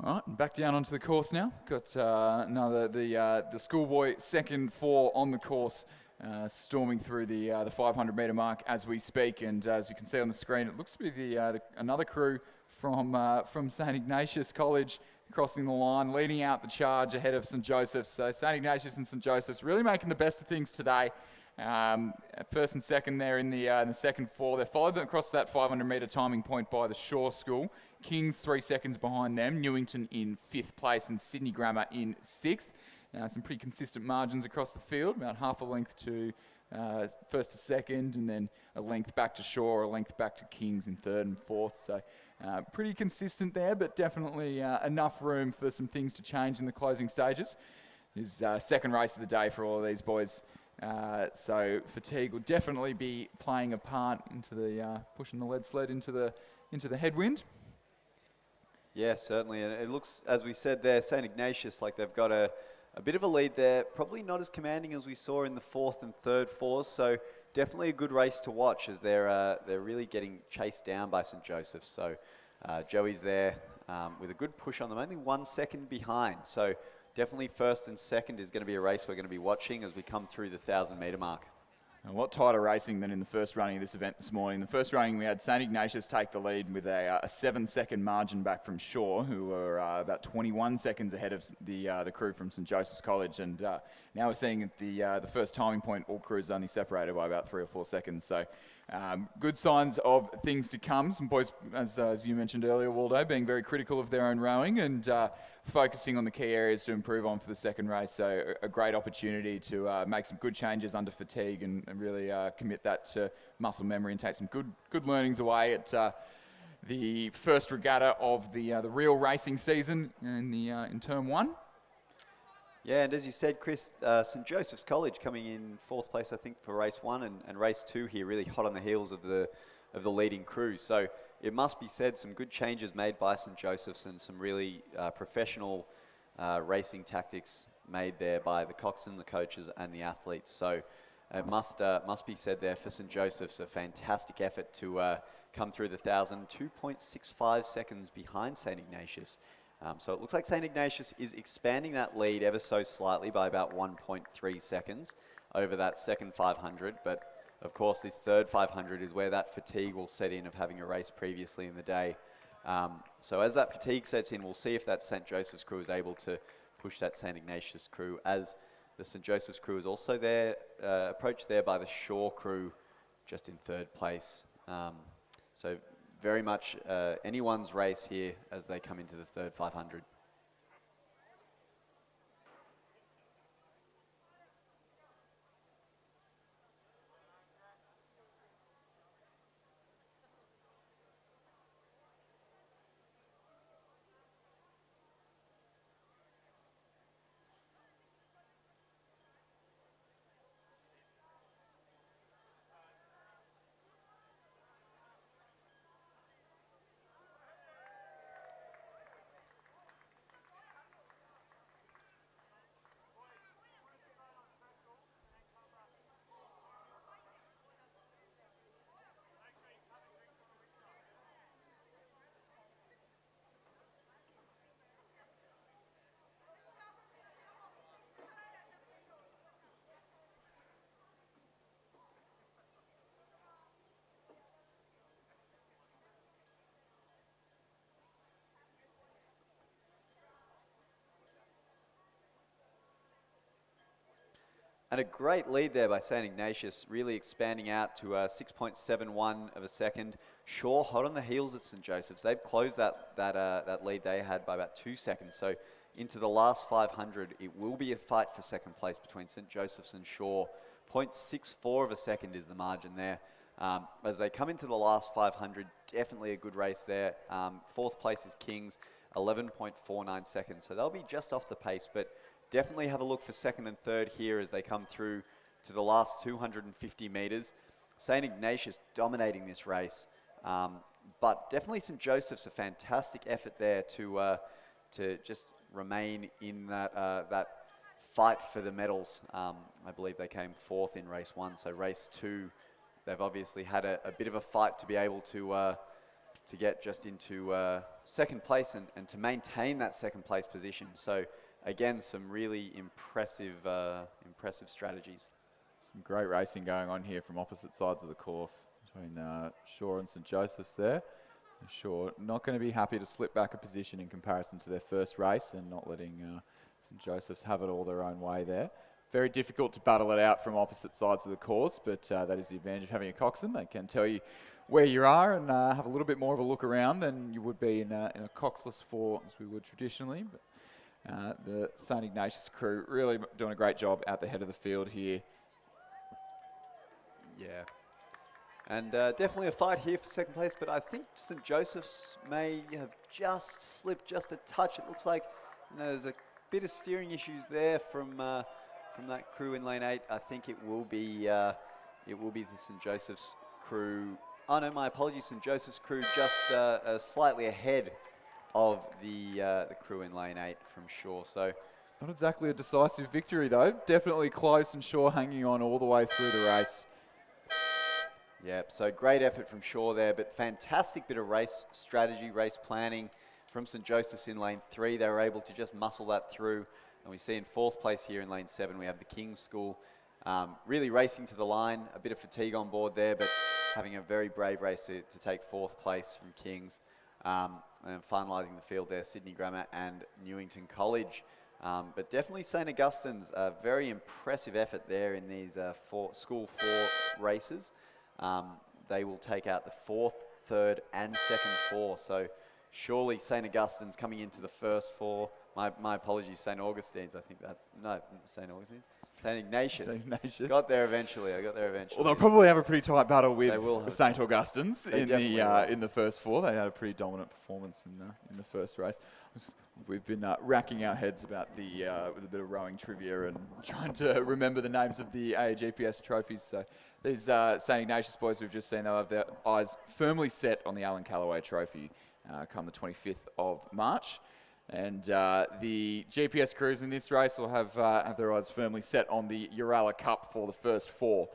All right, back down onto the course now. Got the schoolboy second four on the course, storming through the 500-metre mark as we speak. And as you can see on the screen, it looks to be another crew from St Ignatius College crossing the line, leading out the charge ahead of St Joseph's. So St Ignatius and St Joseph's really making the best of things today. First and second there in the second four. They followed them across that 500-metre timing point by the Shaw School. Kings 3 seconds behind them. Newington in 5th place and Sydney Grammar in 6th. Some pretty consistent margins across the field, about half a length to first to second, and then a length back to Shaw, a length back to Kings in 3rd and 4th. So pretty consistent there, but definitely enough room for some things to change in the closing stages. It's second race of the day for all of these boys. So fatigue will definitely be playing a part into the pushing the lead sled into the headwind. Yeah, certainly. And it looks, as we said there, St Ignatius, like they've got a bit of a lead there. Probably not as commanding as we saw in the 4th and 3rd fours. So definitely a good race to watch as they're really getting chased down by St Joseph's. So Joey's there with a good push on them, only 1 second behind. So definitely first and second is going to be a race we're going to be watching as we come through the 1,000-metre mark. A lot tighter racing than in the first running of this event this morning. The first running we had St Ignatius take the lead with a 7-second margin back from Shaw, who were about 21 seconds ahead of the crew from St Joseph's College. And now we're seeing at the first timing point, all crews only separated by about 3 or 4 seconds. So good signs of things to come. Some boys, as you mentioned earlier, Waldo, being very critical of their own rowing and focusing on the key areas to improve on for the second race. So a great opportunity to make some good changes under fatigue and really commit that to muscle memory and take some good learnings away at the first regatta of the real racing season in term 1. Yeah, and as you said, Chris, St Joseph's College coming in 4th place, I think, for race 1, and race 2 here, really hot on the heels of the leading crew. So it must be said, some good changes made by St Joseph's and some really professional racing tactics made there by the coxswain, the coaches, and the athletes. So it must be said there for St Joseph's, a fantastic effort to come through the 1,000, 2.65 seconds behind St Ignatius. So it looks like St Ignatius is expanding that lead ever so slightly by about 1.3 seconds over that second 500. But of course, this third 500 is where that fatigue will set in of having a race previously in the day. So as that fatigue sets in, we'll see if that St Joseph's crew is able to push that St Ignatius crew, as the St Joseph's crew is also there, approached there by the Shaw crew just in 3rd place. So very much anyone's race here as they come into the third 500. And a great lead there by St Ignatius, really expanding out to 6.71 of a second. Shaw hot on the heels at St Joseph's. They've closed that lead they had by about 2 seconds. So into the last 500, it will be a fight for second place between St Joseph's and Shaw. 0.64 of a second is the margin there. As they come into the last 500, definitely a good race there. 4th place is Kings, 11.49 seconds. So they'll be just off the pace, but definitely have a look for second and third here as they come through to the last 250 metres. St Ignatius dominating this race, but definitely St Joseph's a fantastic effort there to just remain in that fight for the medals. I believe they came 4th in race 1, so race 2 they've obviously had a bit of a fight to be able to get just into second place and to maintain that second place position. So again, some really impressive strategies. Some great racing going on here from opposite sides of the course between Shaw and St Joseph's there. Shaw not going to be happy to slip back a position in comparison to their first race and not letting St Joseph's have it all their own way there. Very difficult to battle it out from opposite sides of the course, but that is the advantage of having a coxswain. They can tell you where you are and have a little bit more of a look around than you would be in a coxless 4 as we would traditionally. But the St Ignatius crew really doing a great job at the head of the field here. Yeah. And definitely a fight here for second place, but I think St Joseph's may have just slipped just a touch. It looks like there's a bit of steering issues there from that crew in lane 8. I think it will be the St Joseph's crew. Oh no, my apologies, St Joseph's crew just slightly ahead of the crew in lane 8 from Shaw. So not exactly a decisive victory though. Definitely close, and Shaw hanging on all the way through the race. Yep, so great effort from Shaw there, but fantastic bit of race strategy, race planning from St Joseph's in lane 3. They were able to just muscle that through. And we see in 4th place here in lane 7, we have the King's School really racing to the line. A bit of fatigue on board there, but having a very brave race to take 4th place from Kings. And finalising the field there, Sydney Grammar and Newington College. But definitely St Augustine's, a very impressive effort there in these School 4 races. They will take out the 4th, 3rd and 2nd 4. So surely St Augustine's coming into the first 4, My apologies, St. Augustine's. I think that's no St. Augustine's. St. Ignatius. St. Ignatius. Got there eventually. I got there eventually. Well, they'll probably have a pretty tight battle They will with have St. Augustine's They in definitely will. in the first four. They had a pretty dominant performance in the first race. We've been racking our heads about with a bit of rowing trivia and trying to remember the names of the AGPS trophies. So these St. Ignatius boys we've just seen, they'll have their eyes firmly set on the Alan Callaway Trophy come the 25th of March. And the GPS crews in this race will have their eyes firmly set on the Urala Cup for the first four.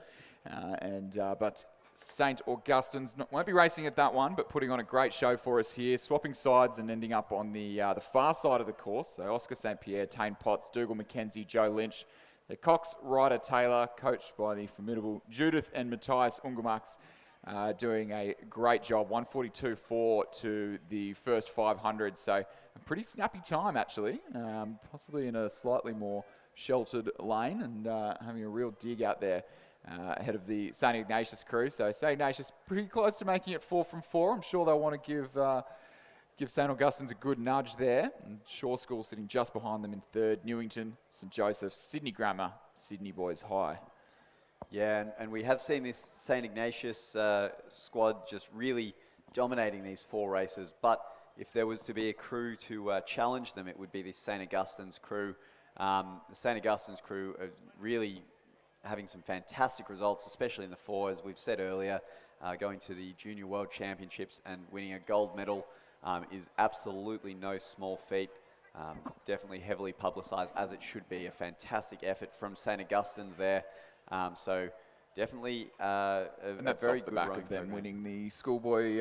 But St. Augustine's won't be racing at that one, but putting on a great show for us here, swapping sides and ending up on the far side of the course. So Oscar St. Pierre, Tane Potts, Dougal McKenzie, Joe Lynch. The Cox, Ryder Taylor, coached by the formidable Judith and Matthias Ungermax, doing a great job. 1:42.4 to the first 500. So a pretty snappy time, actually, possibly in a slightly more sheltered lane and having a real dig out there ahead of the St. Ignatius crew. So St. Ignatius pretty close to making it 4 from 4. I'm sure they'll want to give St. Augustine's a good nudge there. And Shaw School sitting just behind them in third. Newington, St. Joseph's, Sydney Grammar, Sydney Boys High. Yeah, and we have seen this St. Ignatius squad just really dominating these four races. But if there was to be a crew to challenge them, it would be this St. Augustine's crew. The St. Augustine's crew are really having some fantastic results, especially in the four, as we've said earlier. Going to the Junior World Championships and winning a gold medal is absolutely no small feat. Definitely heavily publicised, as it should be. A fantastic effort from St. Augustine's there. So definitely and that's very off the good back rowing of them program. winning the schoolboy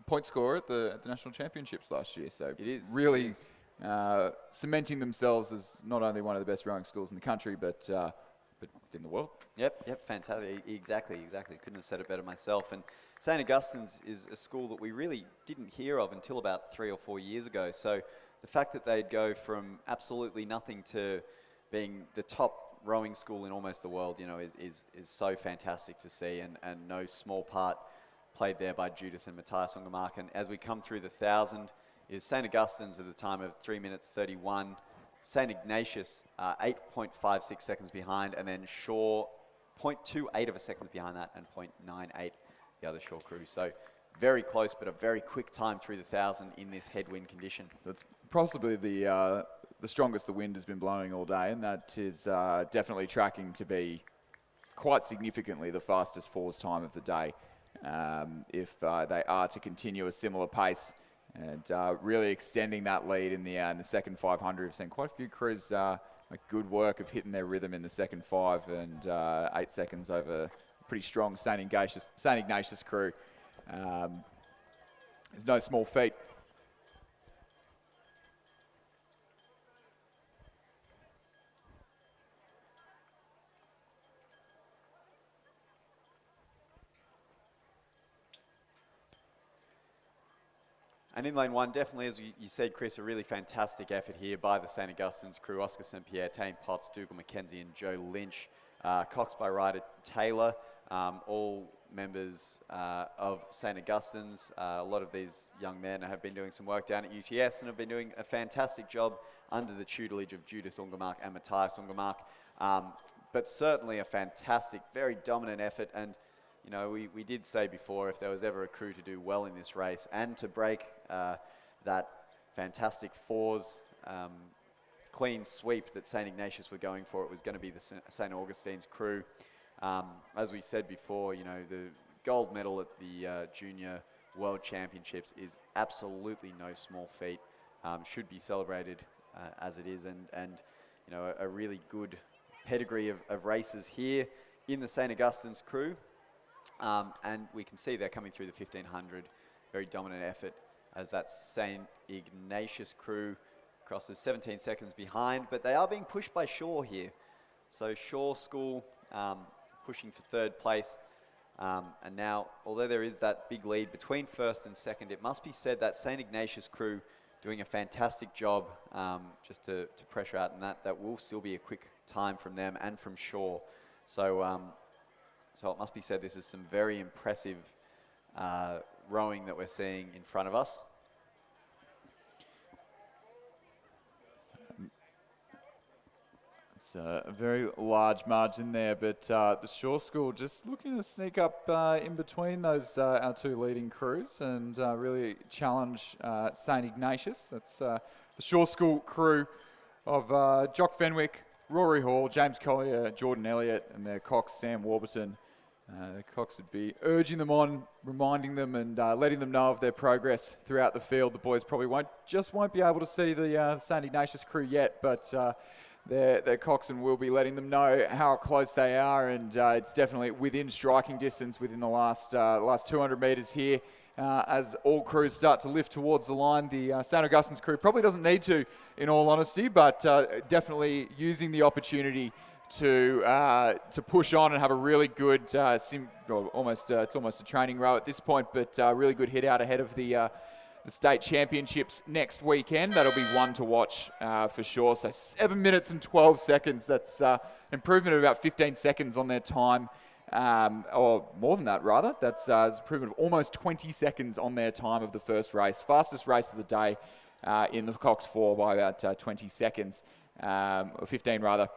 point scorer at the National Championships last year. So It is. really It is. cementing themselves as not only one of the best rowing schools in the country, but in the world. Yep, fantastic. Exactly. Couldn't have said it better myself. And St. Augustine's is a school that we really didn't hear of until about 3 or 4 years ago. So the fact that they'd go from absolutely nothing to being the top rowing school in almost the world, is so fantastic to see, and no small part played there by Judith and Matthias Ungermark. And as we come through the 1,000, is St. Augustine's at the time of 3 minutes 31, St. Ignatius 8.56 seconds behind, and then Shaw 0.28 of a second behind that, and 0.98 the other Shaw crew. So very close, but a very quick time through the 1,000 in this headwind condition. So it's possibly the strongest the wind has been blowing all day, and that is definitely tracking to be quite significantly the fastest fours time of the day. If they are to continue a similar pace and really extending that lead in the second 500. We've seen quite a few crews make good work of hitting their rhythm in the second 5 and 8 seconds over pretty strong St. Ignatius crew. It's no small feat. And in lane one, definitely, as you said, Chris, a really fantastic effort here by the St. Augustine's crew. Oscar St. Pierre, Tane Potts, Dougal McKenzie and Joe Lynch. Cox by Ryder Taylor, all members of St. Augustine's. A lot of these young men have been doing some work down at UTS and have been doing a fantastic job under the tutelage of Judith Ungermark and Matthias Ungermark. But certainly a fantastic, very dominant effort. And we did say before, if there was ever a crew to do well in this race and to break that fantastic fours clean sweep that St. Ignatius were going for, it was going to be the St. Augustine's crew. As we said before, the gold medal at the Junior World Championships is absolutely no small feat. Should be celebrated as it is, and a really good pedigree of races here in the St. Augustine's crew. And we can see they're coming through the 1500, very dominant effort as that St. Ignatius crew crosses 17 seconds behind, but they are being pushed by Shaw here. So Shaw School pushing for third place. And now, although there is that big lead between first and second, it must be said that St. Ignatius crew doing a fantastic job just to pressure out, and that will still be a quick time from them and from Shaw. So it must be said this is some very impressive rowing that we're seeing in front of us. It's a very large margin there, but the Shaw School just looking to sneak up in between those our two leading crews and really challenge St Ignatius. That's the Shaw School crew of Jock Fenwick, Rory Hall, James Collier, Jordan Elliott, and their Cox Sam Warburton. The Cox would be urging them on, reminding them and letting them know of their progress throughout the field. The boys probably won't be able to see the St Ignatius crew yet, but their coxswain will be letting them know how close they are, and it's definitely within striking distance within the last 200 metres here. As all crews start to lift towards the line, the St Augustine's crew probably doesn't need to, in all honesty, but definitely using the opportunity to push on and have a really good it's almost a training row at this point, but really good hit out ahead of the state championships next weekend. That'll be one to watch for sure. So 7 minutes and 12 seconds. That's improvement of about 15 seconds on their time, or more than that rather. That's improvement of almost 20 seconds on their time of the first race. Fastest race of the day in the Cox 4 by about 20 seconds, or 15 rather.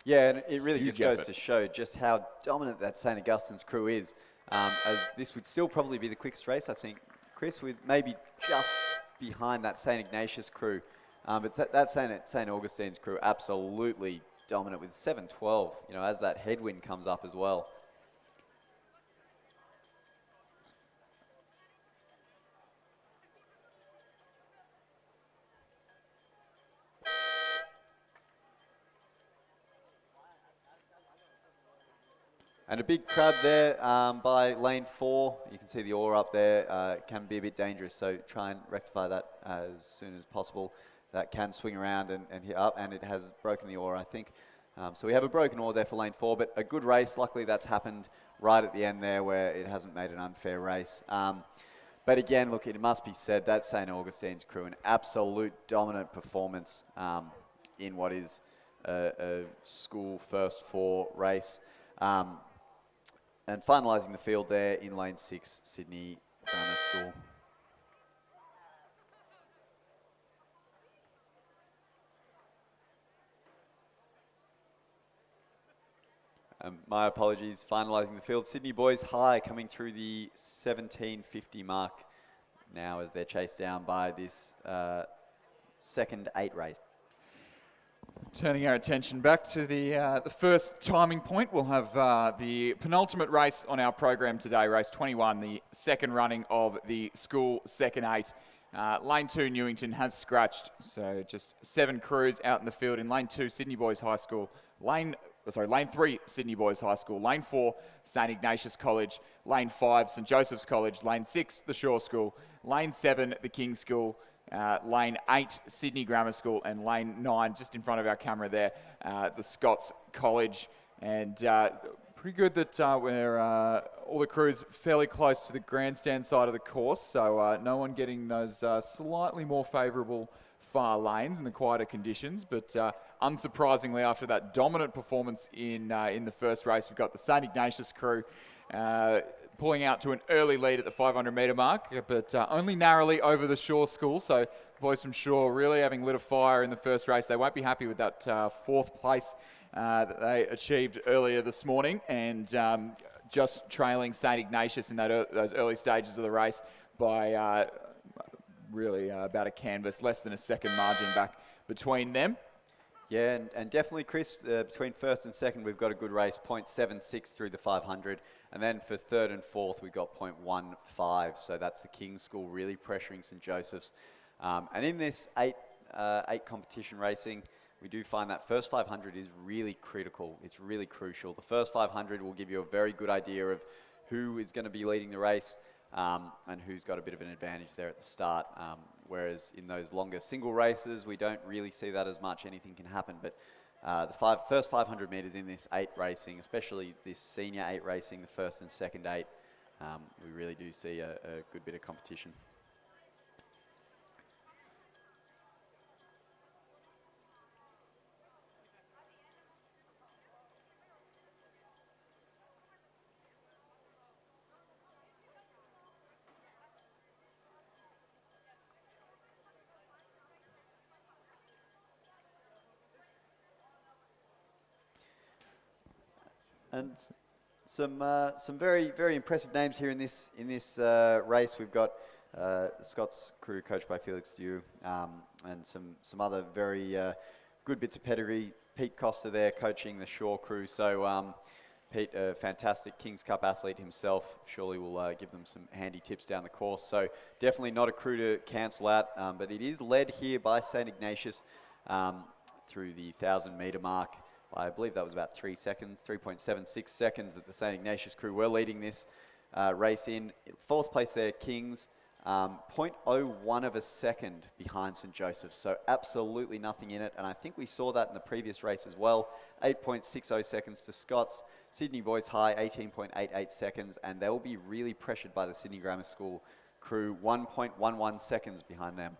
Yeah, and it really Huge just goes effort. to show just how dominant that St Augustine's crew is, as this would still probably be the quickest race, I think, Chris, with maybe just behind that St Ignatius crew. But that St Augustine's crew absolutely dominant with 7:12, you know, as that headwind comes up as well. And a big crab there by lane 4. You can see the oar up there. It can be a bit dangerous, so try and rectify that as soon as possible. That can swing around and hit up, and it has broken the oar, I think. So we have a broken oar there for lane 4, but a good race. Luckily, that's happened right at the end there where it hasn't made an unfair race. But again, look, it must be said that St Augustine's crew, an absolute dominant performance in what is a school first 4 race. And finalising the field there in lane 6, Sydney Grammar School. My apologies, finalising the field. Sydney boys high, coming through the 1750 mark now as they're chased down by this second 8 race. Turning our attention back to the first timing point, we'll have the penultimate race on our program today, race 21, the second running of the school second 8. Lane 2, Newington has scratched, so just 7 crews out in the field. In lane 2, Sydney Boys High School. Lane 3, Sydney Boys High School. Lane 4, St Ignatius College. Lane 5, St Joseph's College. Lane 6, the Shaw School. Lane 7, the King's School. Lane 8, Sydney Grammar School, and lane 9, just in front of our camera there, the Scots College. And pretty good that we're all the crews fairly close to the grandstand side of the course, so no one getting those slightly more favourable far lanes in the quieter conditions. But unsurprisingly, after that dominant performance in the first race, we've got the St Ignatius crew pulling out to an early lead at the 500 metre mark, but only narrowly over the Shaw School. So the boys from Shaw really having lit a fire in the first race. They won't be happy with that 4th place that they achieved earlier this morning, and just trailing St Ignatius in those early stages of the race by really about a canvas, less than a second margin back between them. Yeah, and definitely, Chris, between first and second, we've got a good race, 0.76 through the 500. And then for third and fourth, we've got 0.15. So that's the King's School really pressuring St Joseph's. And in this eight competition racing, we do find that first 500 is really critical. It's really crucial. The first 500 will give you a very good idea of who is going to be leading the race and who's got a bit of an advantage there at the start. Whereas in those longer single races, we don't really see that as much. Anything can happen. But the first 500 metres in this 8 racing, especially this senior 8 racing, the first and second 8, we really do see a good bit of competition. And some very, very impressive names here in this race. We've got Scots crew coached by Felix Dew, and some other very good bits of pedigree. Pete Costa there coaching the Shaw crew. So Pete, a fantastic Kings Cup athlete himself, surely will give them some handy tips down the course. So definitely not a crew to cancel out, but it is led here by St. Ignatius through the 1,000-metre mark. I believe that was about 3 seconds, 3.76 seconds that the St. Ignatius crew were leading this race in. Fourth place there, Kings, 0.01 of a second behind St. Joseph's, so absolutely nothing in it, and I think we saw that in the previous race as well. 8.60 seconds to Scots. Sydney Boys High, 18.88 seconds, and they will be really pressured by the Sydney Grammar School crew, 1.11 seconds behind them.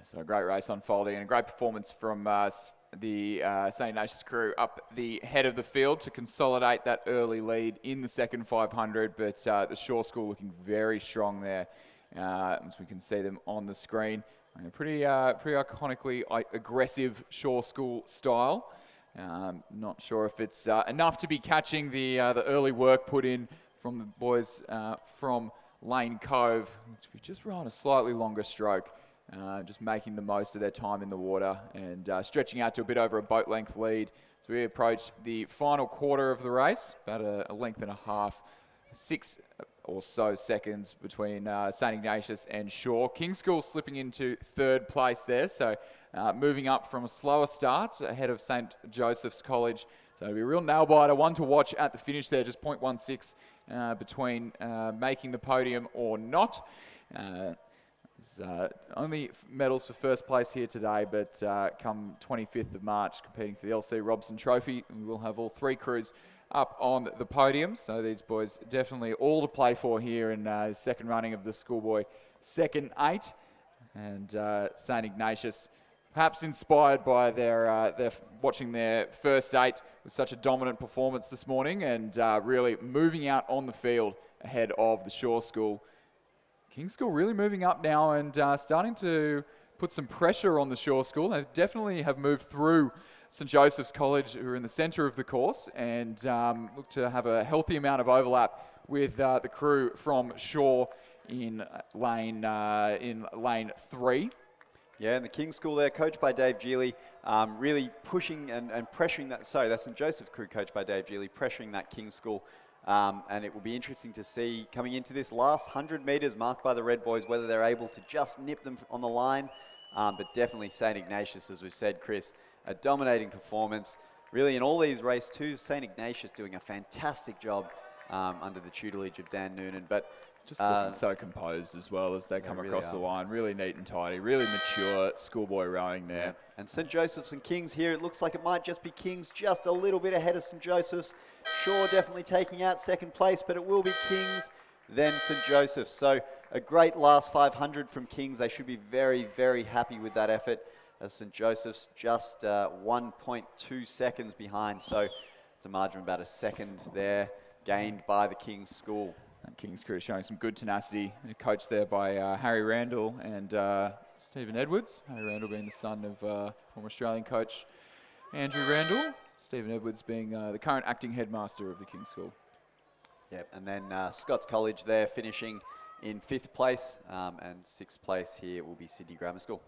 So a great race unfolding and a great performance from the St. Ignatius crew up the head of the field to consolidate that early lead in the second 500, but the Shaw School looking very strong there, as we can see them on the screen. Pretty iconically aggressive Shaw School style. Not sure if it's enough to be catching the early work put in from the boys from Lane Cove, which we just run a slightly longer stroke. Just making the most of their time in the water and stretching out to a bit over a boat length lead. So we approach the final quarter of the race, about a length and a half, 6 or so seconds between St. Ignatius and Shaw. King's School slipping into third place there, so moving up from a slower start ahead of St. Joseph's College. So it'll be a real nail-biter, one to watch at the finish there, just 0.16 between making the podium or not. Only medals for first place here today, but come 25th of March, competing for the LC Robson Trophy, we will have all 3 crews up on the podium. So these boys definitely all to play for here in the second running of the Schoolboy Second 8. And St. Ignatius, perhaps inspired by their watching their first 8 with such a dominant performance this morning and really moving out on the field ahead of the Shaw School. King's School really moving up now and starting to put some pressure on the Shaw School. They definitely have moved through St. Joseph's College, who are in the centre of the course, and look to have a healthy amount of overlap with the crew from Shaw in lane 3. Yeah, and the King's School there, coached by Dave Geely, really pushing and pressuring that. Sorry, that's St. Joseph's crew, coached by Dave Geely, pressuring that King's School. And it will be interesting to see coming into this last 100 metres marked by the Red Boys, whether they're able to just nip them on the line. But definitely St. Ignatius, as we said, Chris, a dominating performance. Really, in all these race twos, St. Ignatius doing a fantastic job under the tutelage of Dan Noonan. But just looking so composed as well as they come really across the are. line. Really neat and tidy, really mature schoolboy rowing there. Yeah. And St. Joseph's and Kings here, it looks like it might just be Kings just a little bit ahead of St. Joseph's. Shaw definitely taking out second place, but it will be Kings, then St. Joseph's. So a great last 500 from Kings. They should be very, very happy with that effort. As St. Joseph's just 1.2 seconds behind. So it's a margin of about a second there, gained by the King's School. And King's crew showing some good tenacity. Coached there by Harry Randall and Stephen Edwards. Harry Randall being the son of former Australian coach Andrew Randall. Stephen Edwards being the current acting headmaster of the King's School. Yep, and then Scots College there finishing in 5th place, and 6th place here will be Sydney Grammar School.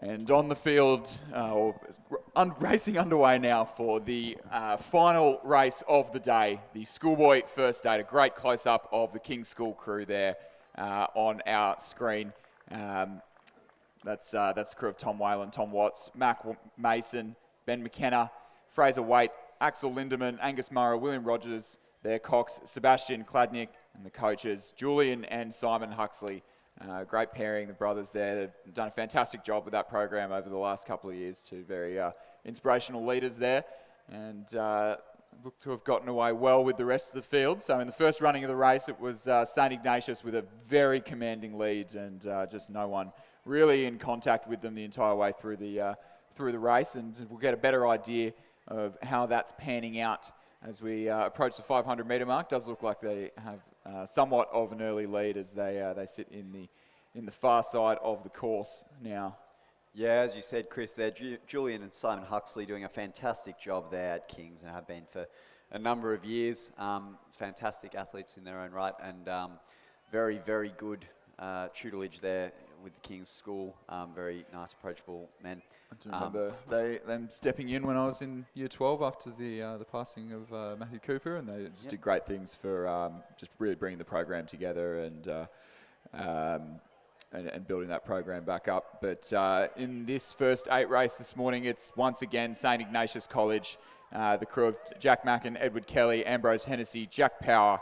And on the field, racing underway now for the final race of the day, the schoolboy first aid. A great close-up of the King's School crew there on our screen. That's the crew of Tom Whalen, Tom Watts, Mac Mason, Ben McKenna, Fraser Waite, Axel Lindemann, Angus Murray, William Rogers, their Cox, Sebastian Kladnick, and the coaches, Julian and Simon Huxley. Great pairing, the brothers there. They've done a fantastic job with that program over the last couple of years. Two very inspirational leaders there, and look to have gotten away well with the rest of the field. So in the first running of the race, it was St. Ignatius with a very commanding lead, and just no one really in contact with them the entire way through the race. And we'll get a better idea of how that's panning out as we approach the 500 metre mark. Does look like they have somewhat of an early lead as they sit in the far side of the course now. Yeah, as you said, Chris, there, Julian and Simon Huxley doing a fantastic job there at Kings and have been for a number of years. Fantastic athletes in their own right, and very, very good tutelage there with the King's School. Very nice, approachable men. I do remember them stepping in when I was in Year 12 after the passing of Matthew Cooper, and they just did great things for just really bringing the program together and building that program back up. But in this first 8 race this morning, it's once again St. Ignatius College, the crew of Jack Mackin, Edward Kelly, Ambrose Hennessy, Jack Power,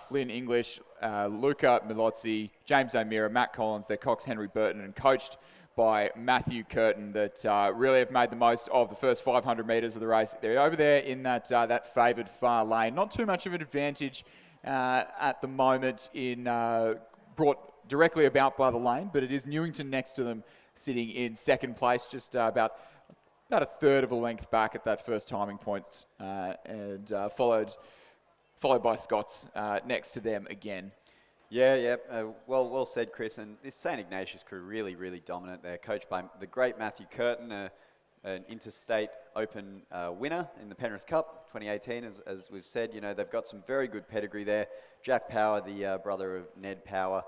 Flynn English, Luca Milozzi, James O'Meara, Matt Collins, their Cox Henry Burton, and coached by Matthew Curtin, that really have made the most of the first 500 metres of the race. They're over there in that favoured far lane. Not too much of an advantage at the moment in brought directly about by the lane, but it is Newington next to them sitting in second place, just about a third of a length back at that first timing point, and followed by Scots next to them again. Yeah. Well said, Chris. And this St. Ignatius crew really, really dominant. They're coached by the great Matthew Curtin, an interstate open winner in the Penrith Cup 2018, as we've said. You know, they've got some very good pedigree there. Jack Power, the brother of Ned Power,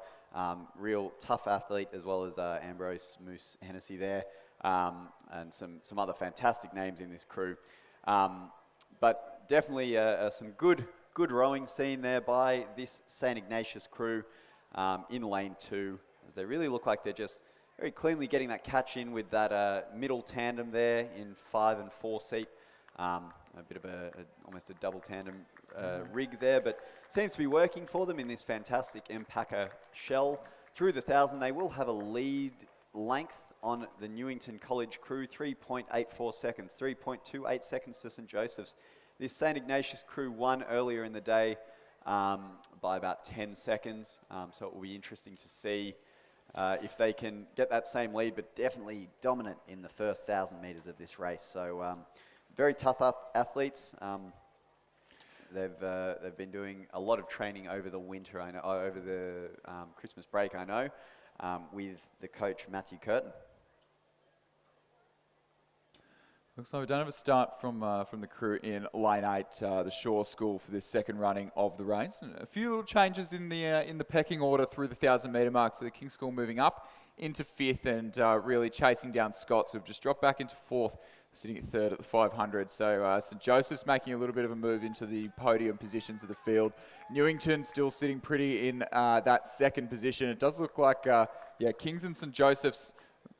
real tough athlete, as well as Ambrose Moose Hennessy there, and some other fantastic names in this crew. But definitely some good rowing scene there by this St. Ignatius crew in lane 2, as they really look like they're just very cleanly getting that catch in with that middle tandem there in 5 and 4 seat. A bit of almost a double tandem rig there, but seems to be working for them in this fantastic Empaca shell. Through the 1,000, they will have a lead length on the Newington College crew, 3.84 seconds, 3.28 seconds to St. Joseph's. This St. Ignatius crew won earlier in the day by about 10 seconds, so it will be interesting to see if they can get that same lead, but definitely dominant in the first 1,000 metres of this race. So very tough athletes. They've been doing a lot of training over the winter, I know, over the Christmas break, I know, with the coach Matthew Curtin. Looks like we don't have a start from the crew in lane 8, the Shaw School, for this second running of the race. And a few little changes in the pecking order through the 1,000 metre mark. So the King's School moving up into 5th and really chasing down Scots, who've just dropped back into 4th, sitting at 3rd at the 500. So St. Joseph's making a little bit of a move into the podium positions of the field. Newington still sitting pretty in that second position. It does look like Kings and St. Joseph's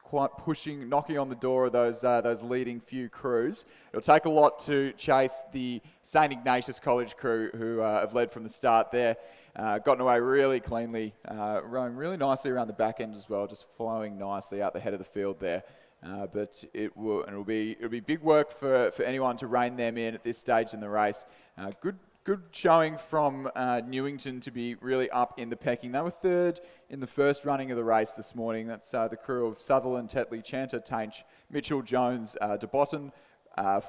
quite knocking on the door of those leading few crews. It'll take a lot to chase the St. Ignatius College crew, who have led from the start there. Gotten away really cleanly, rowing really nicely around the back end as well, just flowing nicely out the head of the field there. But it'll be big work for anyone to rein them in at this stage in the race. Good showing from Newington to be really up in the pecking. They were 3rd in the first running of the race this morning. That's the crew of Sutherland, Tetley, Chanter, Tainch, Mitchell, Jones, De Botton,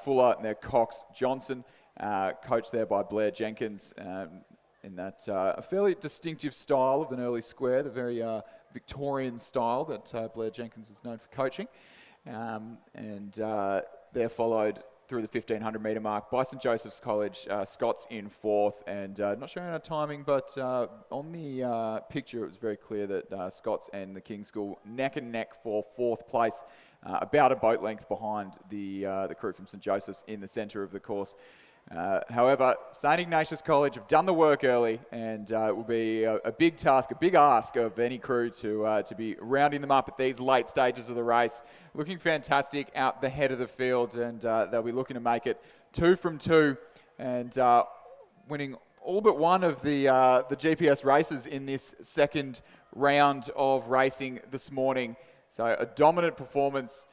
Fuller, and their Cox, Johnson, coached there by Blair Jenkins in that a fairly distinctive style of an early square, the very Victorian style that Blair Jenkins is known for coaching. And they're followed through the 1500 metre mark by St Joseph's College. Scots in fourth, and not showing our timing, but on the picture it was very clear that Scots and the King's School neck and neck for fourth place, about a boat length behind the crew from St Joseph's in the centre of the course. However, St Ignatius College have done the work early, and it will be a big task, a big ask of any crew to be rounding them up at these late stages of the race. Looking fantastic out the head of the field, and they'll be looking to make it 2 from 2, and winning all but one of the GPS races in this second round of racing this morning. So a dominant performance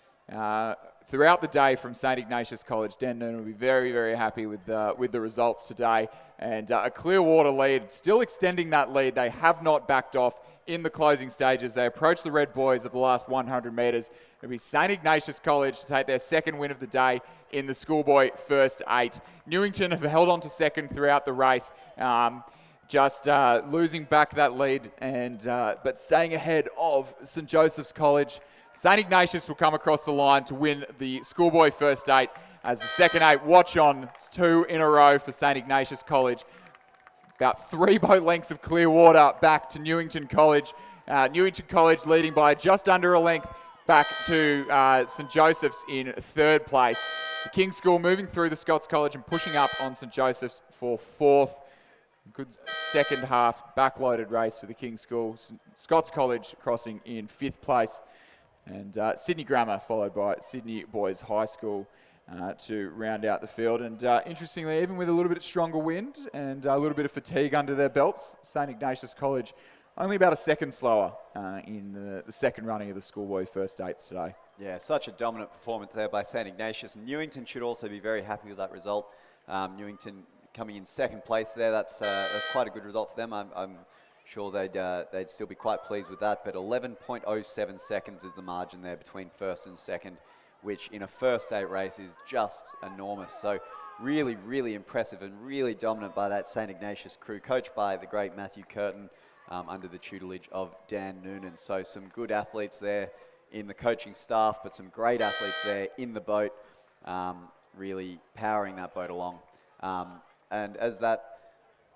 throughout the day from St Ignatius College. Dan Noonan will be very, very happy with the results today. And a Clearwater lead, still extending that lead. They have not backed off in the closing stages. They approach the Red Boys of the last 100 metres. It'll be St Ignatius College to take their second win of the day in the schoolboy first 8. Newington have held on to second throughout the race. Just losing back that lead, and but staying ahead of St Joseph's College. St Ignatius will come across the line to win the schoolboy first 8 as the second 8 watch on. It's 2 in a row for St Ignatius College. About 3 boat lengths of Clearwater back to Newington College. Newington College leading by just under a length back to St Joseph's in third place. The King's School moving through the Scots College and pushing up on St Joseph's for fourth. Good second half backloaded race for the King's School. Scots College crossing in fifth place. And Sydney Grammar followed by Sydney Boys High School to round out the field. And interestingly, even with a little bit stronger wind and a little bit of fatigue under their belts, St Ignatius College only about a second slower in the second running of the schoolboy first 8s today. Yeah, such a dominant performance there by St Ignatius. And Newington should also be very happy with that result. Newington coming in second place there, that's quite a good result for them. I'm sure they'd still be quite pleased with that, but 11.07 seconds is the margin there between first and second, which in a first 8 race is just enormous. So really, really impressive and really dominant by that St Ignatius crew, coached by the great Matthew Curtin, under the tutelage of Dan Noonan. So some good athletes there in the coaching staff, but some great athletes there in the boat, really powering that boat along. And as that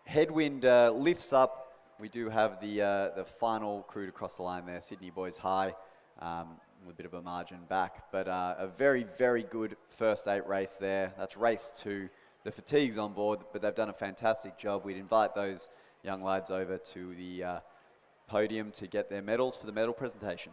headwind lifts up, we do have the final crew to cross the line there, Sydney Boys High, with a bit of a margin back. But a very, very good first 8 race there. That's race 2. The fatigue's on board, but they've done a fantastic job. We'd invite those young lads over to the podium to get their medals for the medal presentation.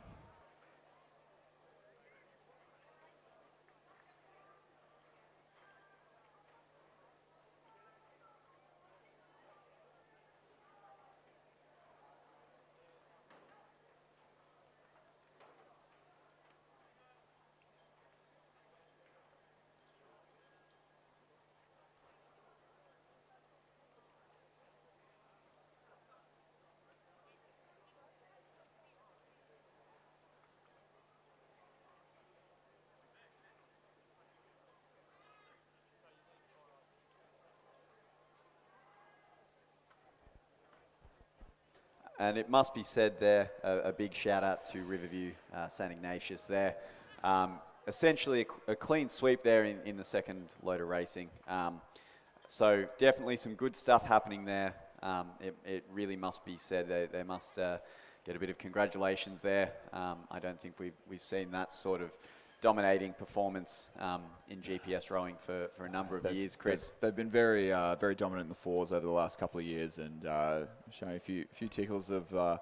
And it must be said there, a big shout out to Riverview, St Ignatius there. Essentially a clean sweep there in the second load of racing. So definitely some good stuff happening there. It really must be said, they must get a bit of congratulations there. I don't think we've seen that sort of dominating performance in GPS rowing for a number of years, Chris. They've been very very dominant in the 4s over the last couple of years, and showing a few tickles of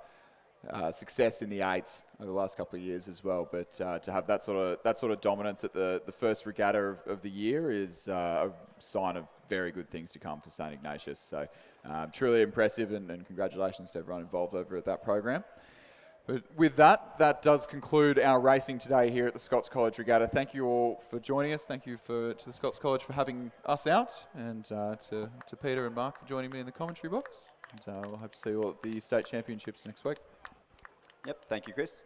success in the 8s over the last couple of years as well. But to have that sort of dominance at the first regatta of the year is a sign of very good things to come for St Ignatius. So truly impressive, and congratulations to everyone involved over at that program. But with that does conclude our racing today here at the Scots College Regatta. Thank you all for joining us. Thank you to the Scots College for having us out, and to Peter and Mark for joining me in the commentary box. And we'll hope to see you all at the state championships next week. Yep, thank you, Chris.